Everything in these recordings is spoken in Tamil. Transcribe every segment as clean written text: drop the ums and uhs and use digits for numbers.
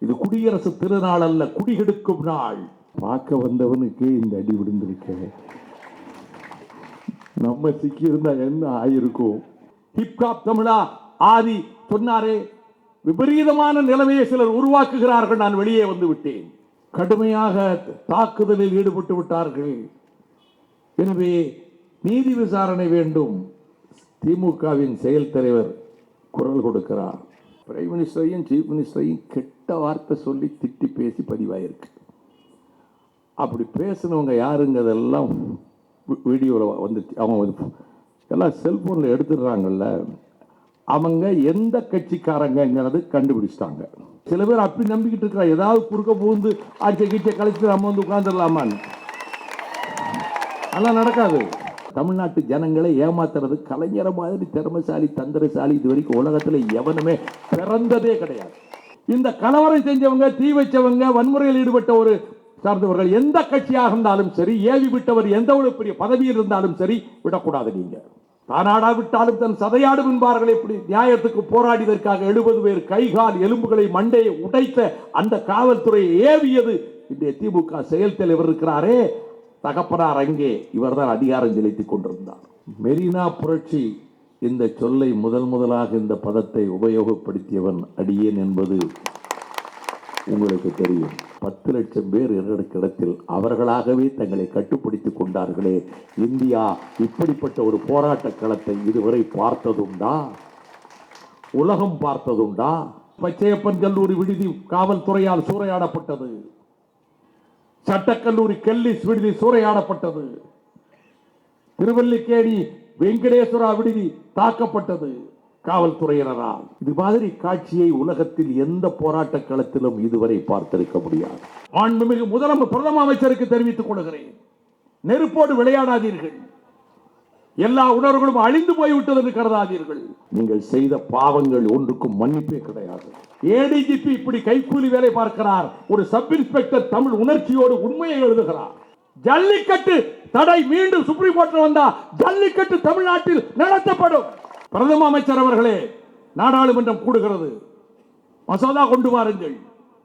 இது குடியரசு திருநாள் அல்ல, குடிகெடுக்கும் நாள். பார்க்க வந்தவனுக்கு இந்த அடி விழுந்திருக்க, நம்ம சிக்கி இருந்தா என்ன ஆயிருக்கும்? ஹிப்காப் தமிழா ஆதி சொன்னாரே, விபரீதமான நிலைமையை சிலர் உருவாக்குகிறார்கள். நான் வெளியே வந்து விட்டேன். கடுமையாக தாக்குதலில் ஈடுபட்டு விட்டார்கள். எனவே நீதி விசாரணை வேண்டும். திமுகவின் செயல் தலைவர் குரல் கொடுக்கிறார். பிரைம் மினிஸ்டரையும் சீஃப் மினிஸ்டரையும் கெட்ட வார்த்தை சொல்லி திட்டி பேசி பதிவாயிருக்கு. அப்படி பேசினவங்க யாருங்கிறதெல்லாம் வீடியோவில் வந்துச்சு. அவங்க எல்லாம் செல்போனில் எடுத்துடுறாங்கல்ல, அவங்க எந்த கட்சிக்காரங்கிறது கண்டுபிடிச்சிட்டாங்க. சில பேர் அப்படி நம்பிக்கிட்டு இருக்கிறா, ஏதாவது குறுக்க புகுந்து ஆட்சி கீச்சை கழிச்சு நம்ம வந்து உட்கார்ந்துடலாமான்னு. அதெல்லாம் நடக்காது. தமிழ்நாட்டு ஜனங்களை ஏமாத்துறது கலைஞர மாதிரி திறமைசாலி தந்திரசாலி இது வரைக்கும் உலகத்தில் எவனுமே பிறந்ததே கிடையாது. இந்த கலவரம் செஞ்சவங்க, தீ வச்சவங்க, வன்முறையில் ஈடுபட்ட ஒரு சார்ந்தவர்கள் எந்த கட்சியாக இருந்தாலும் சரி, ஏவி விட்டவர் எந்த ஒரு பெரிய பதவியில் இருந்தாலும் சரி, விடக்கூடாது. நீங்க தானாடா விட்டாலும் தன் சதையாடும் என்பார்கள். எப்படி நியாயத்துக்கு போராடியதற்காக 70 பேர் கைகால் எலும்புகளை மண்டையை உடைத்த அந்த காவல்துறையை ஏவியது இன்றைய திமுக செயல் தலைவர் இருக்கிறாரே, தகப்பனார் அங்கே இவர்தான் அதிகாரம் செலுத்திக் கொண்டிருந்தார். மெரினா புரட்சி இந்த சொல்லை முதலாக இந்த பதத்தை உபயோகப்படுத்தியவன் அடியேன் என்பது உங்களுக்கு தெரியும். 10 லட்சம் பேர் இடத்தில் அவர்களாகவே தங்களை கட்டுப்படுத்திக் கொண்டார்களே. இந்தியா இப்படிப்பட்ட ஒரு போராட்ட களத்தை இதுவரை பார்த்ததுண்டா? உலகம் பார்த்ததுண்டா? பச்சையப்பன் கல்லூரி விடுதி காவல்துறையால் சூறையாடப்பட்டது. சட்டக்கல்லூரி கெல்லிஸ் விடுதி சூறையாடப்பட்டது. திருவல்லிக்கேணி வெங்கடேஸ்வரா விடுதி தாக்கப்பட்டது காவல்துறையினரால். இது மாதிரி காட்சியை உலகத்தில் எந்த போராட்ட களத்திலும் இதுவரை பார்த்திருக்க முடியாது. மாண்புமிகு பிரதம அமைச்சருக்கு தெரிவித்துக் கொள்கிறேன், நெருப்போடு விளையாடாதீர்கள். எல்லா உணர்வுகளும் அழிந்து போய்விட்டது என்று கருதாதீர்கள். நீங்கள் செய்த பாவங்கள் ஒன்றுக்கும் மன்னிப்பே கிடையாது. ஏடிஜிபி இப்படி கைக்கூலி வேலை பார்க்கிறார். ஒரு சப் இன்ஸ்பெக்டர் தமிழ் உணர்ச்சியோடு உண்மையை எழுதுகிறார். ஜல்லிக்கட்டு தடை மீண்டும் சுப்ரீம் கோர்ட்டில் வந்தா ஜல்லிக்கட்டு தமிழ்நாட்டில் நடத்தப்படும். பிரதம அமைச்சர் அவர்களே, நாடாளுமன்றம் கூடுகிறது, மசோதா கொண்டு வாருங்கள்.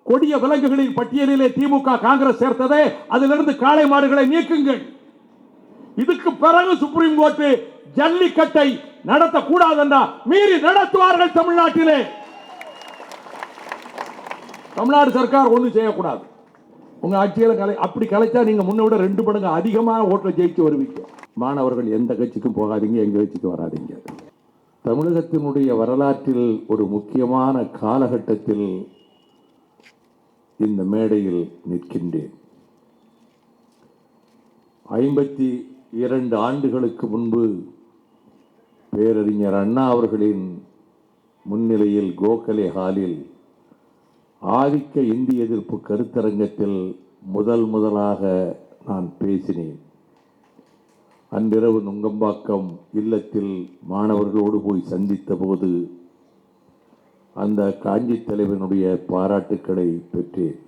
கொடிய விலங்குகளின் பட்டியலிலே திமுக காங்கிரஸ் சேர்த்ததே, அதிலிருந்து காளை மாடுகளை நீக்குங்கள். இதுக்கு பிறகு சுப்ரீம் கோர்ட் ஜல்லிக்கட்டை நடத்தக்கூடாது என்றா மீறி நடத்துவார்கள் தமிழ்நாட்டிலே. தமிழ்நாடு சர்க்கார் ஒன்றும் செய்யக்கூடாது. உங்க ஆட்சியில் அப்படி கலைச்சா நீங்க முன்ன விட 2 மடங்கு அதிகமான ஓட்டை ஜெயிச்சு வருவீங்க. மாணவர்கள் எந்த கட்சிக்கும் போகாதீங்க, எங்க கட்சிக்கும் வராதீங்க. தமிழகத்தினுடைய வரலாற்றில் ஒரு முக்கியமான காலகட்டத்தில் இந்த மேடையில் நிற்கின்றேன். 52 ஆண்டுகளுக்கு முன்பு பேரறிஞர் அண்ணா அவர்களின் முன்னிலையில் கோகலே ஹாலில் ஆதிக்க இந்திய எதிர்ப்பு கருத்தரங்கத்தில் முதலாக நான் பேசினேன். அன்றிரவு நுங்கம்பாக்கம் இல்லத்தில் மாணவர்களோடு போய் சந்தித்த போது அந்த காஞ்சி தலைவனுடைய பாராட்டுக்களை பெற்றேன்.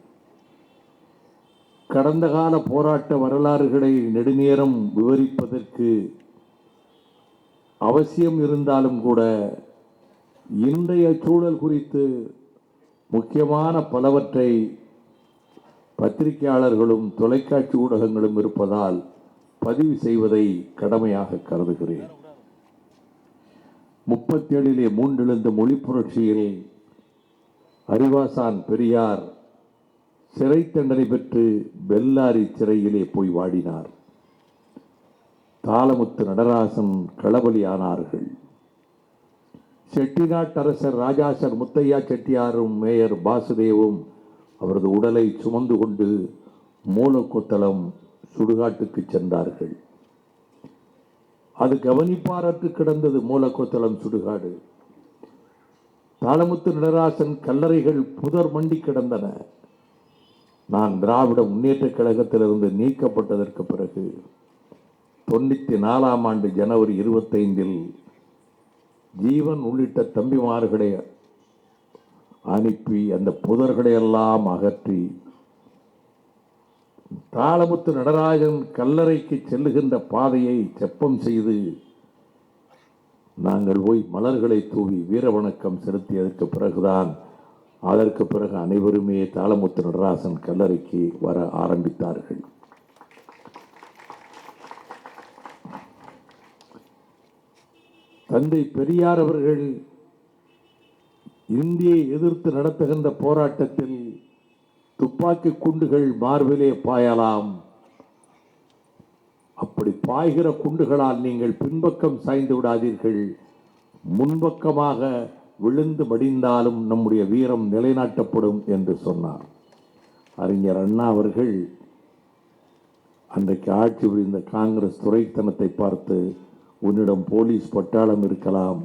கடந்த கால போராட்ட வரலாறுகளை நெடுநேரம் விவரிப்பதற்கு அவசியம் இருந்தாலும் கூட இன்றைய சூழல் குறித்து முக்கியமான பலவற்றை பத்திரிகையாளர்களும் தொலைக்காட்சி ஊடகங்களும் இருப்பதால் பதிவு செய்வதை கடமையாக கருதுகிறேன். 37 மூண்டெழுந்த மொழி புரட்சியில் அறிவாசான் பெரியார் சிறை தண்டனை பெற்று பெல்லாரி சிறையிலே போய் வாடினார். தாளமுத்து நடராசன் களபலி ஆனார்கள். செட்டிநாட்டரசர் ராஜாசர் முத்தையா செட்டியாரும் மேயர் பாசுதேவும் அவரது உடலை சுமந்து கொண்டு மூலக்கொத்தளம் சுடுகாட்டுக்கு சென்றார்கள். அது கவனிப்பாரற்று கிடந்தது மூலக்கொத்தளம் சுடுகாடு. தாளமுத்து நடராசன் கல்லறைகள் புதர் மண்டி கிடந்தன. நான் திராவிட முன்னேற்ற கழகத்திலிருந்து நீக்கப்பட்டதற்கு பிறகு 94ஆம் ஆண்டு ஜனவரி 25 ஜீவன் உள்ளிட்ட தம்பிமார்களை அனுப்பி அந்த புதர்களை எல்லாம் அகற்றி தாளமுத்து நடராஜன் கல்லறைக்கு செல்லுகின்ற பாதையை செப்பம் செய்து நாங்கள் போய் மலர்களை தூவி வீர வணக்கம் செலுத்தியதற்கு பிறகுதான் அதற்கு பிறகு அனைவருமே தாளமுத்து நடராசன் கல்லறைக்கு வர ஆரம்பித்தார்கள். தந்தை பெரியார் அவர்கள் இந்தியை எதிர்த்து நடத்துகின்ற போராட்டத்தில் துப்பாக்கி குண்டுகள் மார்பிலே பாயலாம், அப்படி பாய்கிற குண்டுகளால் நீங்கள் பின்பக்கம் சாய்ந்து விடாதீர்கள், முன்பக்கமாக விழுந்து மடிந்தாலும் நம்முடைய வீரம் நிலைநாட்டப்படும் என்று சொன்னார். அறிஞர் அண்ணா அவர்கள் அன்றைக்கு ஆட்சி புரிந்த காங்கிரஸ் துரைத்தனத்தை பார்த்து, உன்னிடம் போலீஸ் பட்டாளம் இருக்கலாம்,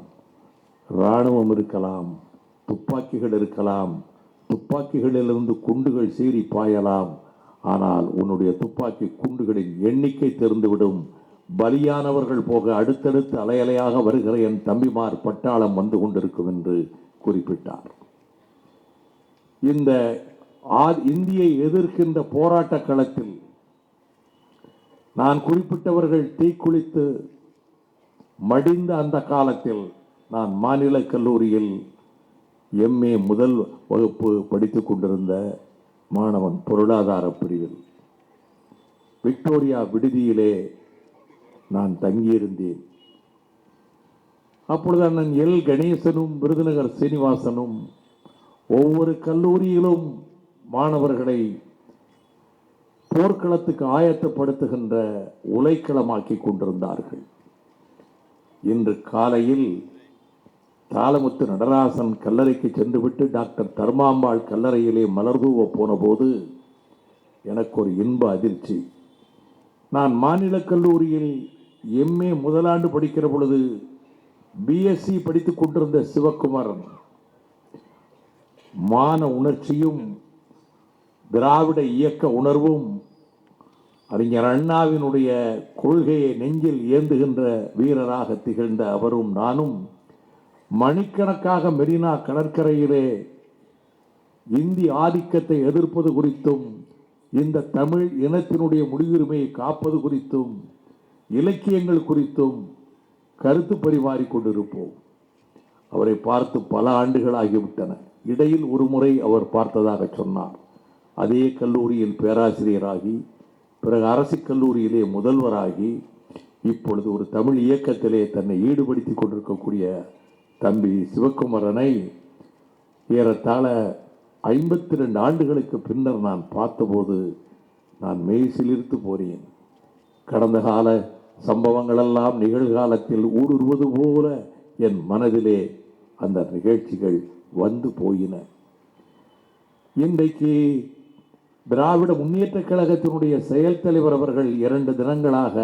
இராணுவம் இருக்கலாம், துப்பாக்கிகள் இருக்கலாம், துப்பாக்கிகளிலிருந்து குண்டுகள் சீறி பாயலாம், ஆனால் உன்னுடைய துப்பாக்கி குண்டுகளின் எண்ணிக்கை தெரிந்துவிடும், பலியானவர்கள் போக அடுத்தடுத்து அலையலையாக வருகிற என் தம்பிமார் பட்டாளம் வந்து கொண்டிருக்கும் என்று குறிப்பிட்டார். இந்த இந்தியை எதிர்க்கின்ற போராட்ட களத்தில் நான் குறிப்பிட்டவர்கள் தீக்குளித்து மடிந்த அந்த காலத்தில் நான் மாநில கல்லூரியில் MA முதல் வகுப்பு படித்துக் கொண்டிருந்த மாணவன், பொருளாதார பிரிவில் விக்டோரியா விடுதியிலே நான் தங்கியிருந்தேன். அப்பொழுது அண்ணன் எல் கணேசனும் விருதுநகர் சீனிவாசனும் ஒவ்வொரு கல்லூரியிலும் மாணவர்களை போர்க்களத்துக்கு ஆயத்தப்படுத்துகின்ற உலைக்களமாக்கி கொண்டிருந்தார்கள். இன்று காலையில் தாளமுத்து நடராசன் கல்லறைக்கு சென்றுவிட்டு டாக்டர் தர்மாம்பாள் கல்லறையிலே மலர்தூவ போன போது எனக்கு ஒரு இன்ப அதிர்ச்சி. நான் மாநில கல்லூரியில் MA முதலாண்டு படிக்கிற பொழுது BSc படித்துக் கொண்டிருந்த சிவக்குமாரன் மான உணர்ச்சியும் திராவிட இயக்க உணர்வும் அறிஞர் அண்ணாவினுடைய கொள்கையை நெஞ்சில் ஏந்துகின்ற வீரராக திகழ்ந்த அவரும் நானும் மணிக்கணக்காக மெரினா கடற்கரையிலே இந்தி ஆதிக்கத்தை எதிர்ப்பது குறித்தும், இந்த தமிழ் இனத்தினுடைய முடிவுரிமையை காப்பது குறித்தும், இலக்கியங்கள் குறித்தும் கருத்து பரிமாறிக் கொண்டிருப்போம். அவரை பார்த்து பல ஆண்டுகள் ஆகிவிட்டன. இடையில் ஒரு முறை அவர் பார்த்ததாக சொன்னார். அதே கல்லூரியில் பேராசிரியராகி, பிறகு அரசு கல்லூரியிலே முதல்வராகி, இப்பொழுது ஒரு தமிழ் இயக்கத்திலே தன்னை ஈடுபடுத்திக் கொண்டிருக்கக்கூடிய தம்பி சிவக்குமரனை ஏறத்தாழ 52 ஆண்டுகளுக்கு பின்னர் நான் பார்த்தபோது நான் மெய்சிலிர்த்து போனேன். கடந்த கால சம்பவங்களெல்லாம் நிகழ்காலத்தில் ஊடுருவது போல என் மனதிலே அந்த நிகழ்ச்சிகள் வந்து போயின. இன்றைக்கு திராவிட முன்னேற்ற கழகத்தினுடைய செயல் தலைவர் அவர்கள் 2 தினங்களாக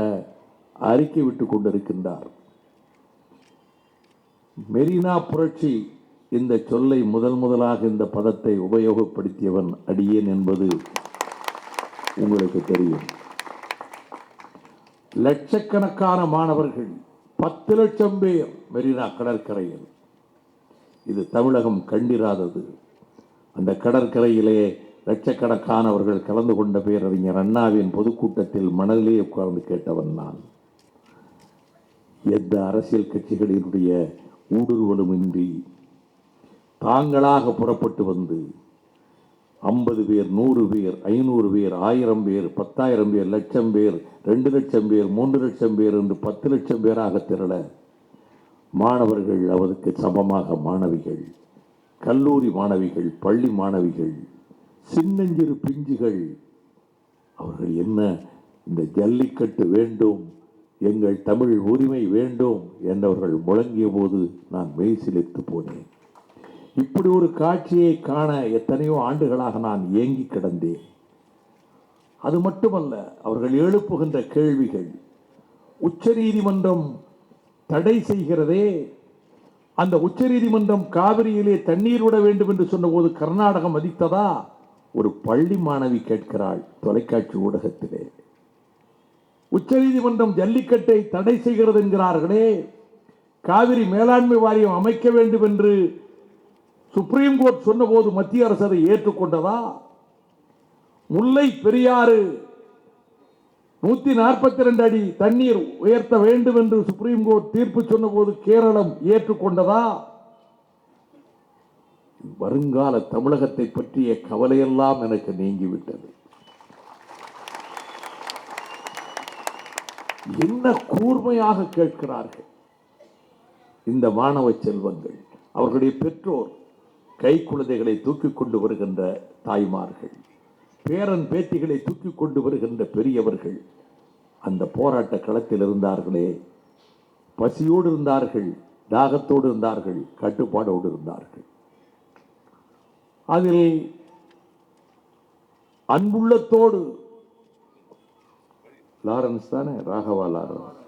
அறிக்கை விட்டுக் கொண்டிருக்கின்றார். மெரினா புரட்சி இந்த சொல்லை முதலாக இந்த பதத்தை உபயோகப்படுத்தியவன் அடியேன் என்பது உங்களுக்கு தெரியும். லட்சக்கணக்கான மாணவர்கள், 10 லட்சம் பேர் மெரினா கடற்கரையில். இது தமிழகம் கண்டிராதது. அந்த கடற்கரையிலே லட்சக்கணக்கானவர்கள் கலந்து கொண்ட பேரறிஞர் அண்ணாவின் பொதுக்கூட்டத்தில் மணலிலே உட்கார்ந்து கேட்டவன் நான். எந்த அரசியல் கட்சிகளினுடைய ஊடுருவலுமின்றி தாங்களாக புறப்பட்டு வந்து 50 பேர், 100 பேர், 500 பேர், 1000 பேர், 10,000 பேர், லட்சம் பேர், 2 லட்சம் பேர், 3 லட்சம் பேர் என்று 10 லட்சம் பேராக திரள மாணவர்கள், அவருக்கு சமமாக மாணவிகள், கல்லூரி மாணவிகள், பள்ளி மாணவிகள், சின்னஞ்சிறு பிஞ்சுகள், அவர்கள் என்ன இந்த ஜல்லிக்கட்டு வேண்டும், எங்கள் தமிழ் உரிமை வேண்டும் என்றவர்கள் முழங்கிய போது நான் மெய்சிலிர்த்து போனேன். இப்படி ஒரு காட்சியை காண எத்தனையோ ஆண்டுகளாக நான் ஏங்கி கிடந்தேன். அது மட்டுமல்ல, அவர்கள் எழுப்புகின்ற கேள்விகள். உச்ச நீதிமன்றம் தடை செய்கிறதே, அந்த உச்ச நீதிமன்றம் காவிரியிலே தண்ணீர் விட வேண்டும் என்று சொன்னபோது கர்நாடகம் மதித்ததா? ஒரு பள்ளி மாணவி கேட்கிறாள் தொலைக்காட்சி ஊடகத்திலே. உச்ச நீதிமன்றம் ஜல்லிக்கட்டை தடை செய்கிறது என்கிறார்களே, காவிரி மேலாண்மை வாரியம் அமைக்க வேண்டும் என்று சுப்ரீம் கோர்ட் சொன்னபோது மத்திய அரசு அதை ஏற்றுக்கொண்டதா? முல்லை பெரியாறு 142 அடி தண்ணீர் உயர்த்த வேண்டும் என்று சுப்ரீம் கோர்ட் தீர்ப்பு சொன்னபோது கேரளம் ஏற்றுக்கொண்டதா? வருங்கால தமிழகத்தை பற்றிய கவலையெல்லாம் எனக்கு நீங்கிவிட்டது. என்ன கூர்மையாக கேட்கிறார்கள் இந்த மாணவ செல்வங்கள், அவர்களுடைய பெற்றோர், கை குழந்தைகளை தூக்கிக் கொண்டு வருகின்ற தாய்மார்கள், பேரன் பேத்திகளை தூக்கிக் கொண்டு வருகின்ற பெரியவர்கள் அந்த போராட்ட களத்தில் இருந்தார்களே, பசியோடு இருந்தார்கள், தாகத்தோடு இருந்தார்கள், கட்டுப்பாடோடு இருந்தார்கள். அதில் அன்புள்ளத்தோடு லாரன்ஸ் தானே, ராகவா லாரன்ஸ்,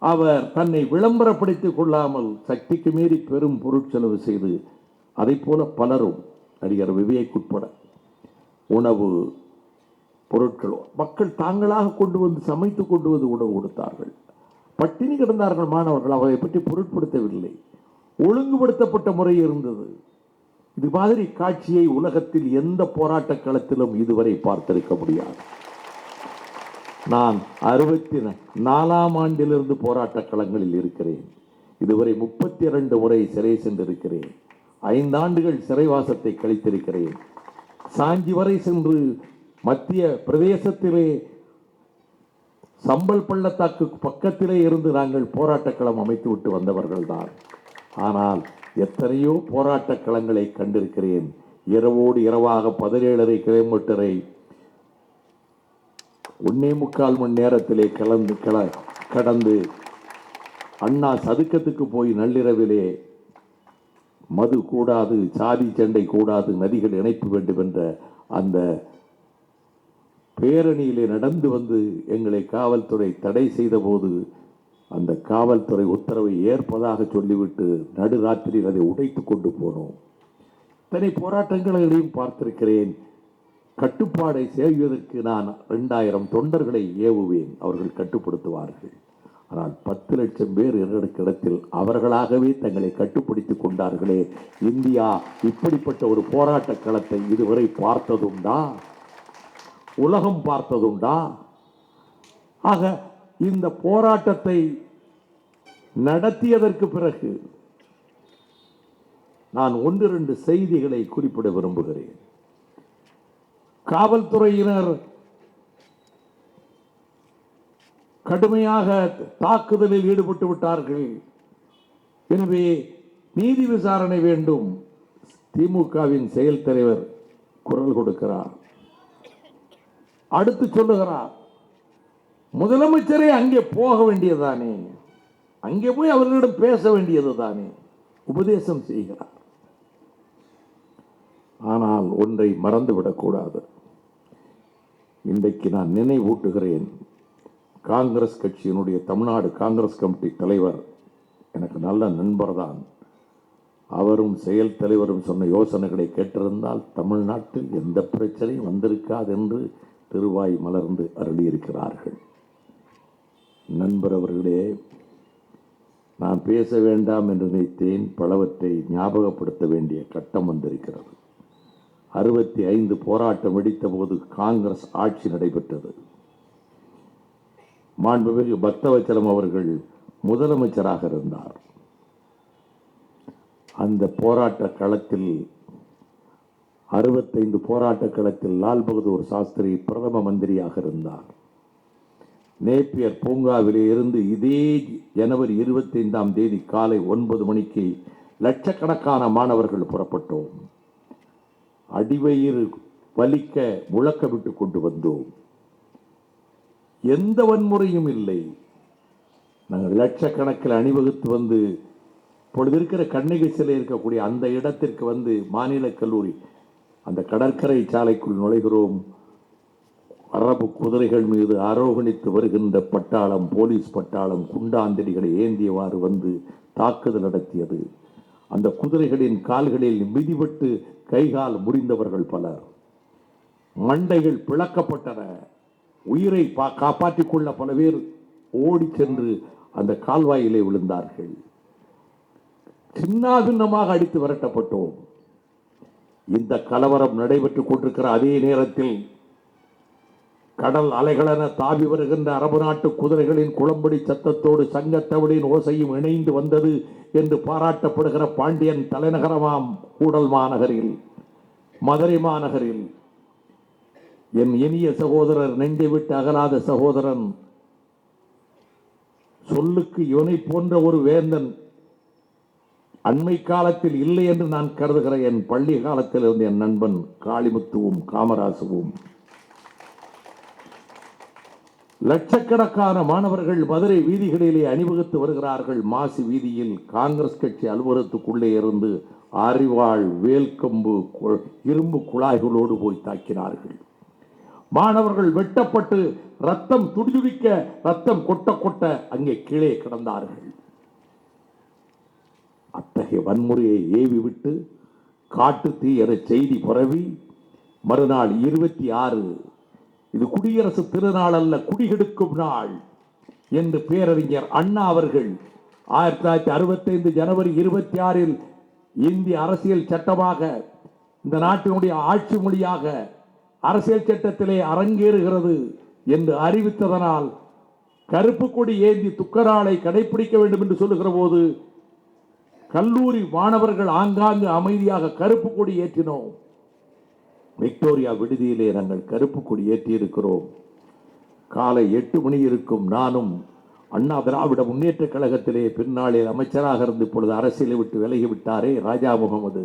அவர் தன்னை விளம்பரப்படுத்திக் கொள்ளாமல் சக்திக்கு மீறி பெரும் பொருட்செலவு செய்து, அதை போல பலரும், நடிகர் விவேக் உட்பட, உணவு பொருட்கள் மக்கள் தாங்களாக கொண்டு வந்து சமைத்து கொண்டு வந்து உணவு கொடுத்தார்கள். பட்டினி கிடந்தார்கள் மாணவர்கள், அவரை பற்றி பொருட்படுத்தவில்லை. ஒழுங்குபடுத்தப்பட்ட முறை இருந்தது. இது மாதிரி காட்சியை உலகத்தில் எந்த போராட்ட களத்திலும் இதுவரை பார்த்திருக்க முடியாது. நான் 64ஆம் ஆண்டிலிருந்து போராட்ட களங்களில் இருக்கிறேன். இதுவரை 32 முறை சிறை சென்றிருக்கிறேன். 5 ஆண்டுகள் சிறைவாசத்தை கழித்திருக்கிறேன். சாஞ்சி வரை சென்று மத்திய பிரதேசத்திலே சம்பல் பள்ளத்தாக்கு பக்கத்திலே இருந்து நாங்கள் போராட்ட களம் அமைத்து விட்டு வந்தவர்கள் தான். ஆனால் எத்தனையோ போராட்ட களங்களை கண்டிருக்கிறேன். இரவோடு இரவாக 17.5 கிலோமீட்டரை 1.25 மணி நேரத்திலே கடந்து அண்ணா சதுக்கத்துக்கு போய் நள்ளிரவிலே மது கூடாது, சாதி சண்டை கூடாது, நதிகள் இணைப்பு வேண்டும் என்ற அந்த பேரணியிலே நடந்து வந்து எங்களை காவல்துறை தடை செய்த போது அந்த காவல்துறை உத்தரவை ஏற்பதாக சொல்லிவிட்டு நடுராத்திரியில் அதை உடைத்து கொண்டு போனோம். இத்தனை போராட்டங்களையும் பார்த்திருக்கிறேன். கட்டுப்பாடை செய்வதற்கு நான் 2000 தொண்டர்களை ஏவுவேன், அவர்கள் கட்டுப்படுத்துவார்கள். ஆனால் 10 லட்சம் பேர் இடத்தில் அவர்களாகவே தங்களை கட்டுப்படுத்திக் கொண்டார்களே. இந்தியா இப்படிப்பட்ட ஒரு போராட்ட களத்தை இதுவரை பார்த்ததுண்டா? உலகம் பார்த்ததுண்டா? ஆக இந்த போராட்டத்தை நடத்தியதற்கு பிறகு நான் 1-2 செய்திகளை குறிப்பிட விரும்புகிறேன். காவல்துறையினர் கடுமையாக தாக்குதலில் ஈடுபட்டு விட்டார்கள். எனவே நீதி விசாரணை வேண்டும். திமுகவின் செயல் தலைவர் குரல் கொடுக்கிறார். அடுத்து சொல்லுகிறார், முதலமைச்சரே அங்கே போக வேண்டியதுதானே, அங்கே போய் அவர்களிடம் பேச வேண்டியது தானே, உபதேசம் செய்கிறார். ஆனால் ஒன்றை மறந்துவிடக்கூடாது. இன்றைக்கு நான் நினைவூட்டுகிறேன். காங்கிரஸ் கட்சியினுடைய தமிழ்நாடு காங்கிரஸ் கமிட்டி தலைவர் எனக்கு நல்ல நண்பர் தான். அவரும் செயல் தலைவரும் சொன்ன யோசனைகளை கேட்டிருந்தால் தமிழ்நாட்டில் எந்த பிரச்சனையும் வந்திருக்காது என்று திருவாய் மலர்ந்து அருளியிருக்கிறார்கள். நண்பர் அவர்களே, நான் பேச வேண்டாம் என்று நினைத்தேன். பலவற்றை ஞாபகப்படுத்த வேண்டிய கட்டம் வந்திருக்கிறது. 65 போராட்டம் வெடித்த போது காங்கிரஸ் ஆட்சி நடைபெற்றது. மாண்புமிகு பக்தவச்சலம் அவர்கள் முதலமைச்சராக இருந்தார். அந்த போராட்ட களத்தில் 65 போராட்ட களத்தில் லால் பகதூர் சாஸ்திரி பிரதம மந்திரியாக இருந்தார். நேப்பியர் பூங்காவிலே இருந்து இதே ஜனவரி 25ஆம் தேதி காலை 9 மணிக்கு லட்சக்கணக்கான மாணவர்கள் புறப்பட்டோம். அடிவயிறு வலிக்க முழக்கமிட்டு கொண்டு வந்தோம். எந்த வன்முறையும் இல்லை. நாங்கள் லட்சக்கணக்கில் அணிவகுத்து வந்து இப்பொழுது இருக்கிற கண்ணகி சிலை இருக்கக்கூடிய அந்த இடத்திற்கு வந்து மாநில கல்லூரி அந்த கடற்கரை சாலைக்குள் நுழைகிறோம். அரபு குதிரைகள் மீது ஆரோகணித்து வருகின்ற பட்டாளம், போலீஸ் பட்டாளம் குண்டாந்தடிகளை ஏந்தியவாறு வந்து தாக்குதல் நடத்தியது. அந்த குதிரைகளின் கால்களில் மிதிபட்டு கைகால் முறிந்தவர்கள் பலர். மண்டைகள் பிளக்கப்பட்டன. உயிரை காப்பாற்றிக் கொள்ள பல பேர் ஓடி சென்று அந்த கால்வாயிலே விழுந்தார்கள். சின்னாபின்னமாக அடித்து விரட்டப்பட்டோம். இந்த கலவரம் நடைபெற்றுக் கொண்டிருக்கிற அதே நேரத்தில் கடல் அலைகளென தாவி வருகின்ற அரபு நாட்டு குதிரைகளின் குளம்படி சத்தத்தோடு சங்கத்தமிழின் ஓசையும் இணைந்து வந்தது என்று பாராட்டப்படுகிற பாண்டியன் தலைநகரமாம் கூடல் மாநகரில், மதுரை மாநகரில் என் இனிய சகோதரர், நெஞ்சை விட்டு அகலாத சகோதரன், சொல்லுக்கு இவனை போன்ற ஒரு வேந்தன் அண்மை காலத்தில் இல்லை என்று நான் கருதுகிற என் பள்ளி காலத்தில் இருந்த என் நண்பன் காளிமுத்துவும் காமராசுவும். லட்சக்கணக்கான மாணவர்கள் மதுரை வீதிகளிலே அணிவகுத்து வருகிறார்கள். மாசி வீதியில் காங்கிரஸ் கட்சி அலுவலகத்துக்குள்ளே இருந்து அறிவாள், வேல்கம்பு, இரும்பு குழாய்களோடு போய் தாக்கினார்கள். மாணவர்கள் வெட்டப்பட்டு ரத்தம் துடிதுடிக்க, ரத்தம் கொட்ட கொட்ட அங்கே கீழே கிடந்தார்கள். அத்தகைய வன்முறையை ஏவி விட்டு காட்டு தீ என செய்தி பரவி மறுநாள் 26 இது குடியரசு திருநாள் அல்ல, குடிகெடுக்கும் நாள் என்று பேரறிஞர் அண்ணா அவர்கள் 1965 ஜனவரி 26 இந்திய அரசியல் சட்டமாக, இந்த நாட்டினுடைய ஆட்சி மொழியாக அரசியல் சட்டத்திலே அரங்கேறுகிறது என்று அறிவித்ததனால் கருப்பு கொடி ஏந்தி துக்கநாளை கடைபிடிக்க வேண்டும் என்று சொல்லுகிற போது கல்லூரி மாணவர்கள் ஆங்காங்கு அமைதியாக கருப்பு கொடி ஏற்றினோம். விக்டோரியா விடுதியிலே நாங்கள் கருப்பு கொடி ஏற்றி இருக்கிறோம். காலை 8 மணி இருக்கும். நானும் அண்ணா திராவிட முன்னேற்ற கழகத்திலே பின்னாளில் அமைச்சராக இருந்து இப்பொழுது அரசியலை விட்டு விலகிவிட்டாரே ராஜா முகமது,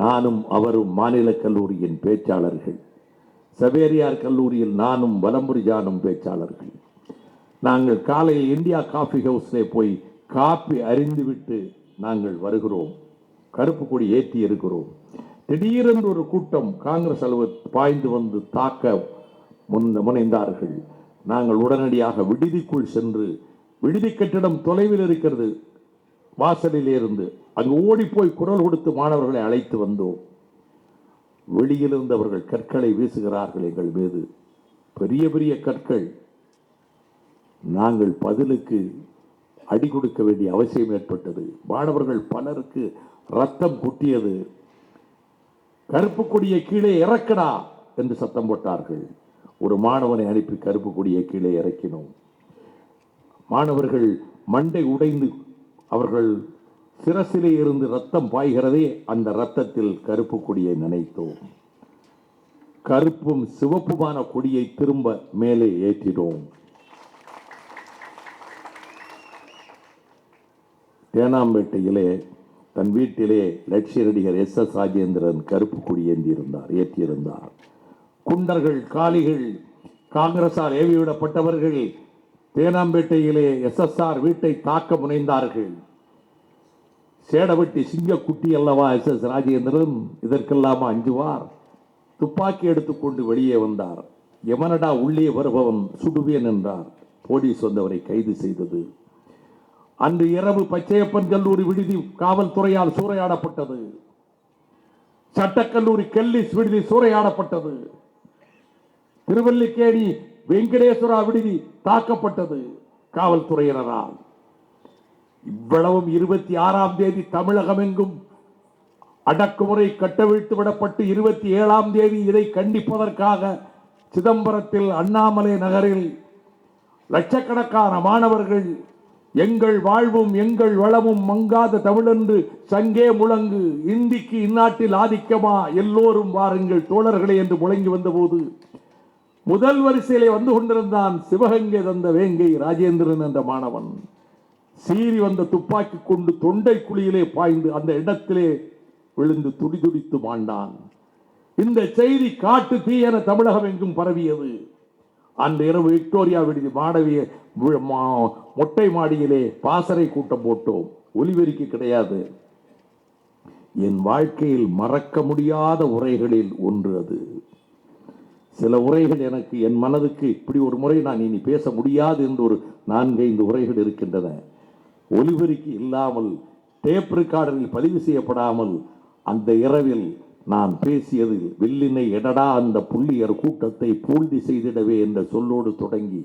நானும் அவரும் மாநில கல்லூரியின் பேச்சாளர்கள். சவேரியார் கல்லூரியில் நானும் வலம்புரிஜானும் பேச்சாளர்கள். நாங்கள் காலையில் இந்தியா காஃபி ஹவுஸிலே போய் காப்பி அறிந்துவிட்டு நாங்கள் வருகிறோம். கருப்பு கொடி ஏற்றி இருக்கிறோம். திடீரென்று ஒரு கூட்டம் காங்கிரஸ் அலுவலகத்தில் பாய்ந்து வந்து தாக்க முனைந்தார்கள். நாங்கள் உடனடியாக விடுதிக்குள் சென்று, விடுதி கட்டிடம் தொலைவில் இருக்கிறது வாசலிலே இருந்து, அங்கு ஓடி போய் குரல் கொடுத்து மாணவர்களை அழைத்து வந்தோம். வெளியிலிருந்து அவர்கள் கற்களை வீசுகிறார்கள் எங்கள் மீது, பெரிய பெரிய கற்கள். நாங்கள் பதிலுக்கு அடி கொடுக்க வேண்டிய அவசியம் ஏற்பட்டது. மாணவர்கள் பலருக்கு ரத்தம் கொட்டியது. கருப்பு கொடியை கீழே இறக்கடா என்று சத்தம் போட்டார்கள். ஒரு மாணவனை அனுப்பி கருப்பு கொடியை கீழே இறக்கினோம். மாணவர்கள் மண்டை உடைந்து அவர்கள் சிரசிலே இருந்து ரத்தம் பாய்கிறதே, அந்த ரத்தத்தில் கருப்பு கொடியை நினைத்தோம். கருப்பும் சிவப்புமான கொடியை திரும்ப மேலே ஏற்றினோம். தேனாம்பேட்டையிலே தன் வீட்டிலே லட்சிய நடிகர் SS ராஜேந்திரன் கருப்பு கொடி ஏற்றியிருந்தார். குண்டர்கள், காலிகள், காங்கிரசார் ஏவிவிடப்பட்டவர்கள் தேனாம்பேட்டையிலே SSR வீட்டை தாக்க முனைந்தார்கள். சேடவெட்டி சிங்கக்குட்டி அல்லவா SS ராஜேந்திரன், இதற்கெல்லாமா அஞ்சுவார்? துப்பாக்கி எடுத்துக்கொண்டு வெளியே வந்தார். எமனடா உள்ளே வருபவன், சுடுவேன் என்றார். போலீஸ் வந்தவரை கைது செய்தது. அன்று இரவு பச்சையப்பன் கல்லூரி விடுதி காவல்துறையால் சூறையாடப்பட்டது. சட்டக்கல்லூரி கெல்லிஸ் விடுதி சூறையாடப்பட்டது. திருவல்லிக்கேணி வெங்கடேஸ்வரா விடுதி தாக்கப்பட்டது காவல்துறையினரால். இவ்வளவும் 26ஆம் தேதி தமிழகம் எங்கும் அடக்குமுறை கட்டவிழ்த்து விடப்பட்டு 27ஆம் தேதி இதை கண்டிப்பதற்காக சிதம்பரத்தில் அண்ணாமலை நகரில் லட்சக்கணக்கான மாணவர்கள் எங்கள் வாழ்வும் எங்கள் வளமும் மங்காத தமிழென்று சங்கே முழங்கு, இந்திக்கு இந்நாட்டில் ஆதிக்கமா, எல்லோரும் வாருங்கள் தோழர்களே என்று முழங்கி வந்தபோது முதல் வரிசையிலே வந்து கொண்டிருந்தான் சிவகங்கை தந்த வேங்கை ராஜேந்திரன் என்ற மாணவன். சீறி வந்த துப்பாக்கி கொண்டு தொண்டை குழியிலே பாய்ந்து அந்த இடத்திலே விழுந்து துடிதுடித்து மாண்டான். இந்த செய்தி காட்டு தீ என தமிழகம் எங்கும் பரவியது. அந்த இரவு விக்டோரியா விடுதி மாணவிய மொட்டை மாடியிலே பாசறை கூட்டம் போட்டோம். ஒலிபெருக்கி கிடையாது. என் வாழ்க்கையில் மறக்க முடியாத உரைகளில் ஒன்று அது. சில உரைகள் எனக்கு என் மனதுக்கு இப்படி ஒரு முறை நான் இனி பேச முடியாது என்று ஒரு 4-5 உரைகள் இருக்கின்றன. ஒலிபெருக்கி இல்லாமல், டேப் ரெக்கார்டரில் பதிவு செய்யப்படாமல் அந்த இரவில் நான் பேசியது வில்லினை எடடா அந்த புள்ளியர் கூட்டத்தை பூழ்தி செய்திடவே என்ற சொல்லோடு தொடங்கி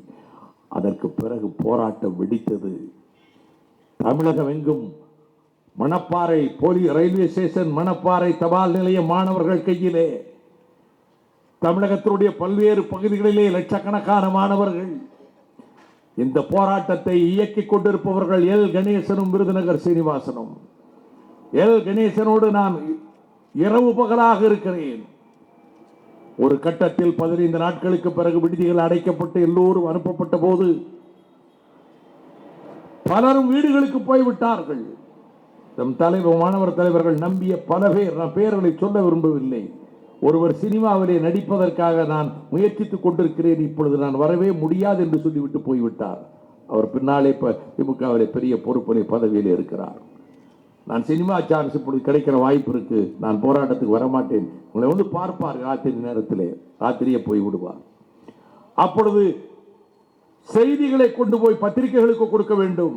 அதற்கு பிறகு போராட்டம் வெடித்தது. தமிழகம் எங்கும் மணப்பாறை ரயில்வே ஸ்டேஷன், மணப்பாறை தபால் நிலைய மாணவர்கள் கையிலே தமிழகத்தினுடைய பல்வேறு பகுதிகளிலே லட்சக்கணக்கான மாணவர்கள். இந்த போராட்டத்தை இயக்கிக் கொண்டிருப்பவர்கள் எல் கணேசனும் விருதுநகர் சீனிவாசனும். எல் கணேசனோடு நான் இரவு பகலாக இருக்கிறேன். ஒரு கட்டத்தில் 15 நாட்களுக்கு பிறகு விடுதிகள் அடைக்கப்பட்டு எல்லோரும் அனுப்பப்பட்ட போது பலரும் வீடுகளுக்கு போய்விட்டார்கள். நம் தலைவர் மாணவர் தலைவர்கள் நம்பிய பல பேர், நான் பெயர்களை சொல்ல விரும்பவில்லை. ஒருவர் சினிமாவிலே நடிப்பதற்காக நான் முயற்சித்துக் கொண்டிருக்கிறேன், இப்பொழுது நான் வரவே முடியாது என்று சொல்லிவிட்டு போய்விட்டார். அவர் பின்னாலே திமுகவிலே பெரிய பொறுப்பிலே பதவியில் இருக்கிறார். நான் சினிமா சான்ஸ் இப்பொழுது கிடைக்கிற வாய்ப்பு இருக்கு, நான் போராட்டத்துக்கு வரமாட்டேன், உங்களை வந்து பார்ப்பார் ராத்திரி நேரத்திலே, ராத்திரியே போய் விடுவார். அப்பொழுது செய்திகளை கொண்டு போய் பத்திரிகைகளுக்கு கொடுக்க வேண்டும்.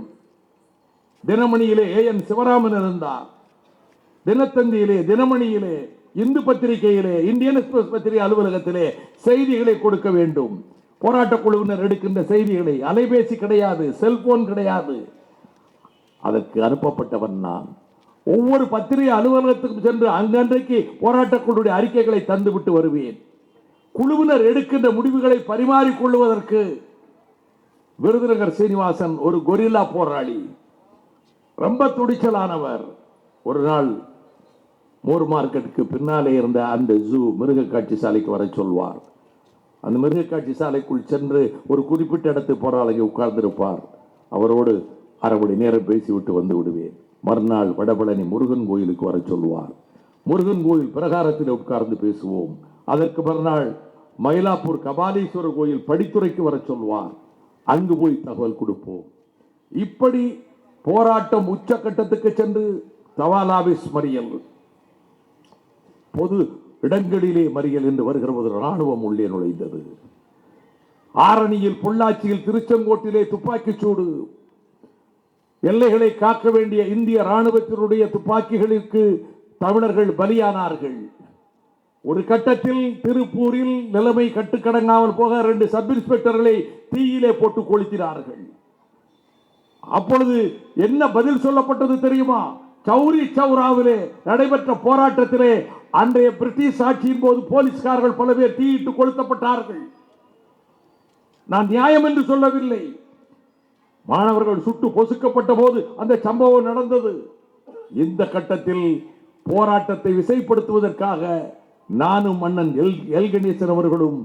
தினமணியிலே ஏஎன் சிவராமன் இருந்தார், தினத்தந்தியிலே, தினமணியிலே, இந்து பத்திரிகையிலே, இந்தியன் எக்ஸ்பிரஸ் பத்திரிகை அலுவலகத்திலே செய்திகளை கொடுக்க வேண்டும். போராட்ட குழுவினர் எடுக்கின்ற செய்திகளை, அலைபேசி கிடையாது, செல்போன் கிடையாது, அதற்கு அனுப்பப்பட்டவன் நான். ஒவ்வொரு பத்திரிகை அலுவலகத்துக்கும் சென்று அங்கன்றைக்கு போராட்ட குழுவுடைய அறிக்கைகளை தந்துவிட்டு வருவேன். குழுவினர் எடுக்கின்ற முடிவுகளை பரிமாறிக்கொள்வதற்கு விருதுநகர் சீனிவாசன் ஒரு கொரில்லா போராளி, ரொம்ப துடிச்சலானவர். ஒரு நாள் மூர் மார்க்கெட்டுக்கு பின்னாலே இருந்த அந்த ஜூ மிருக காட்சி சாலைக்கு வர சொல்வார். அந்த மிருக காட்சி சாலைக்குள் சென்று ஒரு குறிப்பிட்ட இடத்து போராளிகள் உட்கார்ந்திருப்பார். அவரோடு அரை மணி நேரம் பேசிவிட்டு வந்து விடுவேன். மறுநாள் வடபழனி முருகன் கோயிலுக்கு வர சொல்வார். முருகன் கோயில் பிரகாரத்தில் உட்கார்ந்து பேசுவோம். அதற்கு மறுநாள் மயிலாப்பூர் கபாலீஸ்வரர் கோயில் படித்துறைக்கு வர சொல்வார். அங்கு போய் தகவல் கொடுப்போம். இப்படி போராட்டம் உச்சகட்டத்துக்கு சென்று தபால் ஆபீஸ் மறியல், பொது இடங்களிலே மறியல் என்று வருகிற போது ராணுவம் உள்ளே நுழைந்தது. ஆரணியில், பொள்ளாச்சியில், திருச்செங்கோட்டிலே துப்பாக்கிச் சூடு. எல்லைகளை காக்க வேண்டிய இந்திய ராணுவத்தினுடைய துப்பாக்கிகளுக்கு தமிழர்கள் பலியானார்கள். ஒரு கட்டத்தில் திருப்பூரில் நிலைமை கட்டுக்கடங்காமல் போக 2 சப் இன்ஸ்பெக்டர்களை தீயிலே போட்டு கொளுத்தினார்கள். அப்பொழுது என்ன பதில் சொல்லப்பட்டது தெரியுமா? சௌரி சௌராவிலே நடைபெற்ற போராட்டத்திலே அன்றைய பிரிட்டிஷ் ஆட்சியின் போது போலீஸ்காரர்கள் பல பேர் தீயிட்டு கொளுத்தப்பட்டார்கள். நான் நியாயம் என்று சொல்லவில்லை. மாணவர்கள் சுட்டு பொசுக்கப்பட்ட போது அந்த சம்பவம் நடந்தது. இந்த கட்டத்தில் போராட்டத்தை விசைப்படுத்துவதற்காக நானும் மன்னன் எல் கணேசன் அவர்களும்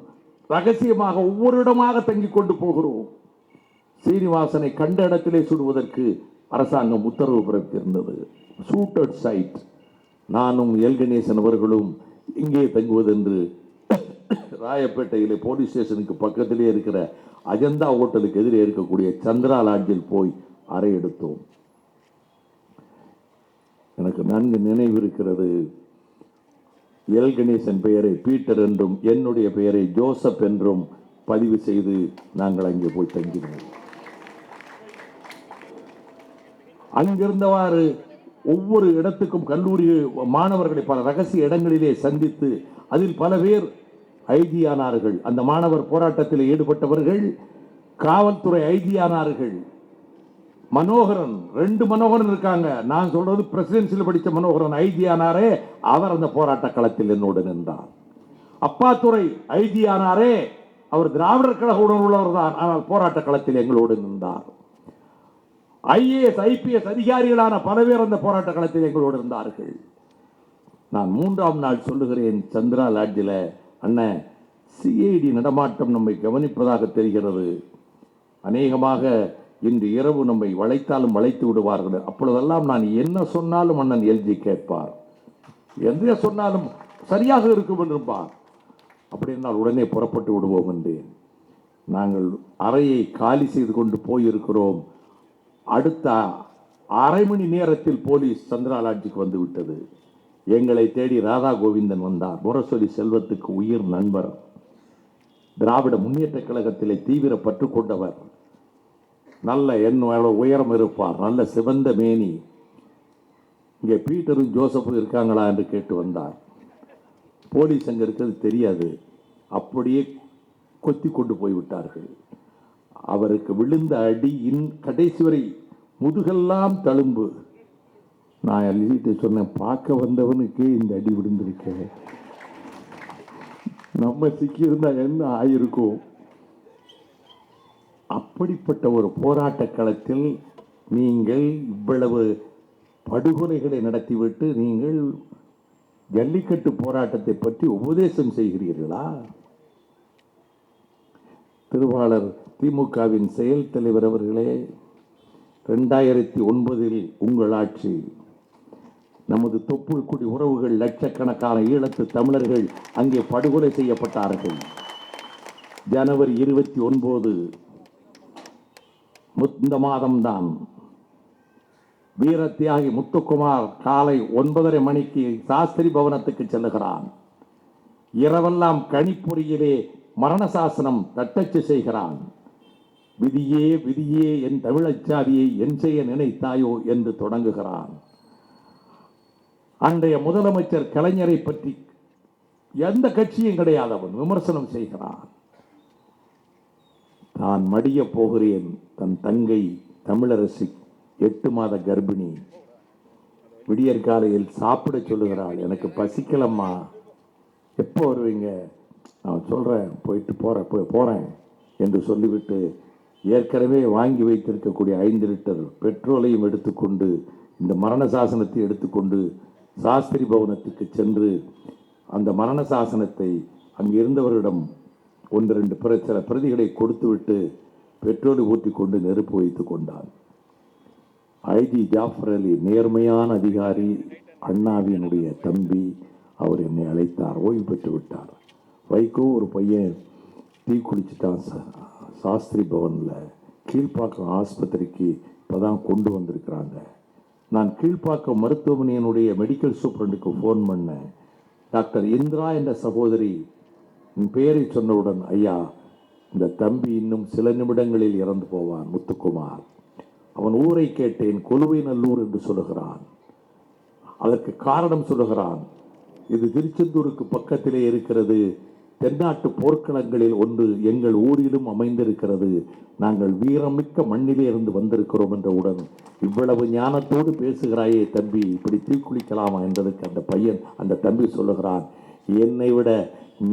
ரகசியமாக ஒவ்வொரு இடமாக தங்கிக் கொண்டு போகிறோம். சீனிவாசனை கண்ட இடத்திலே சுடுவதற்கு அரசாங்கம் உத்தரவு பிறப்பித்திருந்தது. Shoot at sight. நானும் எல் கணேசன் அவர்களும் இங்கே தங்குவதென்று ராயப்பேட்டையிலே போலீஸ் ஸ்டேஷனுக்கு பக்கத்திலே இருக்கிற அஜந்தா ஹோட்டலுக்கு எதிரே இருக்கக்கூடிய சந்திரா லாட்ஜில் போய் அறை எடுத்தோம். எனக்கு நன்கு நினைவு இருக்கிறது. எல் கணேசன் பெயரை பீட்டர் என்றும் என்னுடைய பெயரை ஜோசப் என்றும் பதிவு செய்து நாங்கள் அங்கே போய் தங்கினோம். அங்கிருந்தவாறு ஒவ்வொரு இடத்துக்கும் கல்லூரி மாணவர்களை பல ரகசிய இடங்களிலே சந்தித்து அதில் பல பேர் ஐஜி ஆனார்கள். அந்த மாணவர் போராட்டத்தில் ஈடுபட்டவர்கள் காவல்துறை ஐஜி ஆனார்கள். மனோகரன், 2 மனோகரன் இருக்காங்க. நான் சொல்றது பிரசிடென்சியில் படித்த மனோகரன் ஐஜி ஆனாரே, அவர் அந்த போராட்ட களத்தில் என்னோடு நின்றார். அப்பாத்துறை ஐஜி ஆனாரே, அவர் திராவிடர் கழக உணர்வுள்ளவர் தான், ஆனால் போராட்ட களத்தில் எங்களோடு நின்றார். ஐஏஎஸ் ஐபிஎஸ் அதிகாரிகளான பல பேர் அந்த போராட்ட களத்தில் எங்களோடு இருந்தார்கள். நான் 3ஆம் நாள் சொல்லுகிறேன் சந்திரா லாட்ஜில், அண்ணன் சிஐடி நடமாட்டம் நம்மை கவனிப்பதாக தெரிகிறது, அநேகமாக இன்று இரவு நம்மை வளைத்தாலும் வளைத்து விடுவார்கள். அப்பொழுதெல்லாம் நான் என்ன சொன்னாலும் அண்ணன் எல்ஜி கேட்பார், எந்த சொன்னாலும் சரியாக இருக்கும் என்றுப்பார். அப்படி என்றால் உடனே புறப்பட்டு விடுவோம் என்றேன். நாங்கள் அறையை காலி செய்து கொண்டு போயிருக்கிறோம். அடுத்த அரை மணி நேரத்தில் போலீஸ் சந்திரா லாட்ஜுக்கு வந்து விட்டது. எங்களை தேடி ராதா கோவிந்தன் வந்தார். முரசொலி செல்வத்துக்கு உயிர் நண்பர், திராவிட முன்னேற்ற கழகத்திலே தீவிர பற்று கொண்டவர், நல்ல என்னோட உயரம் இருப்பார், நல்ல சிவந்த மேனி. இங்கே பீட்டரும் ஜோசப்பும் இருக்காங்களா என்று கேட்டு வந்தார். போலீஸ் அங்கே இருக்கிறது தெரியாது, அப்படியே கொத்தி கொண்டு போய்விட்டார்கள். அவருக்கு விழுந்த அடியின் கடைசி வரை முதுகெல்லாம் தழும்பு. நான் எழுதிட்டு சொன்னேன், பார்க்க வந்தவனுக்கே இந்த அடி விழுந்திருக்க, நம்ம சிக்கியிருந்தா என்ன ஆயிருக்கும்? அப்படிப்பட்ட ஒரு போராட்ட களத்தில் நீங்கள் இவ்வளவு படுகொலைகளை நடத்திவிட்டு நீங்கள் ஜல்லிக்கட்டு போராட்டத்தை பற்றி உபதேசம் செய்கிறீர்களா? திருவாளர் திமுகவின் செயல் தலைவர் அவர்களே, 2009 உங்கள் ஆட்சி, நமது தொப்புள் குடி உறவுகள் லட்சக்கணக்கான ஈழத்து தமிழர்கள் அங்கே படுகொலை செய்யப்பட்டார்கள். ஜனவரி 29 இந்த மாதம்தான் வீர தியாகி முத்துக்குமார் காலை 9:30 மணிக்கு சாஸ்திரி பவனத்துக்கு செல்லுகிறான். இரவெல்லாம் கணிப்பொறியிலே மரண சாசனம் தட்டச்சு செய்கிறான். விதியே விதியே என் தமிழச்சாதியை என் செய்ய நினைத்தாயோ என்று தொடங்குகிறான். அன்றைய முதலமைச்சர் கலைஞரை பற்றி எந்த கட்சியும் கிடையாது, அவன் விமர்சனம் செய்கிறான். நான் மடிய போகிறேன், தன் தங்கை தமிழரசி 8 மாத கர்ப்பிணி விடியற்காலையில் சாப்பிட சொல்லுகிறாள். எனக்கு பசிக்கலம்மா, எப்போ வருவீங்க? நான் சொல்கிறேன், போகிறேன் என்று சொல்லிவிட்டு ஏற்கனவே வாங்கி வைத்திருக்கக்கூடிய 5 லிட்டர் பெட்ரோலையும் எடுத்துக்கொண்டு இந்த மரண சாசனத்தை எடுத்துக்கொண்டு சாஸ்திரி பவனத்துக்கு சென்று அந்த மரண சாசனத்தை அங்கே இருந்தவரிடம் 1-2 சில பிரதிகளை கொடுத்துவிட்டு பெட்ரோலை ஊற்றி கொண்டு நெருப்பு வைத்து கொண்டான். ஐஜி ஜாஃபர் அலி நேர்மையான அதிகாரி, அண்ணாவினுடைய தம்பி, அவர் என்னை அழைத்தார். ஓய்வு பெற்று விட்டார். வைகோ ஒரு பையன் தீ குளிச்சுட்டான் சாஸ்திரி பவனில். கீழ்ப்பாக்கம் ஆஸ்பத்திரிக்கு இப்போ தான் கொண்டு வந்திருக்கிறாங்க. நான் கீழ்ப்பாக்கம் மருத்துவமனையினுடைய மெடிக்கல் சூப்பரண்டுக்கு ஃபோன் பண்ணேன். டாக்டர் இந்திரா என்ற சகோதரி என் பெயரை சொன்னவுடன், ஐயா இந்த தம்பி இன்னும் சில நிமிடங்களில் இறந்து போவான், முத்துக்குமார். அவன் ஊரை கேட்டேன், கொலுவை நல்லூர் என்று சொல்லுகிறான். அதற்கு காரணம் சொல்லுகிறான், இது திருச்செந்தூருக்கு பக்கத்திலே இருக்கிறது, தென்னாட்டு போர்க்களங்களில் ஒன்று எங்கள் ஊரிலும் அமைந்திருக்கிறது, நாங்கள் வீரமிக்க மண்ணிலே இருந்து வந்திருக்கிறோம் என்றவுடன், இவ்வளவு ஞானத்தோடு பேசுகிறாயே தம்பி, இப்படி தீக்குளிக்கலாமா என்றதுக்கு அந்த தம்பி சொல்லுகிறான், என்னை விட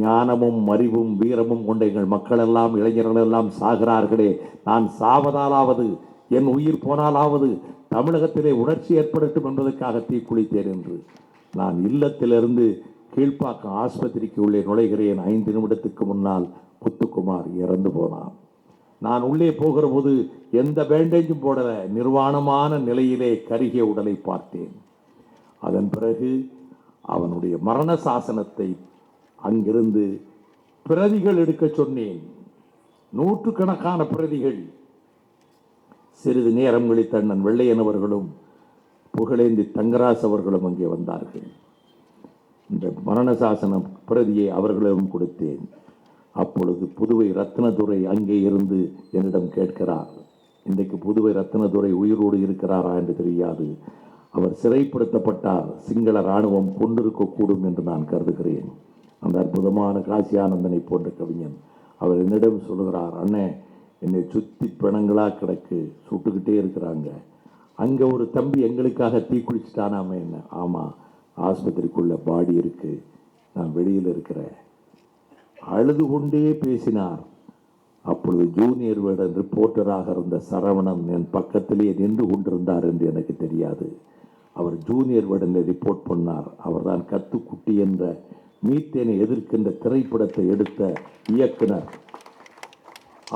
ஞானமும் அறிவும் வீரமும் கொண்ட எங்கள் மக்களெல்லாம் இளைஞர்கள் எல்லாம் சாகிறார்களே, நான் சாவதாலாவது என் உயிர் போனாலாவது தமிழகத்திலே உணர்ச்சி ஏற்படட்டும் என்பதற்காக தீக்குளித்தேன் என்று. நான் இல்லத்திலிருந்து கீழ்ப்பாக்கம் ஆஸ்பத்திரிக்கு உள்ளே நுழைகிறேன். 5 நிமிடத்துக்கு முன்னால் முத்துக்குமார் இறந்து போனான். நான் உள்ளே போகிற போது எந்த பேண்டேஜும் போடல, நிர்வாணமான நிலையிலே கருகிய உடலை பார்த்தேன். அதன் பிறகு அவனுடைய மரண சாசனத்தை அங்கிருந்து பிரதிகள் எடுக்க சொன்னேன். 100கணக்கான பிரதிகள். சிறிது நேரம் கழித்து அண்ணன் வெள்ளையன் அவர்களும் புகழேந்தி தங்கராஜ் அவர்களும் அங்கே வந்தார்கள். இந்த மரண சாசன பிரதியை அவர்களிடம் கொடுத்தேன். அப்பொழுது புதுவை ரத்னதுரை அங்கே இருந்து என்னிடம் கேட்கிறார், இன்றைக்கு புதுவை ரத்னதுரை உயிரோடு இருக்கிறாரா என்று தெரியாது, அவர் சிறைப்படுத்தப்பட்டார், சிங்கள இராணுவம் கொண்டிருக்கக்கூடும் என்று நான் கருதுகிறேன். அந்த அற்புதமான காசி ஆனந்தனை போன்ற கவிஞன் அவர் என்னிடம் சொல்லுகிறார், அண்ணே என்னை சுற்றி பிணங்களாக கிடக்கு, சுட்டுக்கிட்டே இருக்கிறாங்க, அங்கே ஒரு தம்பி எங்களுக்காக தீக்குளிச்சுட்டானாமே என்ன? ஆமாம், ஆஸ்பத்திரிக்குள்ள பாடி இருக்கு, நான் வெளியில் இருக்கிறேன். அழுது கொண்டே பேசினார். அப்பொழுது ஜூனியர் வேடன் ரிப்போர்ட்டராக இருந்த சரவணன் என் பக்கத்திலே நின்று கொண்டிருந்தார் என்று எனக்கு தெரியாது. அவர் ஜூனியர் வேடனில் ரிப்போர்ட் பண்ணார். அவர்தான் கத்துக்குட்டி என்ற மீத்தேனை எதிர்க்கின்ற திரைப்படத்தை எடுத்த இயக்குனர்.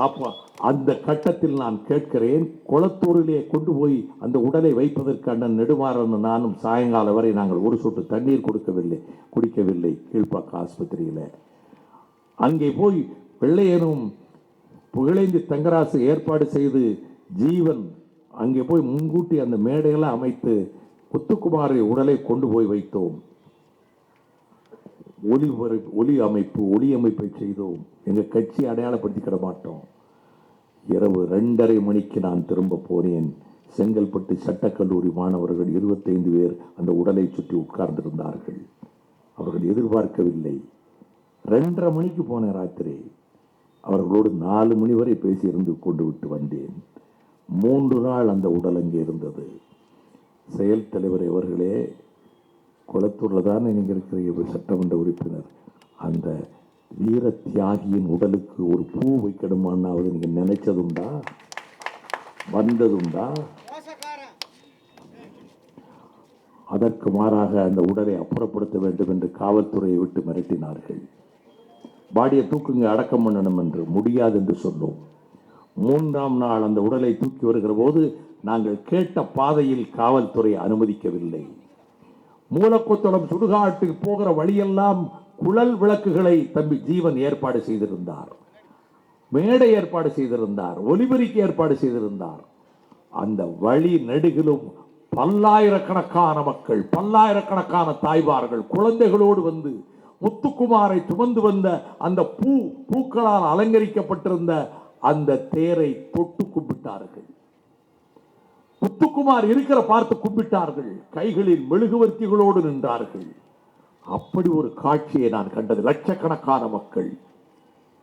அப்போ அந்த கட்டத்தில் நான் கேட்கிறேன், குளத்தூரிலே கொண்டு போய் அந்த உடலை வைப்பதற்கு அண்ணன் நெடுமாறன் நானும் சாயங்காலம் வரை நாங்கள் ஒரு சொட்டு தண்ணீர் குடிக்கவில்லை கீழ்ப்பாக்க ஆஸ்பத்திரியில். அங்கே போய் வெள்ளையனும் புகழேந்தி தங்கராசு ஏற்பாடு செய்து ஜீவன் அங்கே போய் முன்கூட்டி அந்த மேடையெல்லாம் அமைத்து முத்துக்குமாரை உடலை கொண்டு போய் வைத்தோம். ஒளி அமைப்பை செய்தோம். எங்கள் கட்சி அடையாளப்படுத்திக்கிட மாட்டோம். இரவு 2:30 மணிக்கு நான் திரும்ப போனேன். செங்கல்பட்டு சட்டக்கல்லூரி மாணவர்கள் 25 பேர் அந்த உடலை சுற்றி உட்கார்ந்திருந்தார்கள். அவர்கள் எதிர்பார்க்கவில்லை. 2:30 மணிக்கு போனேன் ராத்திரி. அவர்களோடு 4 மணி வரை பேசியிருந்து கொண்டு விட்டு வந்தேன். 3 நாள் அந்த உடல் அங்கே இருந்தது. செயல் தலைவர் அவர்களே, குளத்தூரில் தானே நீங்கள் இருக்கிற சட்டமன்ற உறுப்பினர், அந்த வீர தியாகியின் உடலுக்கு ஒரு பூ வைக்கணுமானாவது நீங்க நினைச்சதுண்டா? வந்ததுண்டா? அதற்கு மாறாக அந்த உடலை அப்புறப்படுத்த வேண்டும் என்று காவல்துறையை விட்டு மிரட்டினார்கள். பாடியை தூக்குங்க, அடக்கம் பண்ணணும் என்று. முடியாது என்று சொன்னோம். 3ஆம் நாள் அந்த உடலை தூக்கி வருகிற போது நாங்கள் கேட்ட பாதையில் காவல்துறை அனுமதிக்கவில்லை. மூலக்கொத்தளம் சுடுகாட்டுக்கு போகிற வழியெல்லாம் குழல் விளக்குகளை தம்பி ஜீவன் ஏற்பாடு செய்திருந்தார், மேடை ஏற்பாடு செய்திருந்தார், ஒலிபெருக்கி ஏற்பாடு செய்திருந்தார். அந்த வழி நெடுகிலும் பல்லாயிரக்கணக்கான மக்கள், பல்லாயிரக்கணக்கான தாய்மார்கள் குழந்தைகளோடு வந்து முத்துக்குமாரை சுமந்து வந்த அந்த பூக்களால் அலங்கரிக்கப்பட்டிருந்த அந்த தேரை தொட்டு கும்பிட்டார்கள். முத்துக்குமார் இருக்கிற பார்த்து கும்பிட்டார்கள். கைகளில் மெழுகுவர்த்திகளோடு நின்றார்கள். அப்படி ஒரு காட்சியை நான் கண்டது. லட்சக்கணக்கான மக்கள்.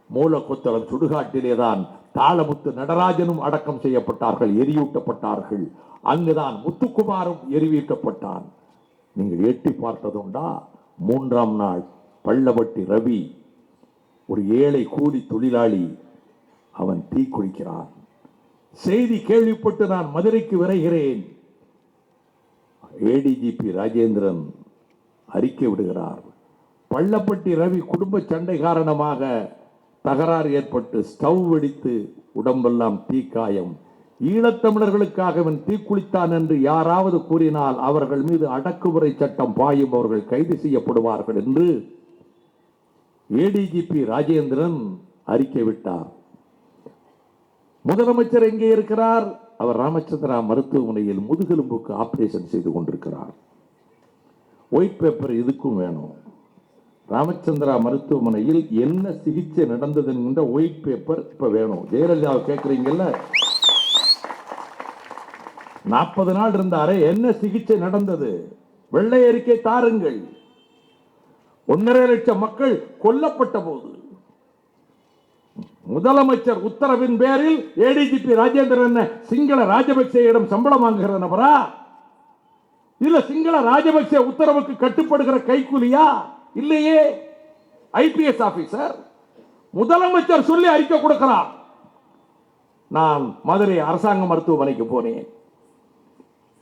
மூலக்கொத்தளம் சுடுகாட்டிலேதான் தாளமுத்து நடராஜனும் அடக்கம் செய்யப்பட்டார்கள், எரியூட்டப்பட்டார்கள். அங்குதான் முத்துக்குமாரும் எரிவீட்டப்பட்டான். நீங்கள் எட்டி பார்த்ததுண்டா? 3ஆம் நாள் பள்ளப்பட்டி ரவி, ஒரு ஏழை கூலி தொழிலாளி, அவன் தீ குளிக்கிறான். செய்தி கேள்விப்பட்டு நான் மதுரைக்கு விரைகிறேன். ஏடிஜிபி ராஜேந்திரன் அறிக்கை விடுகிறார். பள்ளப்பட்டி ரவி குடும்ப சண்டை காரணமாக தகராறு ஏற்பட்டு ஸ்டவ் வெடித்து உடம்பெல்லாம் தீக்காயம். ஈழத்தமிழர்களுக்காக அவன் தீக்குளித்தான் என்று யாராவது கூறினால் அவர்கள் மீது அடக்குமுறை சட்டம் பாயும், அவர்கள் கைது செய்யப்படுவார்கள் என்று ஏடிஜிபி ராஜேந்திரன் அறிக்கை விட்டார். முதலமைச்சர் எங்கே இருக்கிறார்? அவர் ராமச்சந்திரா மருத்துவமனையில் முதுகெலும்புக்கு ஆபரேஷன் செய்து கொண்டிருக்கிறார். ஒயிட் பேப்பர் இதுக்கும் வேணும். ராமச்சந்திரா மருத்துவமனையில் என்ன சிகிச்சை நடந்தது என்கின்ற ஒயிட் பேப்பர் இப்ப வேணும். ஜெயலலிதாவை கேட்கிறீங்கல்ல, 40 நாள் இருந்தாரே, என்ன சிகிச்சை நடந்தது? வெள்ளை அறிக்கை தாருங்கள். 1.5 லட்சம் மக்கள் கொல்லப்பட்ட போது முதலமைச்சர் உத்தரவின் பேரில் ஏடிஜிபி ராஜேந்திரன் சிங்கள ராஜபக்சேயிடம் சம்பளம் வாங்குகிற நபரா? இல்ல சிங்கள ராஜபக்சே உத்தரவுக்கு கட்டுப்படுகிற கைக்கூலியா? இல்லையே. ஐபிஎஸ் ஆபீசர் முதலமைச்சர் சொல்லி அறிக்கை கொடுக்கிறார். நான் மதுரை அரசாங்க மருத்துவமனைக்கு போனேன்.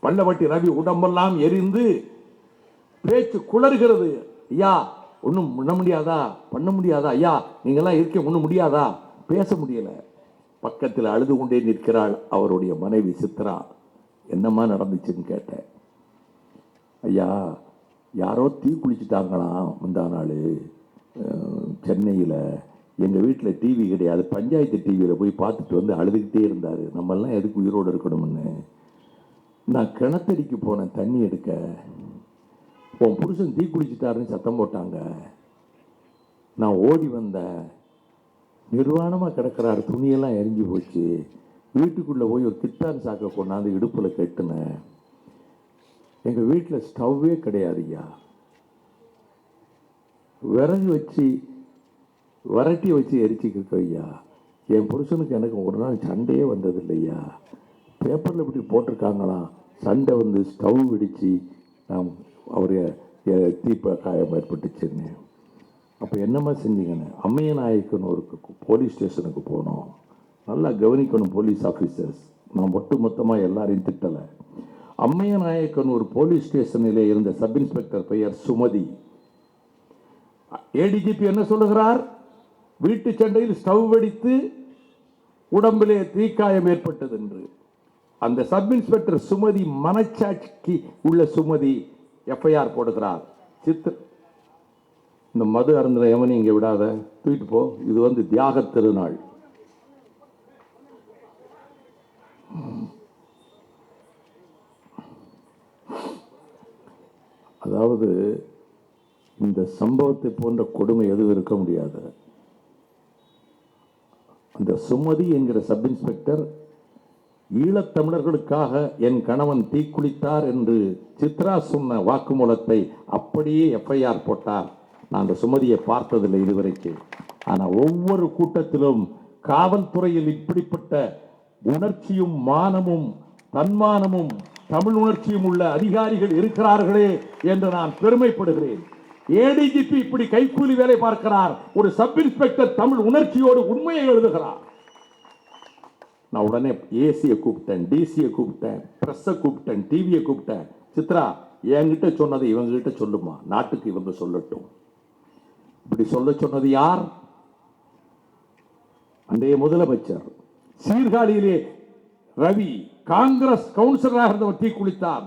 பள்ளப்பட்டி ரவி உடம்பெல்லாம் எரிந்து பேச்சு குளறுகிறது. ஐயா ஒன்றும் பண்ண முடியாதா? பண்ண முடியாதா? ஐயா நீங்கெல்லாம் இருக்க ஒன்றும் முடியாதா? பேச முடியல. பக்கத்தில் அழுது கொண்டே நிற்கிறாள் அவருடைய மனைவி சித்ரா. என்னம்மா நடந்துச்சுன்னு கேட்டேன். ஐயா யாரோ தீ குளிச்சுட்டாங்களாம் முந்தா நாள் சென்னையில். எங்கள் வீட்டில் டிவி கிடையாது, பஞ்சாயத்து டிவியில் போய் பார்த்துட்டு வந்து அழுதுகிட்டே இருந்தார். நம்மெல்லாம் எதுக்கு உயிரோடு இருக்கணும்னு. நான் கிணத்தடிக்கு போனேன் தண்ணி எடுக்க. உன் புருஷன் தீ குளிச்சுட்டாருன்னு சத்தம் போட்டாங்க. நான் ஓடி வந்தேன். நிர்வாணமாக கிடக்கிறாரு, துணியெல்லாம் எரிஞ்சு போச்சு. வீட்டுக்குள்ளே போய் ஒரு கிட்டான் சாக்க கொண்டாந்து இடுப்பில் கட்டினேன். எங்கள் வீட்டில் ஸ்டவ்வே கிடையாது ஐயா. விறகு வச்சு வரட்டி வச்சு எரிச்சிக்கிட்டு ஐயா. என் புருஷனுக்கு எனக்கு ஒரு நாள் சண்டையே வந்தது இல்லையா. பேப்பரில் இப்படி போட்டிருக்காங்களாம், சண்டை வந்து ஸ்டவ் வெடித்து அவருடைய தீப்ப காயம் ஏற்பட்டுச்சுன்னு. அப்போ என்னம்மா செஞ்சீங்கன்னு, அம்மையநாயக்கன் ஒரு போலீஸ் ஸ்டேஷனுக்கு போனோம். நல்லா கவனிக்கணும் போலீஸ் ஆஃபீஸர்ஸ், நான் மொத்தமாக எல்லாரையும் திட்டலை. அம்மையநாயக்கன் ஒரு போலீஸ் ஸ்டேஷனிலே இருந்த சப் இன்ஸ்பெக்டர் பெயர் சுமதி. ஏடிஜிபி என்ன சொல்லுகிறார்? வீட்டு சண்டையில் ஸ்டவ் வெடித்து உடம்பிலே தீக்காயம் ஏற்பட்டது என்று. அந்த சப் இன்ஸ்பெக்டர் சுமதி மனச்சாட்சிக்கு உள்ள சுமதி எஃப்ஐஆர் போடுகிறார். இந்த மது அருந்தின எவனி இங்கே விடாத, தூக்கிட்டு போ. இது வந்து தியாக திருநாள். அதாவது இந்த சம்பவத்தை போன்ற கொடுமை எதுவும் இருக்க முடியாது. அந்த சுமதி என்கிற சப் இன்ஸ்பெக்டர் ஈழத்தமிழர்களுக்காக என் கணவன் தீக்குளித்தார் என்று சித்ரா சொன்ன வாக்குமூலத்தை அப்படியே எஃப்ஐஆர் போட்டார். நான் அந்த சுமதியை பார்த்ததில்லை இதுவரைக்கும். ஆனால் ஒவ்வொரு கூட்டத்திலும் காவல்துறையில் இப்படிப்பட்ட உணர்ச்சியும் மானமும் தன்மானமும் தமிழ் உணர்ச்சியும் உள்ள அதிகாரிகள் இருக்கிறார்களே என்று நான் பெருமைப்படுகிறேன். ஏடிஜிபி இப்படி கைக்கூலி வேலை பார்க்கிறார், ஒரு சப் இன்ஸ்பெக்டர் தமிழ் உணர்ச்சியோடு உண்மையை எழுதுகிறார். நான் உடனே ஏசியை கூப்பிட்டேன், டிசியை கூப்பிட்டேன், பிரஸ்ஸை கூப்பிட்டேன், டிவியை கூப்பிட்டேன். சித்ரா, என்கிட்ட சொன்னதை இவங்க கிட்ட சொல்லுமா, நாட்டுக்கு இவங்க சொல்லட்டும். இப்படி சொல்ல சொன்னது யார்? அன்றைய முதலமைச்சர். சீர்காழியிலே ரவி காங்கிரஸ் கவுன்சிலராக இருந்தவர் தீ குளித்தார்.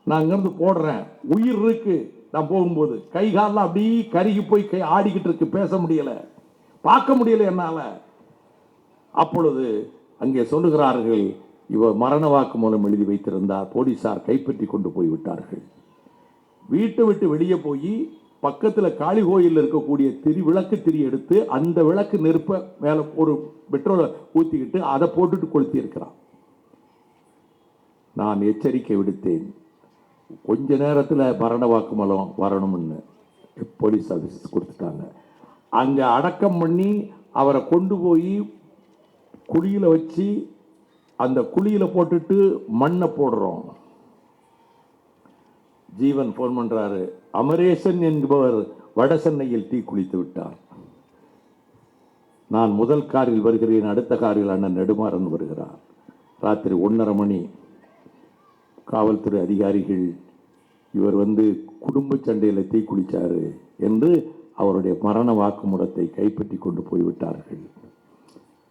நான் அங்கிருந்து போடுறேன், உயிர் இருக்கு. நான் போகும்போது கை காலில் அப்படியே கருகி போய் கை ஆடிக்கிட்டு இருக்கு, பேச முடியல, பார்க்க முடியல என்னால. அப்பொழுது அங்கே சொல்லுகிறார்கள், இவர் மரண வாக்குமூலம் எழுதி வைத்திருந்தார், போலீசார் கைப்பற்றி கொண்டு போய் விட்டார்கள். வீட்டை விட்டு வெளியே போய் பக்கத்தில் காளி கோயில் இருக்கக்கூடிய விளக்கு திரி எடுத்து அந்த விளக்கு நெருப்ப மேலே ஒரு பெட்ரோலை ஊற்றிக்கிட்டு அதை போட்டுட்டு கொளுத்தி இருக்கிறான். நான் எச்சரிக்கை விடுத்தேன், கொஞ்ச நேரத்தில் மரண வாக்குமூலம் வரணும்னு போலீஸ் ஆஃபீஸர்ஸ் கொடுத்துட்டாங்க. அங்கே அடக்கம் பண்ணி அவரை கொண்டு போய் குழியில் வச்சு அந்த குழியில் போட்டுட்டு மண்ணை போடுறோம். ஜீவன் போன் பண்றாரு, அமரேசன் என்பவர் வட சென்னையில் தீ குளித்து விட்டார். நான் முதல் காரில் வருகிறேன், அடுத்த காரில் அண்ணன் நெடுமாறன் வருகிறார். ராத்திரி 1:30 மணி. காவல்துறை அதிகாரிகள் இவர் குடும்ப சண்டையில் தீ குளிச்சாரு என்று அவருடைய மரண வாக்குமூலத்தை கைப்பற்றி கொண்டு போய்விட்டார்கள்.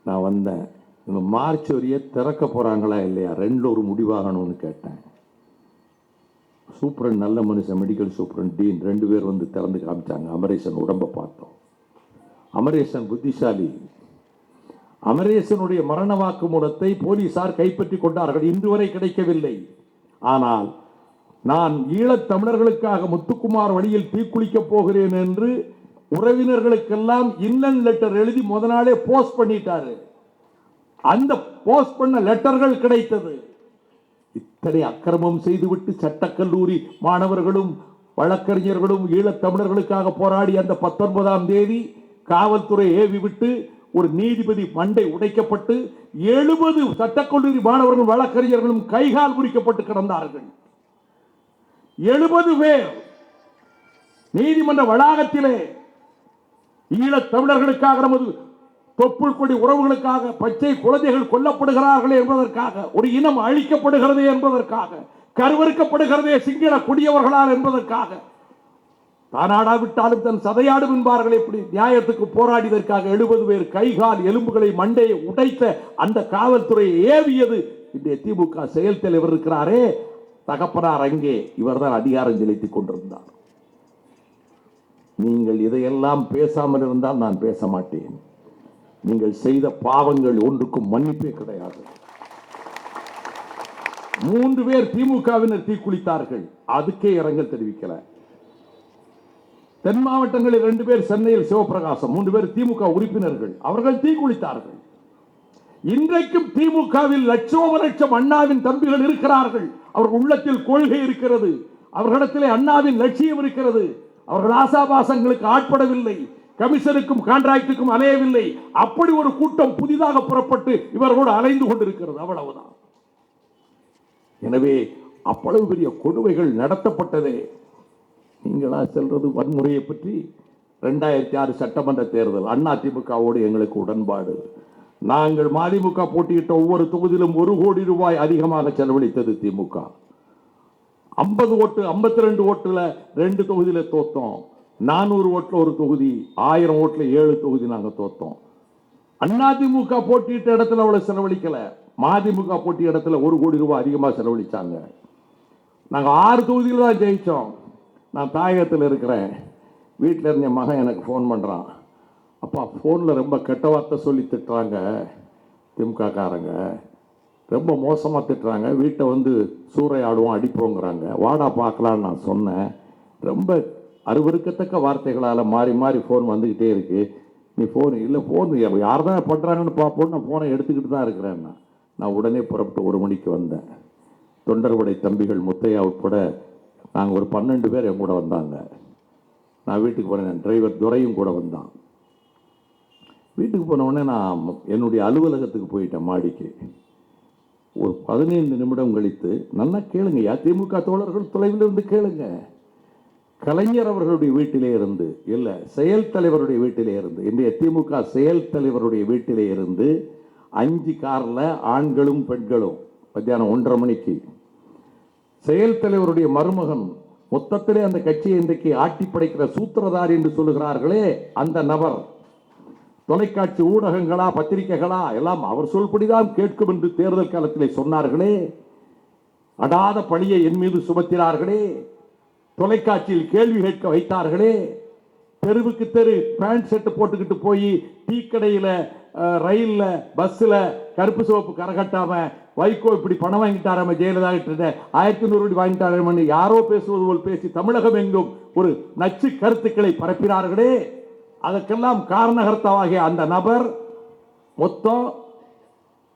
நான் வந்தேன், இந்த மார்ச் வரைய திறக்க போறாங்களா இல்லையா, ரெண்டில் ஒரு முடிவாகணும்னு கேட்டேன். சூப்பரண்ட் நல்ல மனுஷன், மெடிக்கல் சூப்பரண்ட் டீன் 2 பேர் திறந்து காமிச்சாங்க. அமரேசன் உடம்பை பார்த்தோம். அமரேசன் புத்திசாலி. அமரேசனுடைய மரண வாக்குமூலத்தை போலீசார் கைப்பற்றி கொண்டார்கள், இன்று வரை கிடைக்கவில்லை. ஆனால் நான் ஈழத் தமிழர்களுக்காக முத்துக்குமார் வழியில் தீக்குளிக்கப் போகிறேன் என்று உறவினர்களுக்கெல்லாம் இன்னன் லெட்டர் எழுதி முதல் நாளே போஸ்ட் பண்ணிட்டாரு. அந்த போஸ்ட் பண்ண லெட்டர்கள் கிடைத்தது. இத்தனை அக்கிரமம் செய்துவிட்டு சட்டக்கல்லூரி மாணவர்களும் வழக்கறிஞர்களும் ஈழத் தமிழர்களுக்காக போராடி அந்த 19ஆம் தேதி காவல்துறை ஏவி விட்டு ஒரு நீதிபதி மண்டை உடைக்கப்பட்டு 70 சட்டக்கல்லூரி மாணவர்களும் வழக்கறிஞர்களும் கைகால் முறிக்கப்பட்டு கிடந்தார்கள். 70 பேர் நீதிமன்ற வளாகத்திலே ஈழத் தமிழர்களுக்காக, நமது தொப்புள் கொடி உறவுகளுக்காக பச்சை குழந்தைகள் கொல்லப்படுகிறார்கள் என்பதற்காக, ஒரு இனம் அழிக்கப்படுகிறது என்பதற்காக, கருவறுக்கப்படுகிறதே சிங்கள குடியவர்களால் என்பதற்காக, தானாடாவிட்டாலும் தன் சதையாடும் என்பார்கள் எப்படி நியாயத்துக்கு போராடியதற்காக 70 பேர் கைகால் எலும்புகளை மண்டையை உடைத்த அந்த காவல்துறையை ஏவியது இன்றைய திமுக செயல் தலைவர் இருக்கிறாரே, தகப்பனார் அங்கே இவர்தான் அதிகாரம் செலுத்திக் கொண்டிருந்தார். நீங்கள் இதையெல்லாம் பேசாமல் இருந்தால் நான் பேச மாட்டேன். நீங்கள் செய்த பாவங்கள் ஒன்றுக்கும் மன்னிப்பே கிடையாது. 3 பேர் திமுகவினர் தீக்குளித்தார்கள், அதுக்கே இரங்கல் தெரிவிக்கல. தென் மாவட்டங்களில் 2 பேர், சென்னையில் சிவபிரகாசம், 3 பேர் திமுக உறுப்பினர்கள், அவர்கள் தீக்குளித்தார்கள். இன்றைக்கும் திமுகவில் லட்சோப லட்சம் அண்ணாவின் தம்பிகள் இருக்கிறார்கள். அவர்கள் உள்ளத்தில் கொள்கை இருக்கிறது, அவர்களிடத்திலே அண்ணாவின் லட்சியம் இருக்கிறது. அவர்கள் ஆசாபாசங்களுக்கு ஆட்படவில்லை, கமிஷனுக்கும் கான்ட்ராக்டுக்கும் அலையவில்லை. அப்படி ஒரு கூட்டம் புதிதாக புறப்பட்டு இவர்களோடு அலைந்து கொண்டிருக்கிறது, அவ்வளவுதான். எனவே அவ்வளவு பெரிய கொடுமைகள் நடத்தப்பட்டதே. நீங்களா செல்றது வன்முறையை பற்றி? 2006 சட்டமன்ற தேர்தல், அண்ணா திமுகவோடு எங்களுக்கு உடன்பாடு. நாங்கள் மதிமுக போட்டியிட்ட ஒவ்வொரு தொகுதியிலும் 1 கோடி ரூபாய் அதிகமாக செலவழித்தது திமுக. 50 ஓட்டு 52 ஓட்டுல 2 தொகுதியில தோத்தோம். 400 ஓட்டுல ஒரு தொகுதி, 1000 ஓட்டுல 7 தொகுதி நாங்க தோத்தோம். அதிமுக போட்டியிட்ட இடத்துல அவ்வளவு செலவழிக்கல, மதிமுக போட்டி இடத்துல 1 கோடி ரூபாய் அதிகமாக செலவழிச்சாங்க. நாங்க 6 தொகுதியில் தான் ஜெயிச்சோம். நான் தாயகத்தில் இருக்கிறேன், வீட்டில் இருந்த என் மகன் எனக்கு ஃபோன் பண்ணுறான். அப்பா, ஃபோனில் ரொம்ப கெட்ட வார்த்தை சொல்லி திட்டுறாங்க திமுக காரங்க, ரொம்ப மோசமாக திட்டுறாங்க, வீட்டை சூறையாடுவோம் அடிப்போங்கிறாங்க, வாடா பார்க்கலான்னு நான் சொன்னேன். ரொம்ப அருவருக்கத்தக்க வார்த்தைகளால் மாறி மாறி ஃபோன் வந்துக்கிட்டே இருக்கு. நீ ஃபோன் இல்லை, ஃபோன் யார் தான் பண்ணுறாங்கன்னு பார்ப்போன்னு நான் ஃபோனை எடுத்துக்கிட்டு தான் இருக்கிறேன்னா. நான் உடனே புறப்பட்டு 1 மணிக்கு வந்தேன். தொண்டர்படை தம்பிகள் முத்தையா உட்பட நாங்கள் ஒரு 12 பேர் என் கூட வந்தாங்க. நான் வீட்டுக்கு போனேன், டிரைவர் துரையும் கூட வந்தான். வீட்டுக்கு போனவுடனே நான் என்னுடைய அலுவலகத்துக்கு போயிட்டேன், மாடிக்கு. ஒரு 15 நிமிடம் கழித்து, நல்லா கேளுங்கய்யா, திமுக தோழர்கள் தொலைவில் இருந்து கேளுங்க. கலைஞர் அவர்களுடைய வீட்டிலே இருந்து இல்ல செயல் தலைவருடைய வீட்டிலே இருந்து இன்றைய திமுக செயல் தலைவருடைய வீட்டிலே இருந்து 5 கார்ல ஆண்களும் பெண்களும் மத்தியானம் 1:30 மணிக்கு செயல் தலைவருடைய மருமகன் மொத்தத்திலே அந்த கட்சியை இன்றைக்கு ஆட்டி படைக்கிற சூத்திரதாரி என்று சொல்லுகிறார்களே அந்த நபர் தொலைக்காட்சி ஊடகங்களா பத்திரிகைகளா எல்லாம் அவர் சொல்படிதான் கேட்கும் என்று தேர்தல் காலத்திலே சொன்னார்களே, அடாத பழியை என் மீது சுமத்தினார்களே, தொலைக்காட்சியில் கேள்வி கேட்க வைத்தார்களே, தெருவுக்கு தெரு பேண்ட் ஷர்ட் போட்டுக்கிட்டு போய் டீ கடையில ரயில்ல பஸ்ல கருப்பு சிவப்பு கரகட்டாம வைகோ இப்படி பணம் வாங்கிட்டாராம ஜெயலலிதா கிட்ட 1500 கோடி வாங்கிட்டாராம யாரோ பேசுவது போல் பேசி தமிழகம் எங்கும் ஒரு நச்சு கருத்துக்களை பரப்பினார்களே, அதற்கெல்லாம் காரணகர்த்தாவாகிய அந்த நபர் மொத்தம்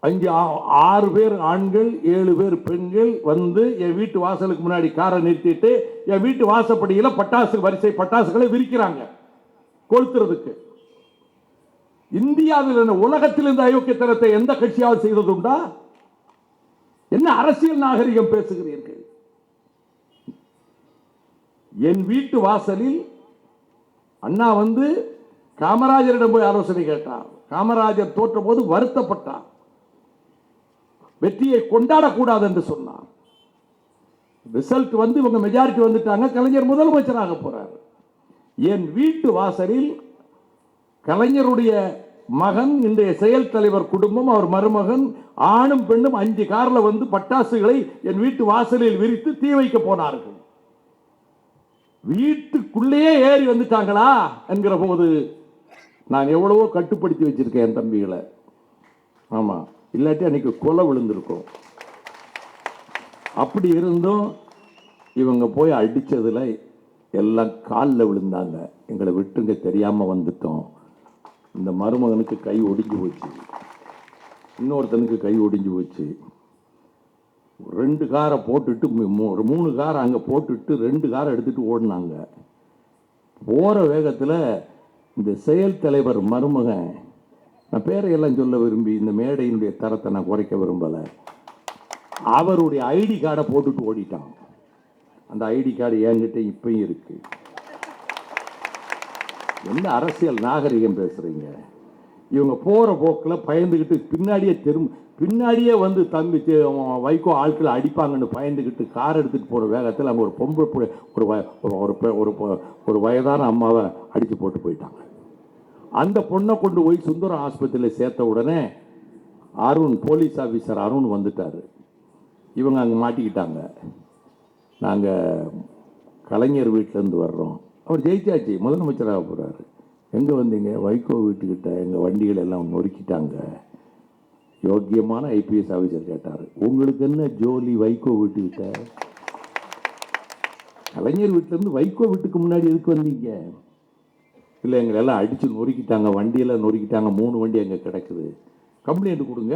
6 பேர் ஆண்கள் 7 பேர் பெண்கள் வந்து என் வீட்டு வாசலுக்கு முன்னாடி காரை நிறுத்திட்டு என் வீட்டு வாசப்படியில பட்டாசுகளை விரிக்கிறாங்க கொளுத்துறதுக்கு. இந்தியாவில் உலகத்தில் இந்த அயோக்கியத்தனத்தை எந்த கட்சியாவது செய்ததுண்டா? என்ன அரசியல் நாகரிகம் பேசுகிறீர்கள்? என் வீட்டு வாசலில் அண்ணா வந்து காமராஜரிடம் போய் ஆலோசனை கேட்டார். காமராஜர் தோற்ற போது வருத்தப்பட்டார், வெற்றியை கொண்டாடக்கூடாது என்று சொன்னார். ரிசல்ட் வந்து இவங்க மெஜாரிட்டி வந்துட்டாங்க, கலைஞர் முதலமைச்சராக போறார். என் வீட்டு வாசலில் கலைஞருடைய மகன் இன்றைய செயல் தலைவர் குடும்பம் அவர் மருமகன் ஆணும் பெண்ணும் 5 கார்ல வந்து பட்டாசுகளை என் வீட்டு வாசலில் விரித்து தீ வைக்க போனார்கள். வீட்டுக்குள்ளேயே ஏறி வந்துட்டாங்களா என்கிற போது நான் எவ்வளவோ கட்டுப்படுத்தி வச்சிருக்கேன் என் தம்பிகளை. ஆமா, இல்லாட்டி அன்னைக்கு கொலை விழுந்திருக்கும். அப்படி இருந்தும் இவங்க போய் அடிச்சதுல எல்லாம் காலில் விழுந்தாங்க. எங்களை விட்டுங்க, தெரியாம வந்துட்டோம். இந்த மருமகனுக்கு கை ஒடிஞ்சு போச்சு, இன்னொருத்தனுக்கு கை ஒடிஞ்சு போச்சு. 2 காரை போட்டுட்டு 3 காரை அங்கே போட்டுட்டு 2 காரை எடுத்துட்டு ஓடினாங்க. போகிற வேகத்தில் இந்த செயல் தலைவர் மருமகன், நான் பேரையெல்லாம் சொல்ல விரும்பி இந்த மேடையினுடைய தரத்தை நான் குறைக்க விரும்பலை, அவருடைய ஐடி கார்டை போட்டுட்டு ஓடிட்டான். அந்த ஐடி கார்டு என்கிட்ட இப்பயும் இருக்கு. என்ன அரசியல் நாகரிகம் பேசுறீங்க? இவங்க போற போக்கில் பயந்துக்கிட்டு பின்னாடியே வந்து தம்பி வைகோ ஆட்களை அடிப்பாங்கன்னு பயந்துக்கிட்டு கார் எடுத்துட்டு போற வேகத்தில் அங்கே ஒரு பொம்பளை ஒரு வயதான அம்மாவை அடித்து போட்டு போயிட்டாங்க. அந்த பொண்ணை கொண்டு போய் சுந்தரம் ஆஸ்பத்திரியில் சேர்த்த உடனே அருண், போலீஸ் ஆஃபீஸர் அருண் வந்துட்டார். இவங்க அங்கே மாட்டிக்கிட்டாங்க. நாங்கள் கலைஞர் வீட்டிலேருந்து வர்றோம். அவர் ஜெயிச்சாச்சு, முதலமைச்சராக போகிறாரு. எங்கே வந்தீங்க? வைகோ வீட்டுக்கிட்ட எங்கள் வண்டிகள் எல்லாம் நொறுக்கிட்டாங்க. யோக்கியமான ஐபிஎஸ் ஆஃபீஸர் கேட்டார், உங்களுக்கு என்ன ஜோலி வைகோ வீட்டுக்கிட்ட? கலைஞர் வீட்டிலேருந்து வைகோ வீட்டுக்கு முன்னாடி எதுக்கு வந்தீங்க? இல்லை, எங்களை எல்லாம் அடித்து நொறுக்கிட்டாங்க, வண்டியெல்லாம் நொறுக்கிட்டாங்க, 3 வண்டி அங்கே கிடக்குது, கம்ப்ளைண்ட் கொடுங்க.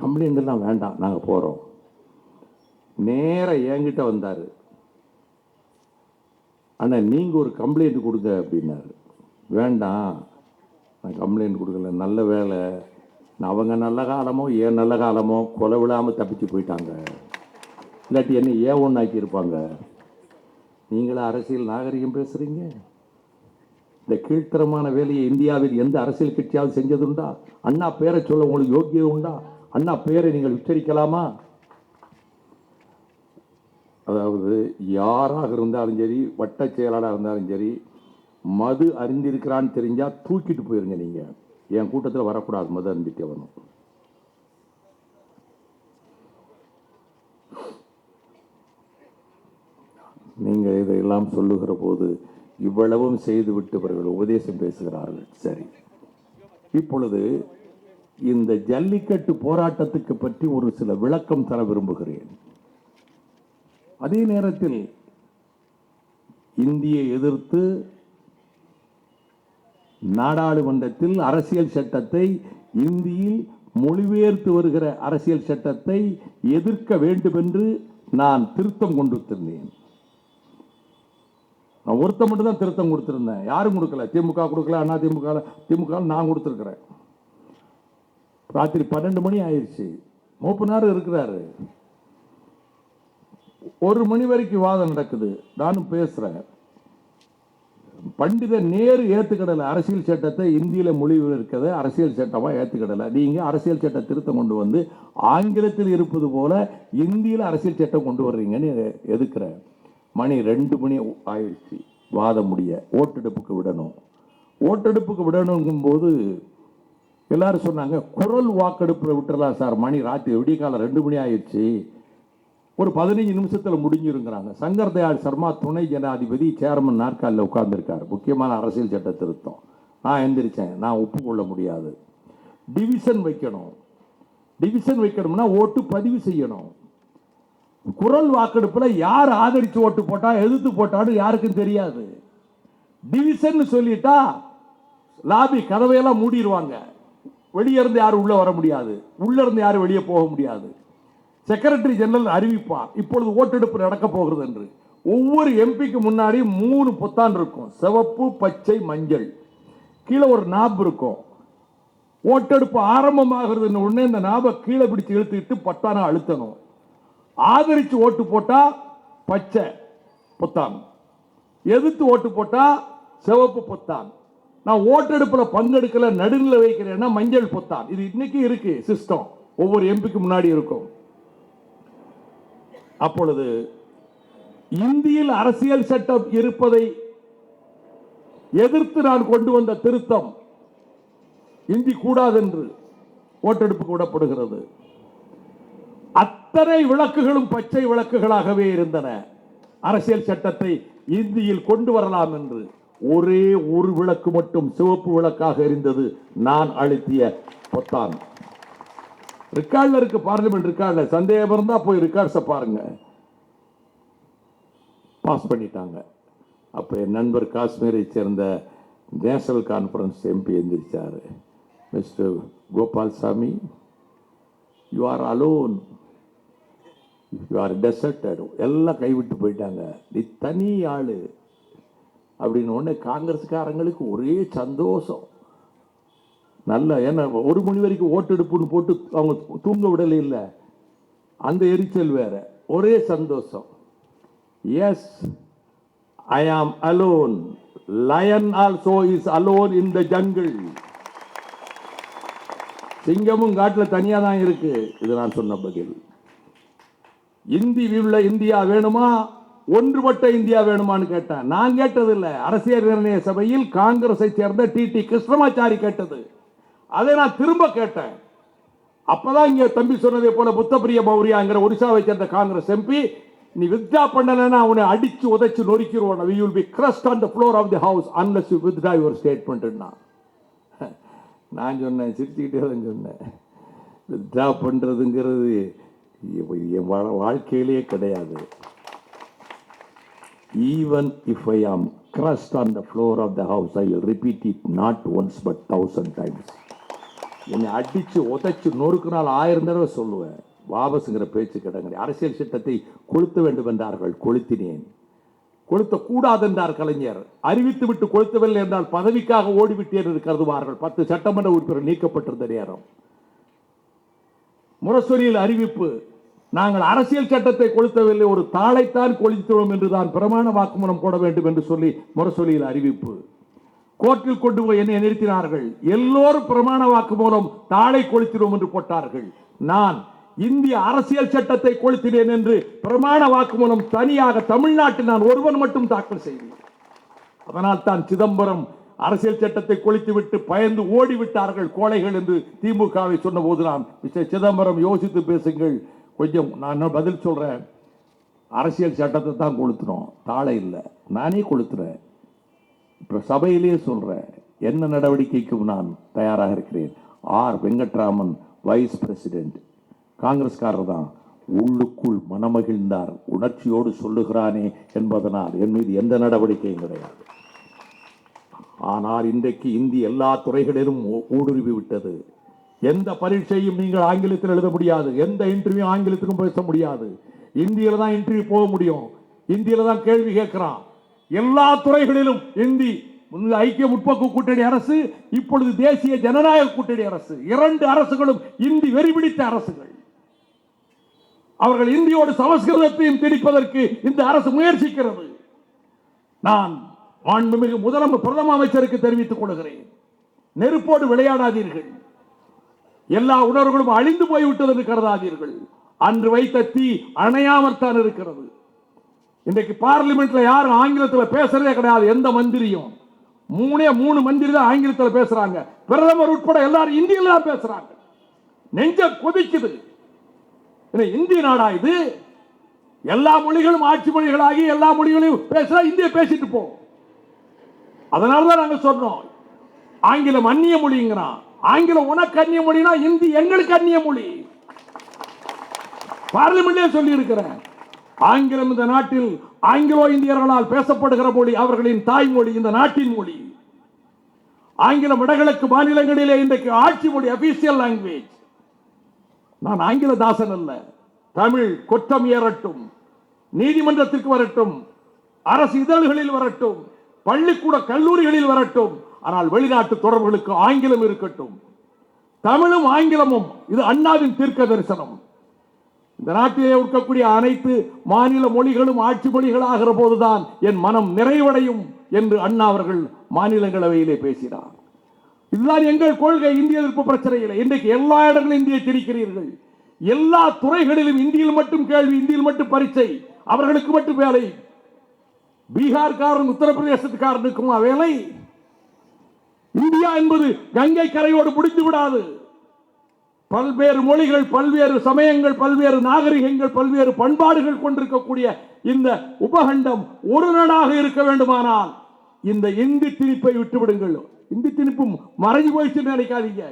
கம்ப்ளைண்ட் எல்லாம் வேண்டாம், நாங்கள் போகிறோம். நேராக என்கிட்ட வந்தார். ஆனால் நீங்கள் ஒரு கம்ப்ளைண்ட் கொடுங்க அப்படின்னாரு. வேண்டாம், நான் கம்ப்ளைண்ட் கொடுக்கல, நல்ல வேலை அவங்க நல்ல காலமோ ஏன் நல்ல காலமோ கொலை விழாமல் தப்பிச்சு போயிட்டாங்க, இல்லாட்டி என்ன ஏன் ஒன்று ஆக்கியிருப்பாங்க. நீங்களா அரசியல் நாகரிகம் பேசுகிறீங்க? இந்த கீழ்த்தரமான வேலையை இந்தியாவில் எந்த அரசியல் கட்சியாவது செஞ்சதுண்டா? அண்ணா பேரை சொல்ல உங்களுக்கு யோக்கியம் உண்டா? அண்ணா பேரை நீங்கள் உச்சரிக்கலாமா? அதாவது யாராக இருந்தாலும் சரி, வட்ட செயலாளராக இருந்தாலும் சரி, மது அறிந்திருக்கிறான்னு தெரிஞ்சால் தூக்கிட்டு போயிருங்க. நீங்கள் என் கூட்டத்தில் வரக்கூடாது, மது அறிந்திட்டு வரணும். நீங்கள் இதையெல்லாம் சொல்லுகிற போது இவ்வளவும் செய்து விட்டவர்கள் உபதேசம் பேசுகிறார்கள். சரி, இப்பொழுது இந்த ஜல்லிக்கட்டு போராட்டத்துக்கு பற்றி ஒரு சில விளக்கம் தர விரும்புகிறேன். அதே நேரத்தில் இந்தியை எதிர்த்து நாடாளுமன்றத்தில் அரசியல் சட்டத்தை, இந்தியில் மொழிபெயர்த்து வருகிற அரசியல் சட்டத்தை எதிர்க்க வேண்டும் என்று நான் திருத்தம் கொண்டிருந்தேன். நான் ஒருத்த மட்டும் தான் திருத்தம் கொடுத்திருந்தேன், யாரும் கொடுக்கல. திமுக கொடுக்கல, அண்ணா திமுக நான் கொடுத்துருக்கிறேன். ராத்திரி 12 மணி ஆயிடுச்சு, மூப்பனார் இருக்கிறாரு. 1 மணி வரைக்கும் வாதம் நடக்குது. நானும் பேசுறேன். பண்டித நேரு ஏத்துக்கிடல அரசியல் சட்டத்தை இந்தியில மொழிபெயர்க்கிறத அரசியல் சட்டமா ஏத்துக்கிடல. நீங்க அரசியல் சட்ட திருத்தம் கொண்டு வந்து ஆங்கிலத்தில் இருப்பது போல இந்தியில அரசியல் சட்டம் கொண்டு வர்றீங்கன்னு எதுக்குற. மணி 2 மணி ஆயிடுச்சு. வாதம் முடிய ஓட்டெடுப்புக்கு விடணும். ஓட்டெடுப்புக்கு விடணுங்கும் போது எல்லாரும் சொன்னாங்க, குரல் வாக்கெடுப்புல விட்டுறலாம் சார், மணி ராத்திரி விடியகாலம் 2 மணி ஆயிடுச்சு, ஒரு 15 நிமிஷத்தில் முடிஞ்சிருங்கிறாங்க. சங்கர் தயாள் சர்மா துணை ஜனாதிபதி சேர்மன் நாற்காலில் உட்கார்ந்துருக்கார். முக்கியமான அரசியல் சட்ட திருத்தம். நான் எந்திரிச்சேன். நான் ஒப்புக்கொள்ள முடியாது. டிவிஷன் வைக்கணும். டிவிஷன் வைக்கணும்னா ஓட்டு பதிவு செய்யணும். குரல் வாக்கெடுப்பில் யார் ஆதரித்து ஓட்டு போட்டா எதிர்த்து போட்டான்னு யாருக்கும் தெரியாது. டிவிஷன் சொல்லிட்டா லாபி கதவையெல்லாம் மூடிடுவாங்க. வெளியே இருந்து யாரும் உள்ள வர முடியாது, உள்ள இருந்து யாரும் வெளியே போக முடியாது. செக்ரட்டரி ஜெனரல் அறிவிப்பார் இப்பொழுது ஓட்டெடுப்பு நடக்க போகிறது என்று. ஒவ்வொரு எம்பிக்கு முன்னாடி 3 பொத்தான் இருக்கும், சிவப்பு, பச்சை, மஞ்சள். கீழே ஒரு நாப் இருக்கும். ஓட்டெடுப்பு ஆரம்பமாகிறது உடனே இந்த நாபை கீழே பிடிச்சு இழுத்துக்கிட்டு பொத்தான அழுத்தணும். ஆதரிச்சு ஓட்டு போட்டா பச்சை பொத்தான், எதிர்த்து ஓட்டு போட்டா சிவப்பு பொத்தான். நான் ஓட்டெடுப்பில் பங்கெடுக்கல, நடுநிலை வைக்கிறேன்னா மஞ்சள் பொத்தான். இது இன்னைக்கு இருக்கு சிஸ்டம், ஒவ்வொரு எம்பிக்கு முன்னாடி இருக்கும். அப்பொழுது இந்தியில் அரசியல் சட்டம் இருப்பதை எதிர்த்து நான் கொண்டு வந்த திருத்தம் இந்தி கூடாது என்று ஓட்டெடுப்புக்கு விடப்படுகிறது. அத்தனை விளக்குகளும் பச்சை விளக்குகளாகவே இருந்தன. அரசியல் சட்டத்தை இந்தியில் கொண்டு வரலாம் என்று ஒரே ஒரு விளக்கு மட்டும் சிவப்பு விளக்காக இருந்தது. நான் அழுத்திய பொத்தான். ரெக்கார்ட்ல இருக்கு, பார்லிமெண்ட் ரெக்கார்ட்ல. சந்தேகம் இருந்தா போய் ரெக்கார்ட்ஸை பாருங்க. பாஸ் பண்ணிட்டாங்க. அப்ப என் நண்பர் காஷ்மீரை சேர்ந்த நேஷனல் கான்ஃபரன்ஸ் எம்பி எந்திரிச்சாரு. Mister Gopalsamy, you are alone, you are deserted. எல்லாம் கைவிட்டு போயிட்டாங்க, நீ தனி ஆளு அப்படின்னு. உடனே காங்கிரஸ்காரங்களுக்கு ஒரே சந்தோஷம். நல்ல, ஏன்னா 1 மணி வரைக்கும் ஓட்டெடுப்புன்னு போட்டு அவங்க தூங்க விடல. இல்லை, அந்த எரிச்சல் வேற. ஒரே சந்தோஷம். Yes, I am alone. Lion also is alone in the jungle. சிங்கமும் காட்டில் தனியா தான் இருக்கு. இது நான் சொன்ன பதில். இந்தி உள்ள இந்தியா வேணுமா, ஒன்றுபட்ட இந்தியா வேணுமான்னு கேட்டேன். நான் கேட்டதில்லை. அரசியல் நிர்ணய சபையில் காங்கிரஸை சேர்ந்த டி கிருஷ்ணமாச்சாரி கேட்டது. அதை நான் திரும்ப கேட்டேன். அப்பதான் இங்க தம்பி சொன்னதை போல புத்தபிரிய மௌரியாங்கிற ஒரிசாவை சேர்ந்த காங்கிரஸ் எம்பி, நீ வித்ரா பண்ணலன்னா அவனை அடிச்சு உதைச்சு நொறுக்கிடுவோம். we will be crushed on the floor of the house unless you withdraw your statement. நான் சொன்னேன், சிரிச்சுக்கிட்டே தான் சொன்னேன், வித்ரா பண்றதுங்கிறது என் வாழ்க்கையிலேயே கிடையாது. Even if I am crushed on the floor of the house, I will repeat it not once but 1000 times. என்னை அடிச்சு உதைச்சு நொறுக்கினால் 1000 தடவை சொல்லுவேன். வாபஸுங்கிற பேச்சு கிடங்கிறது. அரசியல் சட்டத்தை கொளுத்த வேண்டும் என்றார்கள், கொளுத்தினேன். கொளுத்த கூடாது என்றார் கலைஞர். அறிவித்து விட்டு கொளுத்தவில்லை என்றால் பதவிக்காக ஓடிவிட்டேன் என்று கருதுவார்கள். 10 சட்டமன்ற உறுப்பினர் நீக்கப்பட்டிருந்த நேரம். முரசொலியில் அறிவிப்பு, நாங்கள் அரசியல் சட்டத்தை கொளுத்தவில்லை, ஒரு தாளைத்தான் கொளுத்தினோம் என்று தான் பிரமாண வாக்குமூலம் போட வேண்டும் என்று சொல்லி முரசொலியில் அறிவிப்பு. கோர்ட்டில் கொண்டு போய் என்னை நிறுத்தினார்கள். எல்லோரும் பிரமாண வாக்குமூலம் தாளை கொளுத்தினோம் என்று போட்டார்கள். நான் இந்திய அரசியல் சட்டத்தை கொளுத்தினேன் என்று பிரமாண வாக்குமூலம் தனியாக தமிழ்நாட்டில் நான் ஒருவன் மட்டும் தாக்கல் செய்தேன். அதனால் தான் சிதம்பரம் அரசியல் சட்டத்தை கொளுத்திவிட்டு பயந்து ஓடிவிட்டார்கள் கோழைகள் என்று திமுகவை சொன்ன போது நான், மிஸ்டர் சிதம்பரம் யோசித்து பேசுங்கள், கொஞ்சம் நான் பதில் சொல்றேன். அரசியல் சட்டத்தை தான் கொளுத்தினோம், தாளை இல்லை. நானே கொளுத்துறேன். இப்ப சபையிலேயே சொல்றேன், என்ன நடவடிக்கைக்கும் நான் தயாராக இருக்கிறேன். ஆர் வெங்கட்ராமன் வைஸ் பிரசிடென்ட், காங்கிரஸ்காரர் தான், உள்ளுக்குள் மனமகிழ்ந்தார். உணர்ச்சியோடு சொல்லுகிறானே என்பதனால் என் மீது எந்த நடவடிக்கையும் கிடையாது. ஆனால் இன்றைக்கு இந்திய எல்லா துறைகளிலும் ஊடுருவி விட்டது. எந்த பரீட்சையும் நீங்கள் ஆங்கிலத்தில் எழுத முடியாது, எந்த இன்டர்வியூ ஆங்கிலத்திலும் பேச முடியாது. இந்தியில தான் இன்டர்வியூ போக முடியும், இந்தியில தான் கேள்வி கேட்கிறான். எல்லா துறைகளிலும் இந்தி. ஐக்கிய முற்போக்கு கூட்டணி அரசு, இப்பொழுது தேசிய ஜனநாயக கூட்டணி அரசு, 2 அரசுகளும் இந்தி வெறிபிடித்த அரசுகள். அவர்கள் இந்தியோடு சமஸ்கிருதத்தையும் திணிப்பதற்கு இந்த அரசு முயற்சிக்கிறது. நான் மாண்புமிகு பிரதம அமைச்சருக்கு தெரிவித்துக் கொள்கிறேன், நெருப்போடு விளையாடாதீர்கள். எல்லா உணர்வுகளும் அழிந்து போய்விட்டது என்று கருதாதீர்கள். அன்று வைத்த தீ அணையாமல் தான் இருக்கிறது. இன்றைக்கு பார்லிமெண்ட்ல யாரும் ஆங்கிலத்தில் பேசுறதே கிடையாது. எந்த மந்திரியும் மூணு மந்திரி தான் ஆங்கிலத்தில் பேசுறாங்க. பிரதமர் உட்பட எல்லாரும் இந்தியில தான் பேசுறாங்க. நெஞ்ச கொதிக்குது. இந்திய நாடா இது? எல்லா மொழிகளும் ஆட்சி மொழிகளாகி எல்லா மொழிகளையும் பேசுறா, இந்திய பேசிட்டு போ. அதனாலதான் நாங்க சொன்னோம், ஆங்கிலம் அந்நிய மொழிங்கிறான். ஆங்கிலம் உனக்கு அந்நிய மொழினா இந்தி எங்களுக்கு அந்நிய மொழி. பார்லிமெண்ட்ல சொல்லி இருக்கிறேன், ஆங்கிலம் இந்த நாட்டில் ஆங்கிலோ இந்தியர்களால் பேசப்படுகிற மொழி, அவர்களின் தாய்மொழி, இந்த நாட்டின் மொழி. ஆங்கிலம் வடகிழக்கு மாநிலங்களிலே இன்றைக்கு ஆட்சி மொழி, அபிஷியல் லாங்குவேஜ். நான் ஆங்கில தாசன் அல்ல. தமிழ் கொற்றம் ஏறட்டும், நீதிமன்றத்திற்கு வரட்டும், அரசு இதழ்களில் வரட்டும், பள்ளிக்கூட கல்லூரிகளில் வரட்டும், ஆனால் வெளிநாட்டு தொடர்புகளுக்கு ஆங்கிலம் இருக்கட்டும். தமிழும் ஆங்கிலமும் இது அண்ணாவின் தீர்க்க தரிசனம். இந்த நாட்டிலே இருக்கக்கூடிய அனைத்து மாநில மொழிகளும் ஆட்சி மொழிகளாகிற போதுதான் என் மனம் நிறைவடையும் என்று அண்ணா அவர்கள் மாநிலங்களவையிலே பேசினார். இதுதான் எங்கள் கொள்கை. இந்திய எதிர்ப்பு பிரச்சனையில் இன்றைக்கு எல்லா இடங்களிலும் இந்தியை திணிக்கிறீர்கள். எல்லா துறைகளிலும் இந்தியில் மட்டும் கேள்வி, இந்தியில் மட்டும் பரீட்சை, அவர்களுக்கு மட்டும் வேலை. பீகார்காரன் உத்தரப்பிரதேசத்துக்காரனுக்கும் வேலை. இந்தியா என்பது கங்கை கரையோடு முடிந்து விடாது. பல்வேறு மொழிகள், பல்வேறு சமயங்கள், பல்வேறு நாகரிகங்கள், பல்வேறு பண்பாடுகள் கொண்டிருக்கக்கூடிய இந்த உபகண்டம் ஒரு நாடாக இருக்க வேண்டுமானால் இந்த இந்தி திணிப்பை விட்டுவிடுங்கள். இந்தி திணிப்பும் மறைஞ்சு போயிடுச்சு நினைக்காதீங்க.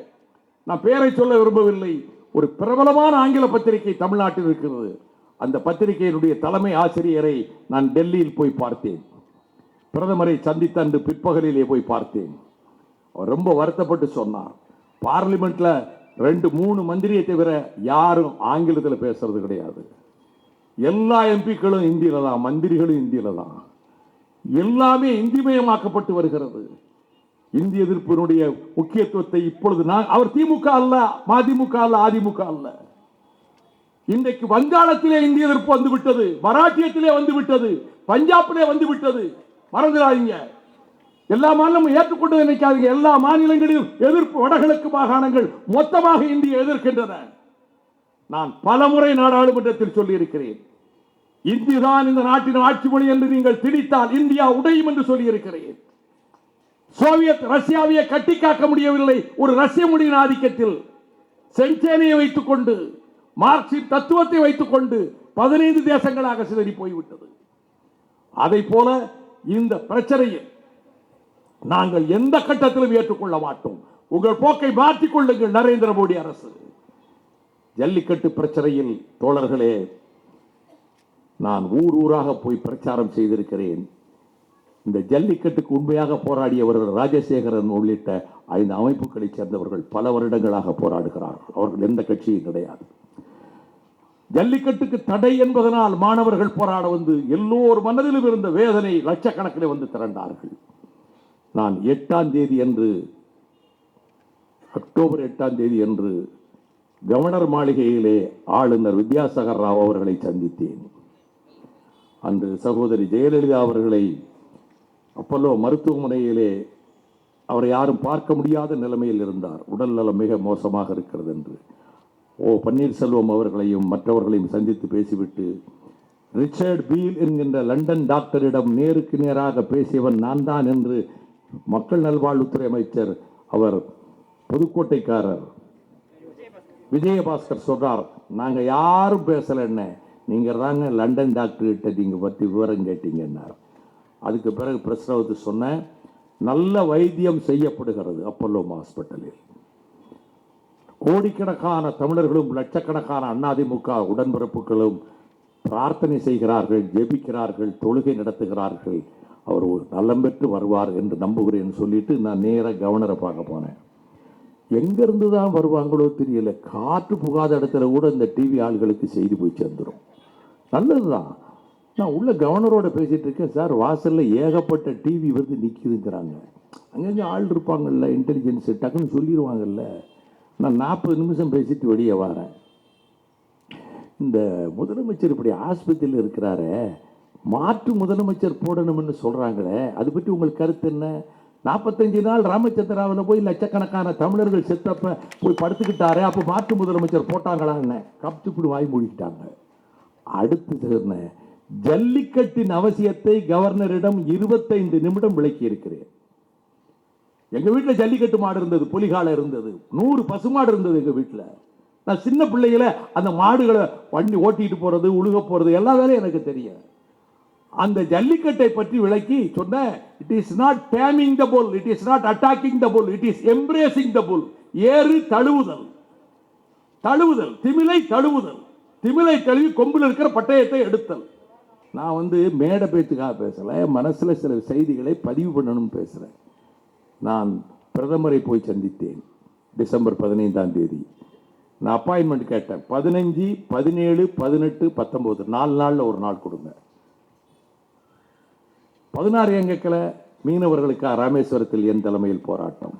நான் பேரை சொல்ல விரும்பவில்லை. ஒரு பிரபலமான ஆங்கில பத்திரிகை தமிழ்நாட்டில் இருக்கிறது. அந்த பத்திரிகையினுடைய தலைமை ஆசிரியரை நான் டெல்லியில் போய் பார்த்தேன். பிரதமரை சந்தித்த அன்று பிற்பகலிலே போய் பார்த்தேன். அவர் ரொம்ப வருத்தப்பட்டு சொன்னார், பார்லிமெண்ட்ல 2-3 மந்திரியை தவிர யாரும் ஆங்கிலத்தில் பேசுறது கிடையாது. எல்லா எம்பிக்களும் இந்தியில தான், மந்திரிகளும் இந்தியில தான். எல்லாமே இந்திமயமாக்கப்பட்டு வருகிறது. இந்திய எதிர்ப்பினுடைய முக்கியத்துவத்தை இப்பொழுது அவர் திமுக அல்ல, மதிமுக அல்ல, அதிமுக அல்ல. இன்றைக்கு வங்காளத்திலே இந்திய எதிர்ப்பு வந்துவிட்டது, மராட்டியத்திலே வந்துவிட்டது, பஞ்சாபிலே வந்துவிட்டது. மறந்துடாதீங்க. எல்லா மாநிலமும் ஏற்றுக்கொண்டு நினைக்காதீங்க. எல்லா மாநிலங்களிலும் எதிர்ப்பு. வடகிழக்கு மாகாணங்கள் மொத்தமாக இந்தியை எதிர்க்கின்றன. நான் பலமுறை நாடாளுமன்றத்தில் சொல்லி இருக்கிறேன், இந்திதான் இந்த நாட்டின் ஆட்சி மொழி என்று நீங்கள் திணித்தால் இந்தியா உடையும் என்று சொல்லி இருக்கிறேன். சோவியத் ரஷ்யாவையே கட்டி காக்க முடியவில்லை ஒரு ரஷ்ய மொழியின் ஆதிக்கத்தில். செஞ்சேனையை வைத்துக் கொண்டு, மார்க்சின் தத்துவத்தை வைத்துக் கொண்டு 15 தேசங்களாக சிதறி போய்விட்டது. அதை போல இந்த பிரச்சனையில் நாங்கள் எந்த கட்டத்திலும் ஏற்றுக்கொள்ள மாட்டோம். உங்கள் போக்கை மாற்றிக் கொள்ளுங்கள் நரேந்திர மோடி அரசு. ஜல்லிக்கட்டு பிரச்சனையில் தோழர்களே, நான் ஊர் ஊராக போய் பிரச்சாரம் செய்திருக்கிறேன். இந்த ஜல்லிக்கட்டுக்கு உண்மையாக போராடியவர்கள் ராஜசேகரன் உள்ளிட்ட 5 அமைப்புகளை சேர்ந்தவர்கள் பல வருடங்களாக போராடுகிறார்கள். அவர்கள் எந்த கட்சியும் கிடையாது. ஜல்லிக்கட்டுக்கு தடை என்பதனால் மாணவர்கள் போராட வந்து எல்லோர் மனதிலும் இருந்த வேதனை லட்சக்கணக்கில் வந்து திரண்டார்கள். நான் 8ஆம் தேதி அன்று, அக்டோபர் 8ஆம் தேதி அன்று கவர்னர் மாளிகையிலே ஆளுநர் வித்யாசாகர் ராவ் அவர்களை சந்தித்தேன். அன்று சகோதரி ஜெயலலிதா அவர்களை அப்பல்லோ மருத்துவமனையிலே அவரை யாரும் பார்க்க முடியாத நிலைமையில் இருந்தார். உடல் நலம் மிக மோசமாக இருக்கிறது என்று பன்னீர்செல்வம் அவர்களையும் மற்றவர்களையும் சந்தித்து பேசிவிட்டு, ரிச்சர்ட் பீல் என்கின்ற லண்டன் டாக்டரிடம் நேருக்கு நேராக பேசியவன் நான் தான் என்று மக்கள் நல்வாழ்வுத்துறை அமைச்சர், அவர் புதுக்கோட்டைக்காரர் விஜயபாஸ்கர் சொல்றார், நாங்க யாரும் பேசலன்னு, நீங்க தாங்க லண்டன் டாக்டர் கிட்ட நீங்க பத்தி விவரம் கேட்டீங்கன்னார். அதுக்கு பிறகு பிரஸ்ரவத்து சொன்ன, நல்ல வைத்தியம் செய்யப்படுகிறது அப்பல்லோ ஹாஸ்பிட்டலில். கோடிக்கணக்கான தமிழர்களும் லட்சக்கணக்கான அதிமுக உடன்பிறப்புகளும் பிரார்த்தனை செய்கிறார்கள், ஜெபிக்கிறார்கள், தொழுகை நடத்துகிறார்கள். அவர் ஒரு நலம் பெற்று வருவார் என்று நம்புகிறேன் சொல்லிட்டு நான் நேராக கவர்னரை பார்க்க போனேன். எங்கிருந்து தான் வருவாங்களோ தெரியல, காற்று புகாத இடத்துல கூட இந்த டிவி ஆள்களுக்கு செய்தி போய் சேர்ந்துடும். நல்லதுதான். நான் உள்ள கவர்னரோட பேசிட்டு இருக்கேன், சார் வாசல்ல ஏகப்பட்ட டிவி வந்து நிற்கிதுங்கிறாங்க. அங்கங்கே ஆள் இருப்பாங்கல்ல, இன்டெலிஜென்ஸ் டக்குன்னு சொல்லிடுவாங்கல்ல. நான் 40 நிமிஷம் பேசிட்டு வெளியே வரேன். இந்த முதலமைச்சர் இப்படி ஆஸ்பத்திரியில் இருக்கிறாரு, மாற்று முதலமைச்சர் போடணும்னு சொல்றாங்களே, அது பற்றி உங்களுக்கு கருத்து என்ன? 45 நாள் ராமச்சந்திராவில் போய் லட்சக்கணக்கான தமிழர்கள் செத்தப்ப போய் படுத்துக்கிட்டாரு, அப்போ மாற்று முதலமைச்சர் போட்டாங்களான்னு கப்துக்குடு வாய் மூடிக்கிட்டாங்க. அடுத்து ஜல்லிக்கட்டின் அவசியத்தை கவர்னரிடம் 25 நிமிடம் விளக்கி இருக்கிறேன். எங்க வீட்டில் ஜல்லிக்கட்டு மாடு இருந்தது, புலிகால இருந்தது, 100 பசுமாடு இருந்தது எங்க வீட்டில். நான் சின்ன பிள்ளைகளை அந்த மாடுகளை வண்டி ஓட்டிட்டு போறது, உழுக போறது எல்லா வேலையும் எனக்கு தெரியும். அந்த ஜல்லிக்கட்டை பற்றி விளக்கி சொன்ன, it is not taming the bull, it is not attacking the bull, it is embracing the bull. ஏறு தழுவுதல், தழுவுதல், திமிலை தழுவுதல், திமிலை தழுவி கொம்பில் இருக்கிற பட்டயத்தை எடுத்தல். நான் மேடை பேச்சுக்காக பேசல, மனசுல சில செய்திகளை பதிவு பண்ணணும் பேசுறேன். நான் பிரதமரை போய் சந்தித்தேன் டிசம்பர் 15ஆம் தேதி. நான் அப்பாயின்மெண்ட் கேட்டேன். 15, 17, 18, 19 4 நாள்ல ஒரு நாள் கொடுங்க. 16 எங்கக்கல மீனவர்களுக்காக ராமேஸ்வரத்தில் என் தலைமையில் போராட்டம்.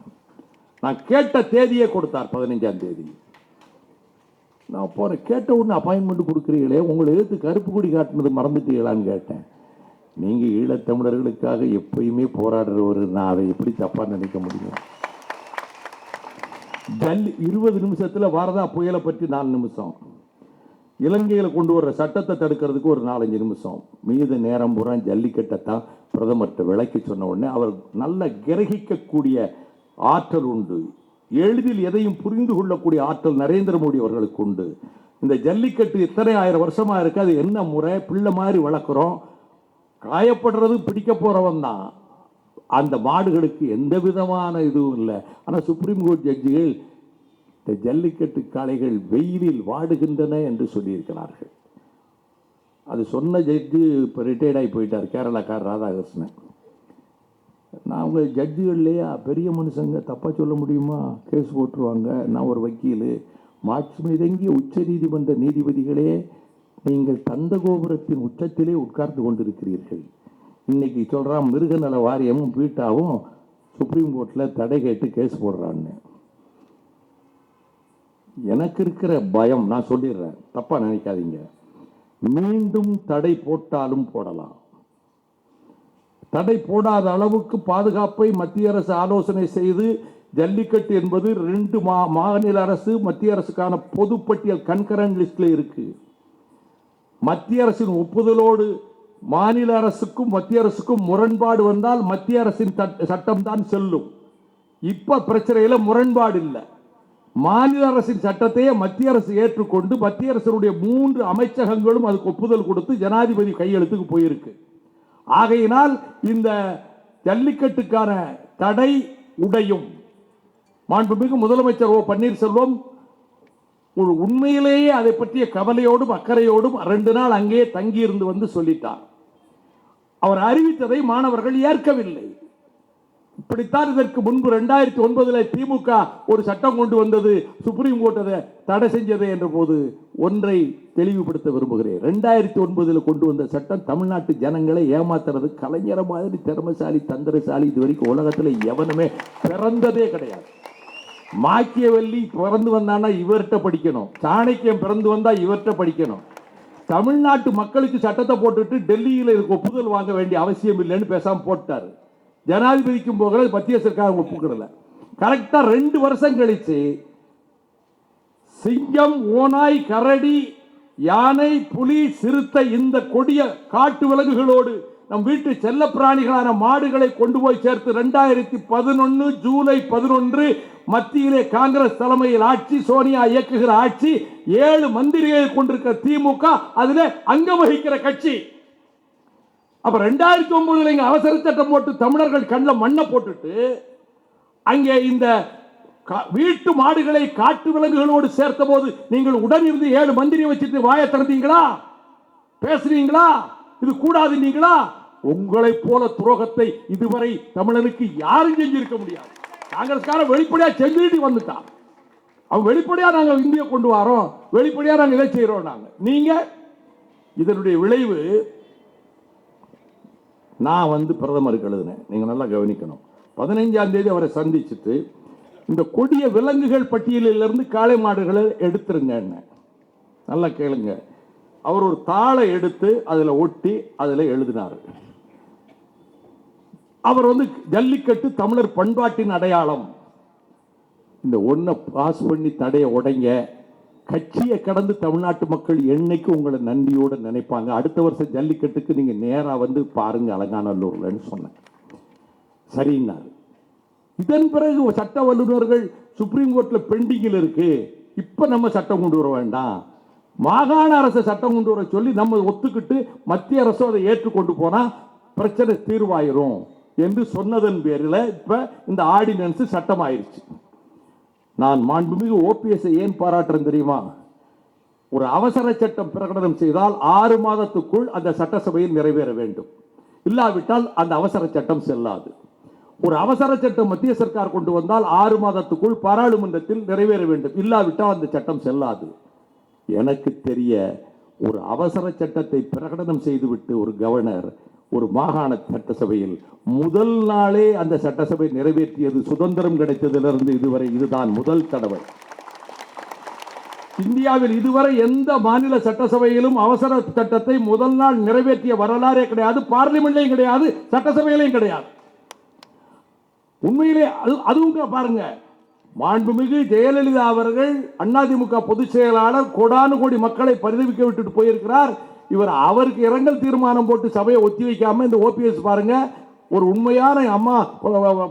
நான் கேட்ட தேதியே கொடுத்தார் 15ஆம் தேதி. நான் போறேன், கேட்ட உடனே அப்பாயின்மெண்ட் கொடுக்குறீங்களே, உங்களை எதிர்த்து கருப்பு கொடி காட்டினது மறந்துட்டீங்களான்னு கேட்டேன். நீங்க ஈழத்தமிழர்களுக்காக எப்பயுமே போராடுறவர், நான் அதை எப்படி தப்பா நினைக்க முடியும்? 20 நிமிஷத்துல வாரதா புயலை பற்றி 4 நிமிஷம், இலங்கையில் கொண்டு வர்ற சட்டத்தை தடுக்கிறதுக்கு ஒரு 4-5 நிமிஷம், மீது நேரம் பூரா ஜல்லிக்கட்டை தான் பிரதமர்கிட்ட விளக்கி சொன்ன உடனே அவர் நல்ல கிரகிக்கக்கூடிய ஆற்றல் உண்டு, எளிதில் எதையும் புரிந்து கொள்ளக்கூடிய ஆற்றல் நரேந்திர மோடி அவர்களுக்கு உண்டு. இந்த ஜல்லிக்கட்டு இத்தனை 1000 வருஷமா இருக்கு, அது என்ன முறை, பிள்ளை மாதிரி வளர்க்குறோம், காயப்படுறது பிடிக்க போறவன் தான், அந்த மாடுகளுக்கு எந்த விதமான இதுவும் இல்லை. ஆனால் சுப்ரீம் கோர்ட் ஜட்ஜிகள் இந்த ஜல்லிக்கட்டு காளைகள் வெயிலில் வாடுகின்றன என்று சொல்லியிருக்கிறார்கள். அது சொன்ன ஜட்ஜு இப்போ ரிட்டையர்ட் ஆகி போயிட்டார், கேரளாக்கார் ராதாகிருஷ்ணன். நான் அவங்க ஜட்ஜுகள்லையா பெரிய மனுஷங்க தப்பாக சொல்ல முடியுமா? கேஸ் போட்டுருவாங்க. நான் ஒரு வக்கீல். மாட்சிமிதங்கிய உச்ச நீதிமன்ற நீதிபதிகளே, நீங்கள் தந்த கோபுரத்தின் உச்சத்திலே உட்கார்ந்து கொண்டிருக்கிறீர்கள். இன்னைக்கு சொல்கிறான் மிருகநல வாரியமும் பீட்டாவும் சுப்ரீம் கோர்ட்டில் தடை கேட்டு கேஸ் போடுறான்னு. எனக்கு இருக்கிற பயம் நான் சொல்லிடுறேன், தப்பா நினைக்காதீங்க. மீண்டும் தடை போட்டாலும் போடலாம். தடை போடாத அளவுக்கு பாதுகாப்பை மத்திய அரசு ஆலோசனை செய்து, ஜல்லிக்கட்டு என்பது 2 மாநில அரசு மத்திய அரசுக்கான பொதுப்பட்டியல் கன்கரண்ட் லிஸ்ட்ல இருக்கு. மத்திய அரசின் ஒப்புதலோடு மாநில அரசுக்கும் மத்திய அரசுக்கும் முரண்பாடு வந்தால் மத்திய அரசின் சட்டம் தான் செல்லும். இப்ப பிரச்சனையில முரண்பாடு இல்லை. மாநில அரசின் சட்டத்தையே மத்திய அரசு ஏற்றுக்கொண்டு மத்திய அரசுடைய 3 அமைச்சகங்களும் அதுக்கு ஒப்புதல் கொடுத்து ஜனாதிபதி கையெழுத்துக்கு போயிருக்கு. ஆகையினால் இந்த ஜல்லிக்கட்டுக்கான தடை உடையும். மாண்புமிகு முதலமைச்சர் ஓ பன்னீர்செல்வம் ஒரு உண்மையிலேயே அதை பற்றிய கவலையோடும் அக்கறையோடும் 2 நாள் அங்கே தங்கியிருந்து வந்து சொல்லிட்டார். அவர் அறிவித்ததை மாணவர்கள் ஏற்கவில்லை. இப்படித்தான் இதற்கு முன்பு 2009 திமுக ஒரு சட்டம் கொண்டு வந்தது, சுப்ரீம் கோர்ட் அதை தடை செஞ்சது என்ற போது ஒன்றை தெளிவுபடுத்த விரும்புகிறேன். 2009 கொண்டு வந்த சட்டம் தமிழ்நாட்டு ஜனங்களை ஏமாத்துறது. கலைஞர் மாதிரி திறமைசாலி தந்திரசாலி இதுவரைக்கும் உலகத்தில் எவனுமே பிறந்ததே கிடையாது. மாக்கியவெல்லி பிறந்து வந்தானா இவர்கிட்ட படிக்கணும், சாணக்கியம் பிறந்து வந்தா இவர்கிட்ட படிக்கணும். தமிழ்நாட்டு மக்களுக்கு சட்டத்தை போட்டுட்டு டெல்லியில் இதுக்கு ஒப்புதல் வாங்க வேண்டிய அவசியம் இல்லைன்னு பேசாம போட்டாரு. ஜனாதிபதிக்கும் போகிற மத்திய சர்க்கார் ஒப்புக்கிறல. கரெக்டா 2 வருஷம் கழிச்சு சிங்கம், ஓநாய், கரடி, யானை, புலி, சிறுத்தை இந்த கொடிய காட்டு விலங்குகளோடு நம் வீட்டு செல்ல பிராணிகளான மாடுகளை கொண்டு போய் சேர்த்து 2011 ஜூலை 11 மத்தியிலே காங்கிரஸ் தலைமையில் ஆட்சி, சோனியா இயக்குகிற ஆட்சி, 7 மந்திரிகளை கொண்டிருக்கிற திமுக அதிலே அங்கம் வகிக்கிற கட்சி. அப்ப 2009 இங்க அவசர சட்டம் போட்டு தமிழர்கள் கண்ணில் மண்ணை போட்டுட்டு அங்கே இந்த வீட்டு மாடுகளை காட்டு விலங்குகளோடு சேர்த்த போது நீங்கள் உடன் இருந்து 7 மந்திரியை வச்சுட்டு வாயை திறந்தீங்களா? பேசுறீங்களா? இது கூடாதுங்களா? உங்களை போல துரோகத்தை இதுவரை தமிழனுக்கு யாரும் செஞ்சிருக்க முடியாது. காங்கிரஸ்காரன் வெளிப்படையா செஞ்சுட்டு வந்துட்டான். அவன் வெளிப்படையா நாங்க இந்திய கொண்டு வரோம், வெளிப்படையா நாங்க இதை செய்யறோம். நாங்க நீங்க இதனுடைய விளைவு. நான் பிரதமருக்கு எழுதினேன், நீங்க நல்லா கவனிக்கணும். 15ஆம் தேதி அவரை சந்திச்சுட்டு இந்த கொடிய விலங்குகள் பட்டியலில் இருந்து காளை மாடுகளை எடுத்துருங்க. நல்லா கேளுங்க. அவர் ஒரு தாளை எடுத்து அதில் ஒட்டி அதில் எழுதினார். அவர் ஜல்லிக்கட்டு தமிழர் பண்பாட்டின் அடையாளம். இந்த ஒன்றை பாஸ் பண்ணி தடைய உடைங்க, கட்சியை கடந்து தமிழ்நாட்டு மக்கள் என்னைக்கு உங்களை நன்றியோடு நினைப்பாங்க. அடுத்த வருஷம் ஜல்லிக்கட்டுக்கு நீங்க நேரா பாருங்க அலங்காநல்லூர்லன்னு சொன்னேன். சரின்னாரு. இதன் பிறகு சட்ட வல்லுநர்கள் சுப்ரீம் கோர்ட்ல பெண்டிங்கில் இருக்கு, இப்ப நம்ம சட்டம் கொண்டு வர வேண்டாம், மாகாண அரசு சட்டம் கொண்டு வர சொல்லி நம்ம ஒத்துக்கிட்டு மத்திய அரசு அதை ஏற்றுக்கொண்டு போனா பிரச்சனை தீர்வாயிரும் என்று சொன்னதன் பேரில் இப்ப இந்த ஆர்டினன்ஸ் சட்டம் ஆயிருச்சு. நான் மாண்புமிகு ஓபிஎஸ் ஏன் பாராட்டுறேன் தெரியுமா? ஒரு அவசர சட்டம் பிரகடனம் செய்தால் 6 மாதத்துக்குள் அந்த சட்டசபையில் நிறைவேற வேண்டும். இல்லாவிட்டால் அந்த அவசர சட்டம் செல்லாது. ஒரு அவசர சட்டம் மத்திய சர்க்கார் கொண்டு வந்தால் 6 மாதத்துக்குள் பாராளுமன்றத்தில் நிறைவேற வேண்டும். இல்லாவிட்டால் அந்த சட்டம் செல்லாது. எனக்கு தெரிய ஒரு அவசர சட்டத்தை பிரகடனம் செய்துவிட்டு ஒரு கவர்னர் ஒரு மாகாண சட்டசபையில் முதல் நாளே அந்த சட்டசபை நிறைவேற்றியது சுதந்திரம் கிடைத்ததிலிருந்து இதுவரை இதுதான் முதல் தடவை. இந்தியாவில் இதுவரை எந்த மாநில சட்டசபையிலும் அவசர சட்டத்தை முதல் நாள் நிறைவேற்றிய வரலாறே கிடையாது. பார்லிமெண்ட்லையும் கிடையாது, சட்டசபையிலையும் கிடையாது. உண்மையிலே அதுவும் பாருங்க, மாண்புமிகு ஜெயலலிதா அவர்கள் அதிமுக பொதுச் செயலாளர் கோடானு கோடி மக்களை பரிதவிக்க விட்டுட்டு போயிருக்கிறார். இவர் அவருக்கு இரங்கல் தீர்மானம் போட்டு சபையை ஒத்தி வைக்காம இந்த ஓபிஎஸ் பாருங்க, ஒரு உண்மையான அம்மா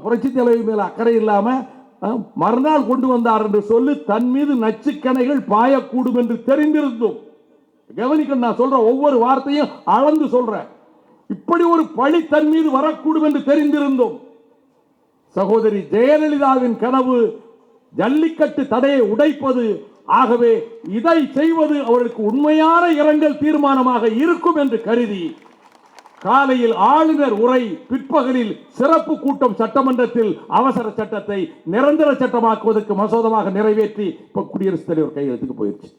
புரட்சி தலைவி மேல அக்கறை இல்லாம மறுநாள் கொண்டு வந்தார் என்று சொல்லி தன் மீது நச்சுக்கணைகள் பாயக்கூடும் என்று தெரிந்திருந்தும், கவனிக்க நான் சொல்ற ஒவ்வொரு வார்த்தையும் அளந்து சொல்றேன், இப்படி ஒரு பழி தன் மீது வரக்கூடும் என்று தெரிந்திருந்தும் சகோதரி ஜெயலலிதாவின் கனவு ஜல்லிக்கட்டு தடையை உடைப்பது. ஆகவே இதை செய்வது அவருக்கு உண்மையான இரங்கல் தீர்மானமாக இருக்கும் என்று கருதி காலையில் ஆளுநர் உரை, பிற்பகலில் சிறப்பு கூட்டம் சட்டமன்றத்தில் அவசர சட்டத்தை நிரந்தர சட்டமாக்குவதற்கு மசோதமாக நிறைவேற்றி இப்ப குடியரசுத் தலைவர் கையெழுத்துக்கு போயிடுச்சு.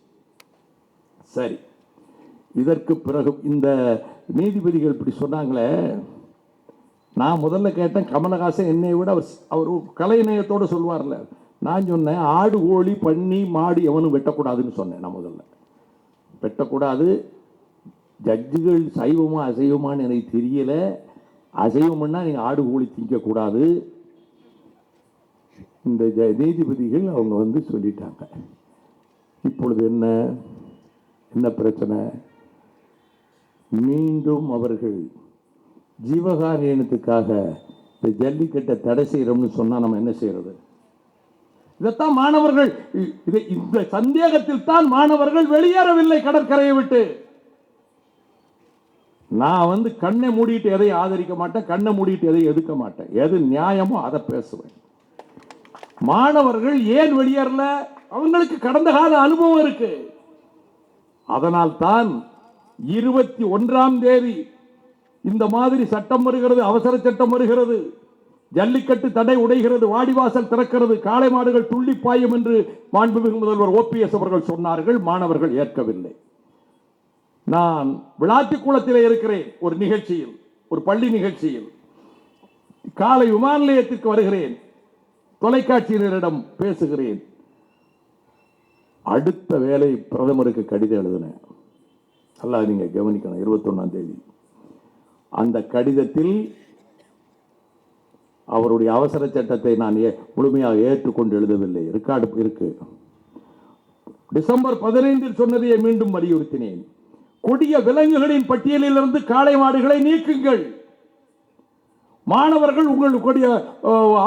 சரி, இதற்கு பிறகு இந்த நீதிபதிகள் இப்படி சொன்னாங்களே, நான் முதல்ல கேட்டேன், கமலஹாசன் என்னை விட அவர் கலைநயத்தோடு சொல்வார்ல, நான் சொன்னேன் ஆடு கோழி பன்னி மாடு எவனும் வெட்டக்கூடாதுன்னு சொன்னேன். நான் முதல்ல வெட்டக்கூடாது, ஜட்ஜுகள் சைவமா அசைவமானு எனக்கு தெரியல, அசைவம்னா நீங்க ஆடு கோழி திங்கக்கூடாது. இந்த நீதிபதிகள் அவங்க சொல்லிட்டாங்க. இப்பொழுது என்ன பிரச்சனை? மீண்டும் அவர்கள் ஜீவகாரியத்துக்காக இந்த ஜல்லிக்கட்டை தடை செய்யறோம்னு சொன்னா நம்ம என்ன செய்யறது? இதைத்தான் மாணவர்கள், இந்த சந்தேகத்தில் தான் மாணவர்கள் வெளியேறவில்லை கடற்கரையை விட்டு. நான் கண்ணை மூடிட்டு எதை ஆதரிக்க மாட்டேன், கண்ணை மூடிட்டு எதை எதுக்க மாட்டேன். எது நியாயமோ அதை பேசுவேன். மாணவர்கள் ஏன் வெளியேறல? அவங்களுக்கு கடந்த கால அனுபவம் இருக்கு. அதனால் தான் 21ஆம் தேதி இந்த மாதிரி சட்டம் வருகிறது, அவசர சட்டம் வருகிறது, ஜல்லிக்கட்டு தடை உடைகிறது, வாடிவாசல் திறக்கிறது, காளை மாடுகள் துள்ளி பாயும் என்று மாண்புமிகு முதல்வர் ஓபிஎஸ் அவர்கள் சொன்னார்கள். மாணவர்கள் ஏற்கவில்லை. நான் விளாத்திக்குளத்தில் இருக்கிறேன், ஒரு நிகழ்ச்சியில், ஒரு பள்ளி நிகழ்ச்சியில். காலை விமான நிலையத்திற்கு வருகிறேன், தொலைக்காட்சியினரிடம் பேசுகிறேன். அடுத்த வேலை பிரதமருக்கு கடிதம் எழுதினேன். நல்லா நீங்க கவனிக்கணும். 21ஆம் தேதி அந்த கடிதத்தில் அவருடைய அவசர சட்டத்தை நான் முழுமையாக ஏற்றுக்கொண்டு எழுதவில்லை, ரெக்கார்டு இருக்கு. டிசம்பர் 15 சொன்னதையே மீண்டும் வலியுறுத்தினேன். கொடிய விலங்குகளின் பட்டியலில் இருந்து காளை மாடுகளை நீக்குங்கள். மாணவர்கள் உங்களுடைய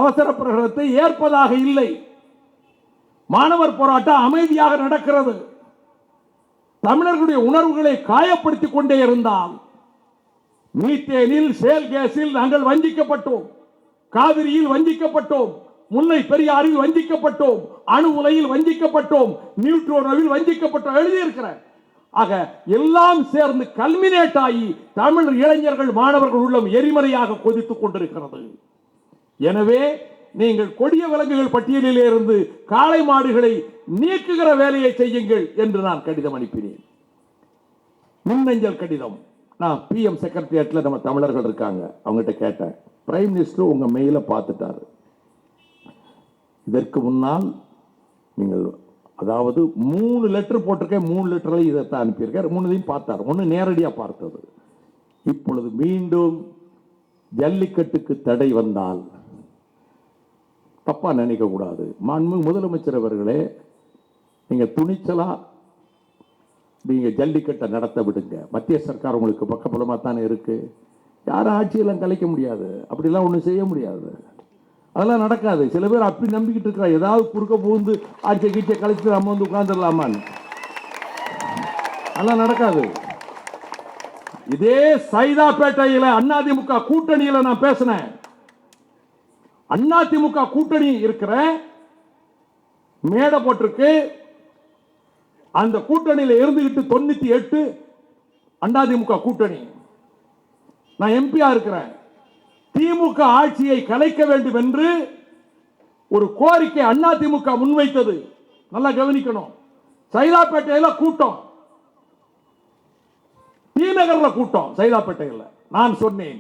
அவசர பிரகடனத்தை ஏற்பதாக இல்லை. மாணவர் போராட்டம் அமைதியாக நடக்கிறது. தமிழர்களுடைய உணர்வுகளை காயப்படுத்திக் கொண்டே இருந்தால், மீத்தேனில் சேல் கேஸில் நாங்கள் வஞ்சிக்கப்பட்டோம், காவிரியில் வஞ்சிக்கப்பட்டோம், முல்லை பெரியாறில் வஞ்சிக்கப்பட்டோம், அணு உலையில் வஞ்சிக்கப்பட்டோம், நியூட்ரோனோவில் வஞ்சிக்கப்பட்டோம் எழுதியிருக்கிறேன். ஆக எல்லாம் சேர்ந்து கல்மினேட் ஆகி தமிழ் இளைஞர்கள் மாணவர்கள் உள்ளம் எரிமறையாக கொதித்துக் கொண்டிருக்கிறது. எனவே நீங்கள் கொடிய விலங்குகள் பட்டியலில் இருந்து காளை மாடுகளை நீக்குகிற வேலையை செய்யுங்கள் என்று நான் கடிதம் அனுப்பினேன். மின்னஞ்சல் கடிதம். நான் பிஎம் செக்ரட்டரியேட்ல நம்ம தமிழர்கள் இருக்காங்க, அவங்ககிட்ட கேட்டேன். பிரைம் மினிஸ்டர் உங்க மெயில பார்த்துட்டாரு. இதற்கு முன்னால் நீங்கள் அதாவது 3 லெட்டர் போட்டிருக்கேன், 3 லெட்டர்ல இதைத்தான் அனுப்பியிருக்கார். 3தையும் பார்த்தார். ஒன்று நேரடியாக பார்த்தது. இப்பொழுது மீண்டும் ஜல்லிக்கட்டுக்கு தடை வந்தால் தப்பா நினைக்க கூடாது. மாண்புமிகு முதலமைச்சர் அவர்களே, நீங்க துணிச்சலா நீங்க ஜல்லிக்கட்டை நடத்த விடுங்க. மத்திய சர்க்கார் உங்களுக்கு பக்கபலமா தானே இருக்கு. யாரும் ஆட்சியெல்லாம் கலைக்க முடியாது, அப்படிலாம் ஒன்றும் செய்ய முடியாது, அதெல்லாம் நடக்காது. சில பேர் அப்படி நம்பிக்கிட்டு இருக்கிறா, ஏதாவது குறுக்க புகுந்து ஆட்சியை கீச்சை கழிச்சு நம்ம வந்து உட்கார்ந்துடலாமான்னு. அதெல்லாம் நடக்காது. இதே சைதாப்பேட்டையில் அதிமுக கூட்டணியில் நான் பேசினேன். அதிமுக கூட்டணி இருக்கிற மேடை போட்டிருக்கு. அந்த கூட்டணியில் இருந்துகிட்டு 98 அதிமுக கூட்டணி. நான் எம்பியா இருக்கிறேன். திமுக ஆட்சியை கலைக்க வேண்டும் என்று ஒரு கோரிக்கை அதிமுக முன்வைத்தது. நல்லா கவனிக்கணும். சைதாப்பேட்டையில் கூட்டம், டி நகர்ல கூட்டம். சைதாப்பேட்டையில் நான் சொன்னேன்,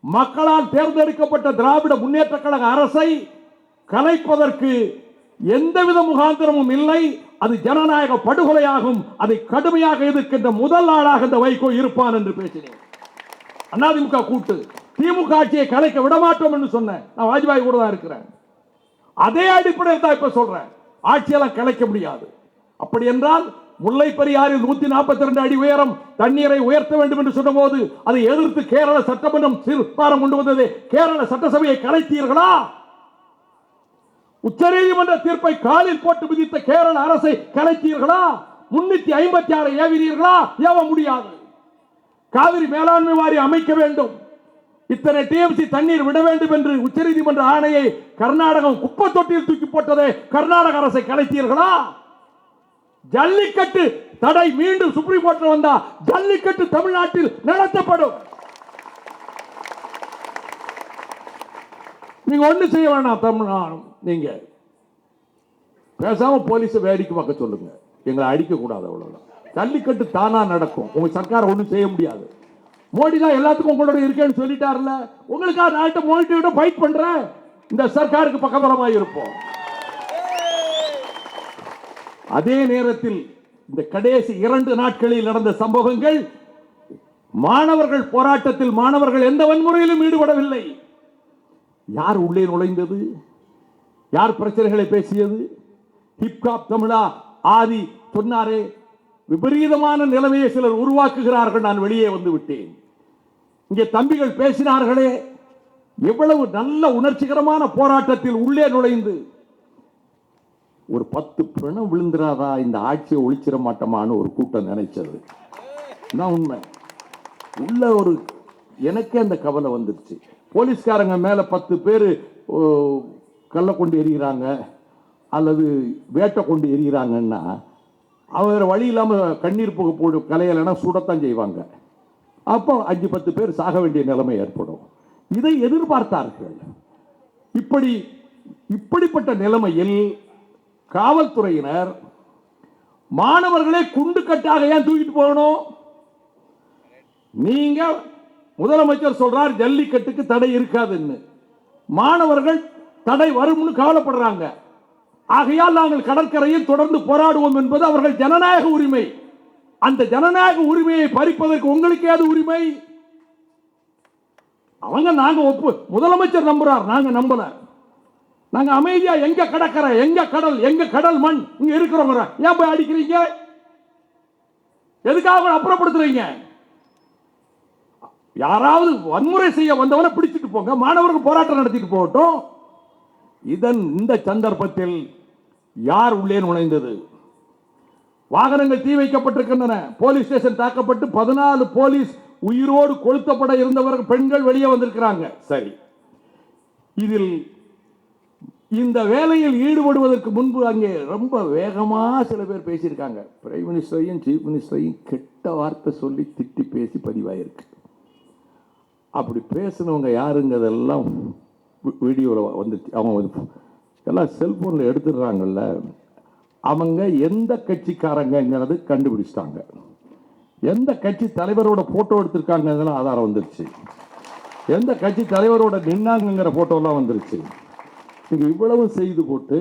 மக்களால் தேர்ந்தெடுக்கப்பட்ட திராவிட முன்னேற்ற கழக அரசை கலைப்பதற்கு எந்தவித முகாந்திரமும் இல்லை. அது ஜனநாயக படுகொலையாகும். அதை கடுமையாக எதிர்க்கின்ற முதல் ஆளாக இந்த வைகோ இருப்பான் என்று பேசினேன். அதிமுக கூட்டு திமுக ஆட்சியை கலைக்க விடமாட்டோம் என்று சொன்னேன். நான் வாஜ்பாய் கூட தான் இருக்கிறேன். அதே அடிப்படையில் தான் இப்ப சொல்றேன், ஆட்சியெல்லாம் கலைக்க முடியாது. அப்படி என்றால் முல்லை பெரியாறில் 142 அடி உயரம் தண்ணீரை உயர்த்த வேண்டும் என்று சொன்னபோது அதை எதிர்த்து கேரள சட்டமன்றம் தீர்மானம் கொண்டு வந்தது. கேரள சட்டசபையை கலைத்தீர்களா? உச்சநீதிமன்ற தீர்ப்பை காலில் போட்டு விதித்த கேரள அரசை கலைத்தீர்களா? 356 ஏவினீர்களா? ஏவ முடியாது. காவிரி மேலாண்மை வாரியம் அமைக்க வேண்டும், இத்தனை டிஎம்சி தண்ணீர் விட வேண்டும் என்று உச்சநீதிமன்ற ஆணையை கர்நாடகம் குப்பை தொட்டியில் தூக்கி போட்டதே கர்நாடக அரசை கலைத்தீர்களா? ஜல்லிக்கட்டு தடை மீண்டும் சுப்ரீம் கோர்ட்டில் வந்தா ஜல்லிக்கட்டு தமிழ்நாட்டில் நடத்தப்படும். நீங்க ஒண்ணு செய்ய வேணாம். தமிழ்நாடு நீங்க பேசாம போலீஸை வேடிக்கை பார்க்க சொல்லுங்க, எங்களை அடிக்க கூடாது, அவ்வளவுதான். ஜல்லிக்கட்டு தானா நடக்கும். உங்க சர்க்கார் ஒண்ணும் செய்ய முடியாது. மோடி தான் எல்லாத்துக்கும் உங்களோட இருக்கேன்னு சொல்லிட்டாருல. உங்களுக்காக நாட்டை மோடி விட ஃபைட் பண்றேன். இந்த சர்க்காருக்கு பக்கபலமா இருப்போம். அதே நேரத்தில் இந்த கடைசி 2 நாட்களில் நடந்த சம்பவங்கள், மாணவர்கள் போராட்டத்தில் மாணவர்கள் எந்த வன்முறையிலும் ஈடுபடவில்லை. யார் உள்ளே நுழைந்தது? யார் பிரச்சனைகளை பேசியது? ஹிப்ஹாப் தமிழா ஆதி சொன்னாரே, விபரீதமான நிலைமையை சிலர் உருவாக்குகிறார்கள். நான் வெளியே வந்து விட்டேன். இங்கே தம்பிகள் பேசினார்களே, எவ்வளவு நல்ல உணர்ச்சிகரமான போராட்டத்தில் உள்ளே நுழைந்து ஒரு 10 பிணம் விழுந்துராதா இந்த ஆட்சியை ஒழிச்சிட மாட்டோமான்னு ஒரு கூட்டம் நினைச்சது தான் உண்மை. உள்ள ஒரு எனக்கே அந்த கவலை வந்துருச்சு. போலீஸ்காரங்க மேல 10 பேர் கல்ல கொண்டு எரிகிறாங்க அல்லது வேட்டை கொண்டு எரிகிறாங்கன்னா அவர் வழி இல்லாம கண்ணீர் புகை போடு கலையலைன்னா சுடத்தான் செய்வாங்க. அப்போ 5-10 பேர் சாக வேண்டிய நிலைமை ஏற்படும். இதை எதிர்பார்த்தார்கள். இப்படிப்பட்ட நிலைமையில் காவல்துறையினர் மாணவர்களை குண்டு கட்டாக ஏன் தூக்கிட்டு போகணும்? நீங்க முதலமைச்சர் சொல்றார் ஜல்லிக்கட்டுக்கு தடை இருக்காதுன்னு, மாணவர்கள் தடை வரும்னு கவலைப்படுறாங்க. ஆகையால் நாங்கள் கடற்கரையில் தொடர்ந்து போராடுவோம் என்பது அவர்கள் ஜனநாயக உரிமை. அந்த ஜனநாயக உரிமையை பறிப்பதற்கு உங்களுக்கு ஏது உரிமை? அவங்க நாங்க முதலமைச்சர் நம்புறார், நாங்க நம்பல. நாங்க அமைதியா எங்க கடற்கரை, எங்க கடல், எங்க கடல் மண், இங்க இருக்கிறவங்க ஏன் போய் அடிக்கிறீங்க? எதுக்காக அப்புறப்படுத்துறீங்க? யாராவது வன்முறை செய்ய வந்தவரை பிடிச்சிட்டு போங்க, மாணவர்கள் போராட்டம் நடத்திட்டு போகட்டும். இந்த சந்தர்ப்பத்தில் யார் உள்ளே நுழைந்தது? வாகனங்கள் தீ வைக்கப்பட்டிருக்கின்றன, போலீஸ் ஸ்டேஷன் தாக்கப்பட்டு 14 போலீஸ் உயிரோடு கொளுத்தப்பட இருந்தவர்கள் பெண்கள் வெளியே வந்திருக்கிறாங்க. சரி, இதில் இந்த வேலையில் ஈடுபடுவதற்கு முன்பு அங்கே ரொம்ப வேகமா சில பேர் பேசியிருக்காங்க. பிரைம் மினிஸ்டரையும் சீஃப் மினிஸ்டரையும் கெட்ட வார்த்தை சொல்லி திட்டி பேசி பதிவாயிருக்கு. அப்படி பேசினவங்க யாருங்கிறதெல்லாம் வீடியோவில் வந்துச்சு. அவங்க எல்லாம் செல்போனில் எடுத்துடுறாங்கல்ல, அவங்க எந்த கட்சிக்காரங்கிறது கண்டுபிடிச்சிட்டாங்க. எந்த கட்சி தலைவரோட போட்டோ எடுத்திருக்காங்க ஆதாரம் வந்துருச்சு. எந்த கட்சி தலைவரோட நின்னாங்கிற போட்டோலாம் வந்துருச்சு. இவ்வளவு செய்து போட்டு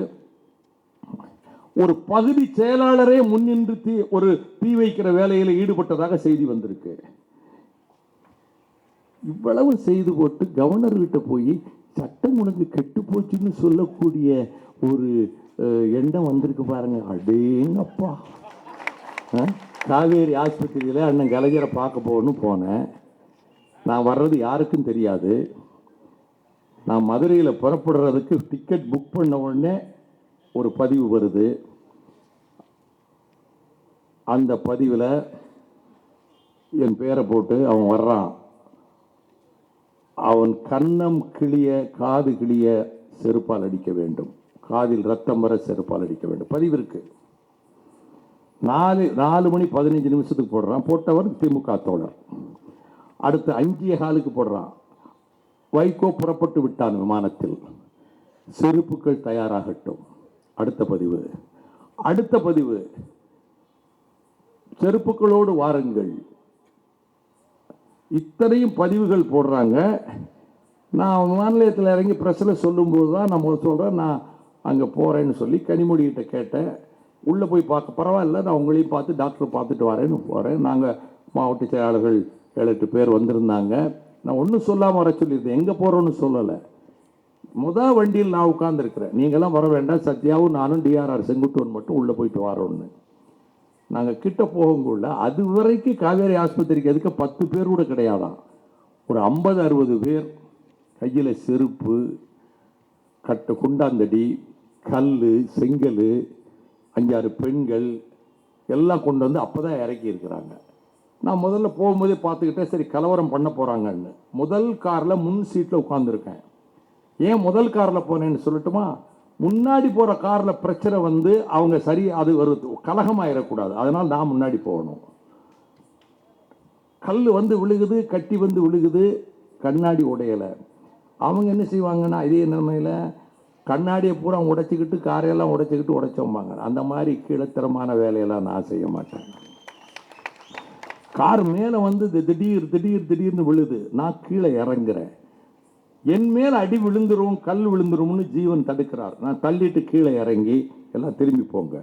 ஒரு பகுதி செயலாளரே முன்னின்று ஒரு தீ வைக்கிற வேலையில் ஈடுபட்டதாக செய்தி வந்திருக்கு. இவ்வளவு செய்து போட்டு கவர்னர் கிட்ட போய் சட்டம் ஒழுங்கு கெட்டு போச்சுன்னு சொல்லக்கூடிய ஒரு எண்ணம் வந்திருக்கு பாருங்க. அடேங்கப்பா. காவேரி ஆஸ்பத்திரியில் அண்ணன் கலைஞரை பார்க்க போகணும்னு போனேன். நான் வர்றது யாருக்கும் தெரியாது. நான் மதுரையில் புறப்படுறதுக்கு டிக்கெட் புக் பண்ண உடனே ஒரு பதிவு வருது. அந்த பதிவில் என் பேரை போட்டு அவன் வர்றான். அவன் கன்னம் கிளிய காது கிளிய செருப்பால் அடிக்க வேண்டும், காதில் ரத்தம் வர செருப்பால் அடிக்க வேண்டும். பதிவு இருக்கு. 4:15 போடுறான். போட்டவர் திமுக தோழர். அடுத்து 5:15 போடுறான். வைகோ புறப்பட்டு விட்டான் விமானத்தில், செருப்புகள் தயாராகட்டும். அடுத்த பதிவு செருப்புகளோடு வாருங்கள். இத்தனையும் பதிவுகள் போடுறாங்க. நான் விமான நிலையத்தில் இறங்கி பிரஸில் சொல்லும்போது தான் நம்ம சொல்கிறேன், நான் அங்கே போகிறேன்னு சொல்லி கனிமொழிகிட்ட கேட்டேன். உள்ளே போய் பார்க்க பரவாயில்ல, நான் உங்களையும் பார்த்து டாக்டர் பார்த்துட்டு வரேன்னு போகிறேன். நாங்கள் மாவட்ட செயலாளர்கள் 7-8 பேர் வந்திருந்தாங்க. நான் ஒன்றும் சொல்லாமல் வர சொல்லியிருந்தேன். எங்கே போகிறோன்னு சொல்லலை. முதல் வண்டியில் நான் உட்காந்துருக்கிறேன். நீங்களாம் வர வேண்டாம், சத்யாவும் நானும் டிஆர்ஆர் செங்குட்டுவன் மட்டும் உள்ளே போயிட்டு வரோன்னு. நாங்கள் கிட்ட போகக்குள்ள அது வரைக்கும் காவேரி ஆஸ்பத்திரிக்கு எதுக்கு 10 பேர் கூட கிடையாதான். ஒரு 50-60 பேர் கையில் செருப்பு, குண்டாந்தடி, கல், செங்கல், 5-6 பெண்கள் எல்லாம் கொண்டு வந்து அப்போ தான் இறக்கி இருக்கிறாங்க. நான் முதல்ல போகும்போதே பார்த்துக்கிட்டேன், சரி கலவரம் பண்ண போகிறாங்கன்னு. முதல் காரில் முன் சீட்டில் உட்காந்துருக்கேன். ஏன் முதல் காரில் போனேன்னு சொல்லட்டுமா? முன்னாடி போகிற காரில் பிரச்சனை வந்து அவங்க சரி, அது ஒரு கலகமாயிடக்கூடாது. அதனால் நான் முன்னாடி போகணும். கல் வந்து விழுகுது, கட்டி வந்து விழுகுது, கண்ணாடி உடையலை. அவங்க என்ன செய்வாங்கன்னா, இதே நிலைமையில் கண்ணாடியை பூரா உடைச்சிக்கிட்டு காரையெல்லாம் உடைச்சோம்பாங்க. அந்த மாதிரி கீழத்தரமான வேலையெல்லாம் நான் செய்ய மாட்டேன். கார் மேலே வந்து திடீர்னு விழுது, நான் கீழே இறங்குறேன். என் மேல் அடி விழுந்துரும், கல் விழுந்துரும்னு ஜீவன் தடுக்கிறார். நான் தள்ளிட்டு கீழே இறங்கி எல்லாம் திரும்பி போங்க.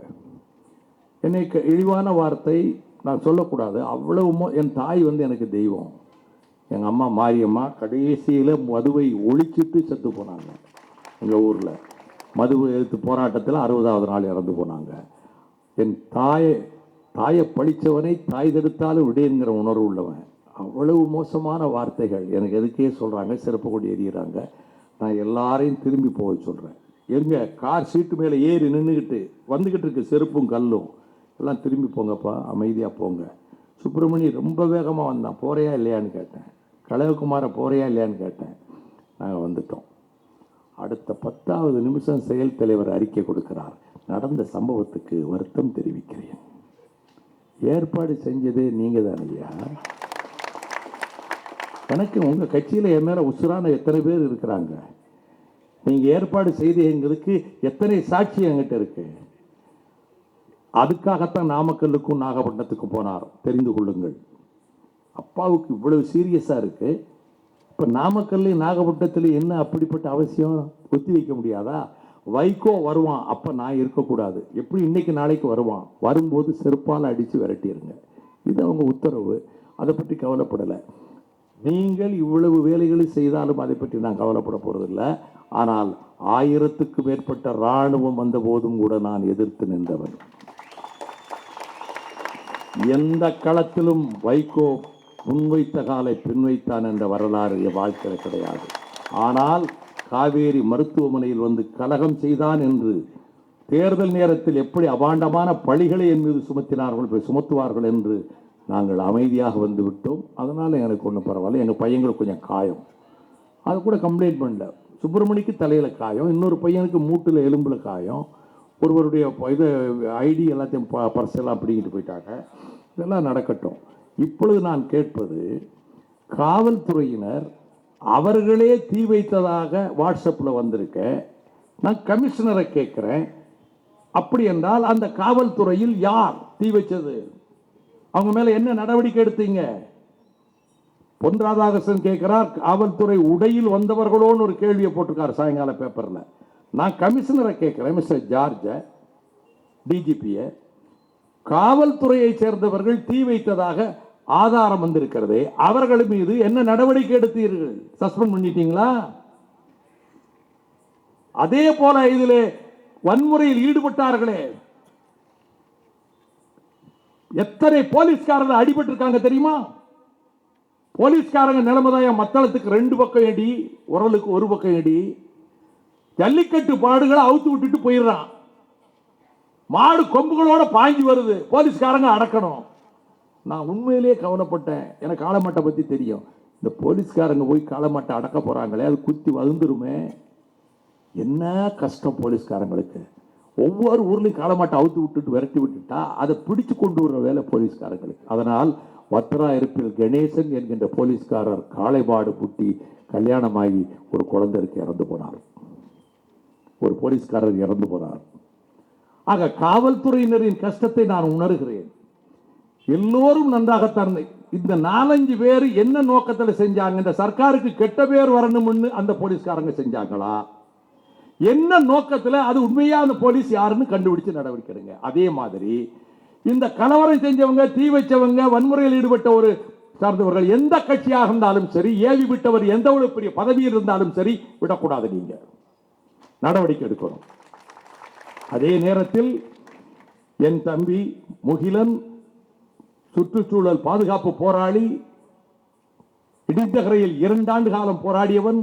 என்னை இழிவான வார்த்தை நான் சொல்லக்கூடாது. அவ்வளவு என் தாய் வந்து எனக்கு தெய்வம். எங்கள் அம்மா மாரியம்மா கடைசியில் மதுவை ஒழிச்சிட்டு செத்து போனாங்க. எங்கள் ஊரில் மதுவை எதிர்த்து போராட்டத்தில் 60வது நாள் இறந்து போனாங்க. என் தாயை பழித்தவனை தாய் தடுத்தாலும் விடைங்கிற உணர்வு உள்ளவன். அவ்வளவு மோசமான வார்த்தைகள் எனக்கு எதுக்கே சொல்கிறாங்க. சிறப்பு கொடி எறிகிறாங்க. நான் எல்லாரையும் திரும்பி போக சொல்கிறேன். எங்க கார் சீட்டு மேலே ஏறி நின்றுக்கிட்டு வந்துக்கிட்டு இருக்கு செருப்பும் கல்லும். எல்லாம் திரும்பி போங்கப்பா, அமைதியாக போங்க. சுப்பிரமணி ரொம்ப வேகமாக வந்தான். போகிறையா இல்லையான்னு கேட்டேன். கலைவகுமாரை போகிறையா இல்லையான்னு கேட்டேன். நாங்கள் வந்துட்டோம். அடுத்த 10வது நிமிஷம் செயல் தலைவர் அறிக்கை கொடுக்கிறார். நடந்த சம்பவத்துக்கு வருத்தம் தெரிவிக்கிறேன். ஏற்பாடு செஞ்சதே நீங்கள் தான் ஐயா. எனக்கு உங்கள் கட்சியில் என் மேலே உசுரான எத்தனை பேர் இருக்கிறாங்க. நீங்கள் ஏற்பாடு செய்தீங்கிறதுக்கு எத்தனை சாட்சி என்கிட்ட இருக்கு. அதுக்காகத்தான் நாமக்கல்லுக்கும் நாகப்பட்டினத்துக்கும் போனார். தெரிந்து கொள்ளுங்கள். அப்பாவுக்கு இவ்வளவு சீரியஸாக இருக்கு. இப்போ நாமக்கல்லையும் நாகப்பட்டினத்தில் என்ன அப்படிப்பட்ட அவசியம்? ஒத்தி வைக்க முடியாதா? வைகோ வருவான், அப்போ நான் இருக்கக்கூடாது. எப்படி இன்னைக்கு நாளைக்கு வருவான். வரும்போது செருப்பால் அடித்து விரட்டிடுங்க. இது அவங்க உத்தரவு. அதை பற்றி கவலைப்படலை. நீங்கள் இவ்வளவு வேலைகளை செய்தாலும் அதை பற்றி நான் கவலைப்பட போறதில்லை. ஆனால் 1000க்கும் மேற்பட்ட இராணுவம் வந்த போதும் கூட நான் எதிர்த்து நின்றவன். எந்த களத்திலும் வைகோ முன்வைத்த காலை பின்வைத்தான் என்ற வரலாறு என் வாழ்க்கையில் கிடையாது. ஆனால் காவேரி மருத்துவமனையில் வந்து கலகம் செய்தான் என்று தேர்தல் நேரத்தில் எப்படி அபாண்டமான பழிகளை என் மீது சுமத்துவார்கள் என்று நாங்கள் அமைதியாக வந்து விட்டோம். அதனால் எனக்கு ஒன்றும் பரவாயில்ல. எங்கள் பையங்களுக்கு கொஞ்சம் காயம், அது கூட கம்ப்ளைண்ட் பண்ணல. சுப்பிரமணிக்கு தலையில் காயம், இன்னொரு பையனுக்கு மூட்டில் எலும்பில் காயம், ஒருவருடைய இது ஐடி எல்லாத்தையும் பர்செல்லாம் பிடிக்கிட்டு போயிட்டாங்க. இதெல்லாம் நடக்கட்டும். இப்பொழுது நான் கேட்பது, காவல்துறையினர் அவர்களே தீ வைத்ததாக வாட்ஸ்அப்பில் வந்திருக்க. நான் கமிஷனரை கேட்குறேன், அப்படி என்றால் அந்த காவல்துறையில் யார் தீ வச்சது? அவங்க மேல என்ன நடவடிக்கை எடுத்தீங்க? பொன் ராதாகிருஷ்ணன் கேட்கிறார், காவல்துறை உடையில் வந்தவர்களோன்னு ஒரு கேள்வியை போட்டிருக்காரு சாயங்கால பேப்பர்ல. நான் கமிஷனரை கேட்கிறேன், மிஸ்டர் ஜார்ஜ், டிஜிபிய காவல்துறையை சேர்ந்தவர்கள் தீ வைத்ததாக ஆதாரம் வந்திருக்கிறது. அவர்கள் மீது என்ன நடவடிக்கை எடுத்தீர்கள்? சஸ்பெண்ட் பண்ணிட்டீங்களா? அதே போல இதிலே வன்முறையில் ஈடுபட்டார்களே, எத்தனை போலீஸ்காரர்கள் அடிபட்டு இருக்காங்க தெரியுமா? போலீஸ்காரங்க நிலைமைதான் மத்தளத்துக்கு 2 பக்கம் அடி, உரலுக்கு 1 பக்கம் அடி. ஜல்லிக்கட்டு மாடுகளை அவுத்து விட்டுட்டு போயிடுறான். மாடு கொம்புகளோட பாஞ்சு வருது, போலீஸ்காரங்க அடக்கணும். நான் உண்மையிலேயே கவலைப்பட்டேன். எனக்கு காளமாட்டை பத்தி தெரியும். இந்த போலீஸ்காரங்க போய் காளமாட்டை அடக்க போறாங்களே, அது குத்தி வந்துருமே, என்ன கஷ்டம் போலீஸ்காரங்களுக்கு. ஒவ்வொரு ஊர்லையும் காளமாட்டை அவுத்து விட்டுட்டு விரட்டி விட்டுட்டா அதை பிடிச்சு கொண்டு வர வேலை போலீஸ்காரங்களுக்கு. அதனால் வத்திராயிருப்பில் கணேசன் என்கின்ற போலீஸ்காரர் காளைமாடு பூட்டி கல்யாணமாகி ஒரு குழந்தைக்கு இறந்து போனார். ஒரு போலீஸ்காரர் இறந்து போனார். ஆக காவல்துறையினரின் கஷ்டத்தை நான் உணர்கிறேன். எல்லோரும் நன்றாகத்தான். இந்த 4-5 பேர் என்ன நோக்கத்தில் செஞ்சாங்க? இந்த சர்க்காருக்கு கெட்ட பேர் வரணும்னு அந்த போலீஸ்காரங்க செஞ்சாங்களா? என்ன நோக்கத்தில்? அது உண்மையா அந்த போலீஸ் யாருன்னு கண்டுபிடிச்சு நடவடிக்கை எடுங்க. அதே மாதிரி இந்த கலவரம் செஞ்சவங்க, தீ வச்சவங்க, வன்முறையில் ஈடுபட்ட ஒரு சார்ந்தவர்கள் எந்த கட்சியாக இருந்தாலும் சரி, ஏவி விட்டவர் எந்த ஒரு பெரிய பதவியில் இருந்தாலும் சரி, விடக்கூடாது. நீங்க நடவடிக்கை எடுக்கணும். அதே நேரத்தில் என் தம்பி முகிலன் சுற்றுச்சூழல் பாதுகாப்பு போராளி, இடிந்தகரையில் 2 ஆண்டு காலம் போராடியவன்,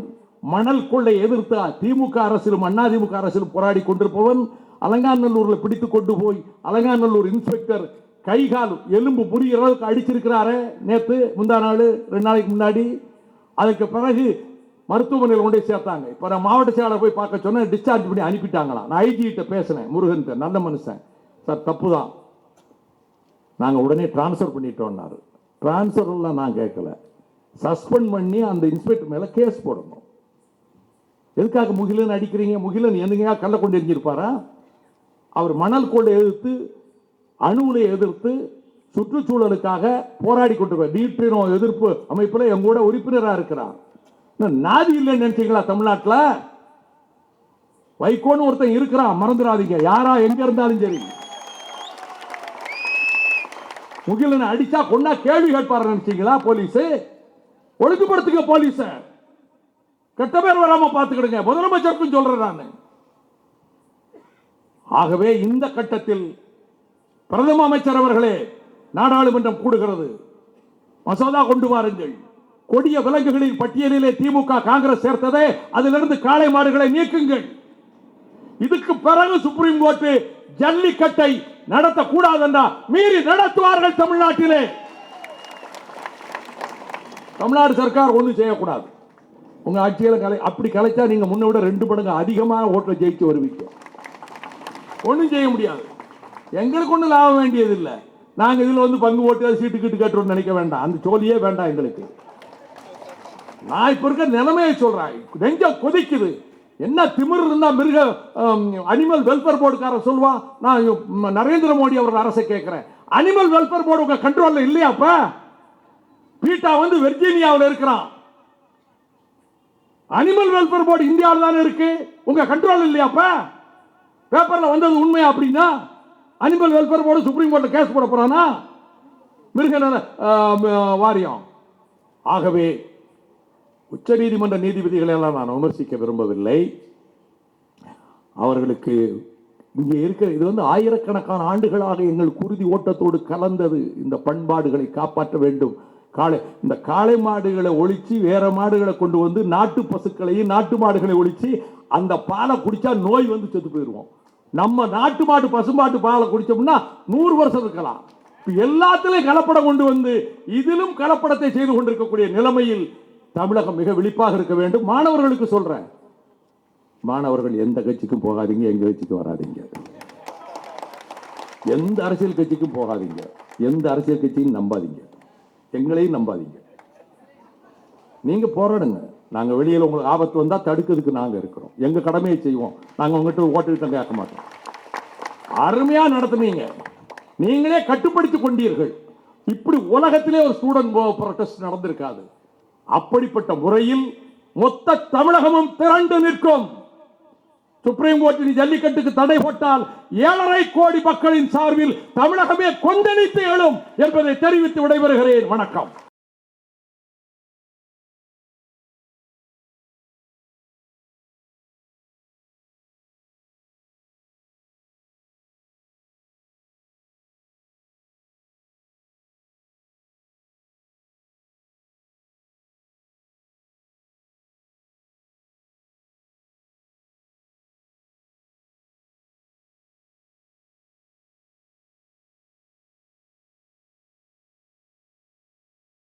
மணல் கொள்ளை எதிர்த்து திமுக அரசிலும் அதிமுக அரசிலும் போராடி கொண்டிருப்பவன், அலங்காநல்லூரில் பிடித்துக் கொண்டு போய் அலங்காநல்லூர் இன்ஸ்பெக்டர் கைகால் எலும்பு புரிகிற அளவுக்கு அடிச்சிருக்கிறாரு. நேற்று முந்தா நாள் 2 நாளைக்கு முன்னாடி. அதுக்கு பிறகு மருத்துவமனையில் கொண்டே சேர்த்தாங்க. இப்போ நான் மாவட்ட செயலாளர் போய் பார்க்க சொன்னேன், டிஸ்சார்ஜ் பண்ணி அனுப்பிட்டாங்களாம். நான் ஐஜி கிட்ட பேசினேன், முருகன் நல்ல மனுஷன் சார், தப்பு தான், நாங்கள் உடனே டிரான்ஸ்ஃபர் பண்ணிட்டோம்னாரு. டிரான்ஸ்ஃபர்லாம் நான் கேட்கல, சஸ்பெண்ட் பண்ணி அந்த இன்ஸ்பெக்டர் மேலே கேஸ் போடணும். எதுக்காக முகிலன் அடிக்கிறீங்க? முகிலன் என்னங்க கள்ள கொண்டு எரிஞ்சிருப்பாரா? அவர் மணல் கொள்ளை எதிர்த்து, அணுலை எதிர்த்து, சுற்றுச்சூழலுக்காக போராடி கொண்டிருக்கிறார். நியூட்ரினோ எதிர்ப்பு அமைப்பில் எங்கூட உறுப்பினராக இருக்கிறார். நாதி இல்லைன்னு நினைச்சீங்களா? தமிழ்நாட்டில் வைகோன்னு ஒருத்தன் இருக்கிறான், மறந்துடாதீங்க. யாரா எங்க இருந்தாலும் சரி, முகிலனை அடிச்சா கொண்டா கேள்வி கேட்பாரு நினைச்சீங்களா? போலீஸ் ஒழுங்குபடுத்துங்க, போலீஸ கெட்ட பேர் வராம பார்த்துக்கிடுங்க. முதலமைச்சருக்கும் சொல்றேன் நான். ஆகவே இந்த கட்டத்தில் பிரதம அமைச்சர் அவர்களே, நாடாளுமன்றம் கூடுகிறது, மசோதா கொண்டு வாருங்கள். கொடிய விலங்குகளின் பட்டியலிலே திமுக காங்கிரஸ் சேர்த்ததே, அதிலிருந்து காளை மாடுகளை நீக்குங்கள். இதுக்கு பிறகு சுப்ரீம் கோர்ட் ஜல்லிக்கட்டை நடத்தக்கூடாது என்றா மீறி நடத்துவார்கள் தமிழ்நாட்டிலே. தமிழ்நாடு சர்க்கார் ஒன்றும் செய்யக்கூடாது. உங்க ஆட்சியில் அப்படி கலைச்சா நீங்க முன்ன விட 2 மடங்கு அதிகமாக ஓட்டில் ஜெயிச்சு வருவீங்க. ஒன்றும் செய்ய முடியாது. எங்களுக்கு ஒன்றும் லாபம் வேண்டியது இல்லை. நாங்கள் இதில் வந்து பங்கு ஓட்டு சீட்டு கிட்டு கட்டுறோம்னு நினைக்க வேண்டாம். அந்த சோழியே வேண்டாம் எங்களுக்கு. நான் இப்ப இருக்க நிலைமையை சொல்றேன். நெஞ்சம் கொதிக்குது. என்ன திமிர் இருந்தா மிருக அனிமல் வெல்ஃபேர் போர்டுக்காரன் சொல்லுவான். நான் நரேந்திர மோடி அவர்கள் அரசை கேட்கிறேன், அனிமல் வெல்ஃபேர் போர்டு உங்க கண்ட்ரோல்ல இல்லையாப்ப? பீட்டா வந்து வெர்ஜீனியாவில் இருக்கிறான். அனிமல் வெல்ஃபேர் போர்டு இந்தியாவில் தானே இருக்கு, உங்க கண்ட்ரோல் இல்லையாப்ப? பேப்பர்ல வந்தது உண்மையா? அப்படின்னா அனிமல் வெல்ஃபேர் போர்டு சுப்ரீம் கோர்ட்ல கேஸ் போட போறானா? மிருக நல வாரியம். ஆகவே உச்ச நீதிமன்ற நீதிபதிகளை எல்லாம் நான் விமர்சிக்க விரும்பவில்லை. அவர்களுக்கு இங்கே இருக்கிற இது வந்து ஆயிரக்கணக்கான ஆண்டுகளாக எங்கள் குருதி ஓட்டத்தோடு கலந்தது. இந்த பண்பாடுகளை காப்பாற்ற வேண்டும். இந்த காளை மாடுகளை ஒழிச்சு வேற மாடுகளை கொண்டு வந்து நாட்டு பசுக்களையும் நாட்டு மாடுகளை ஒழிச்சு அந்த பாலை குடிச்சா நோய் வந்து செத்து போயிடுவோம். நம்ம நாட்டு மாடு பசுமாட்டு பாலை குடிச்சோம்னா 100 வருஷம் இருக்கலாம். எல்லாத்திலையும் கலப்படம் கொண்டு வந்து இதிலும் கலப்படத்தை செய்து கொண்டிருக்கக்கூடிய நிலைமையில் தமிழகம் மிக விழிப்பாக இருக்க வேண்டும். மாணவர்களுக்கு சொல்றேன், மாணவர்கள் எந்த கட்சிக்கும் போகாதீங்க, எங்க கட்சிக்கு வராதீங்க. எந்த அரசியல் கட்சிக்கும் போகாதீங்க, எந்த அரசியல் கட்சியும் நம்பாதீங்க, எங்களையும் நம்பாதீங்க. நீங்க போராடுங்க. நாங்க வெளியில உங்களுக்கு ஆபத்து வந்தா தடுக்கிறதுக்கு நாங்க இருக்கிறோம். எங்க கடமையை செய்வோம். நாங்க உங்ககிட்ட ஓட்டுக்கிட்ட கேட்க மாட்டோம். அருமையா நடத்துனீங்க, நீங்களே கட்டுப்படுத்திக் கொண்டீர்கள். இப்படி உலகத்திலே ஒரு ஸ்டூடெண்ட் புரோட்டஸ்ட் நடந்திருக்காது. அப்படிப்பட்ட முறையில் மொத்த தமிழகமும் திரண்டு நிற்கும். சுப்ரீம் கோர்ட்டின் ஜல்லிக்கட்டுக்கு தடை போட்டால் 7.5 கோடி மக்களின் சார்பில் தமிழகமே கொந்தளித்து எழும் என்பதை தெரிவித்து விடைபெறுகிறேன். வணக்கம்.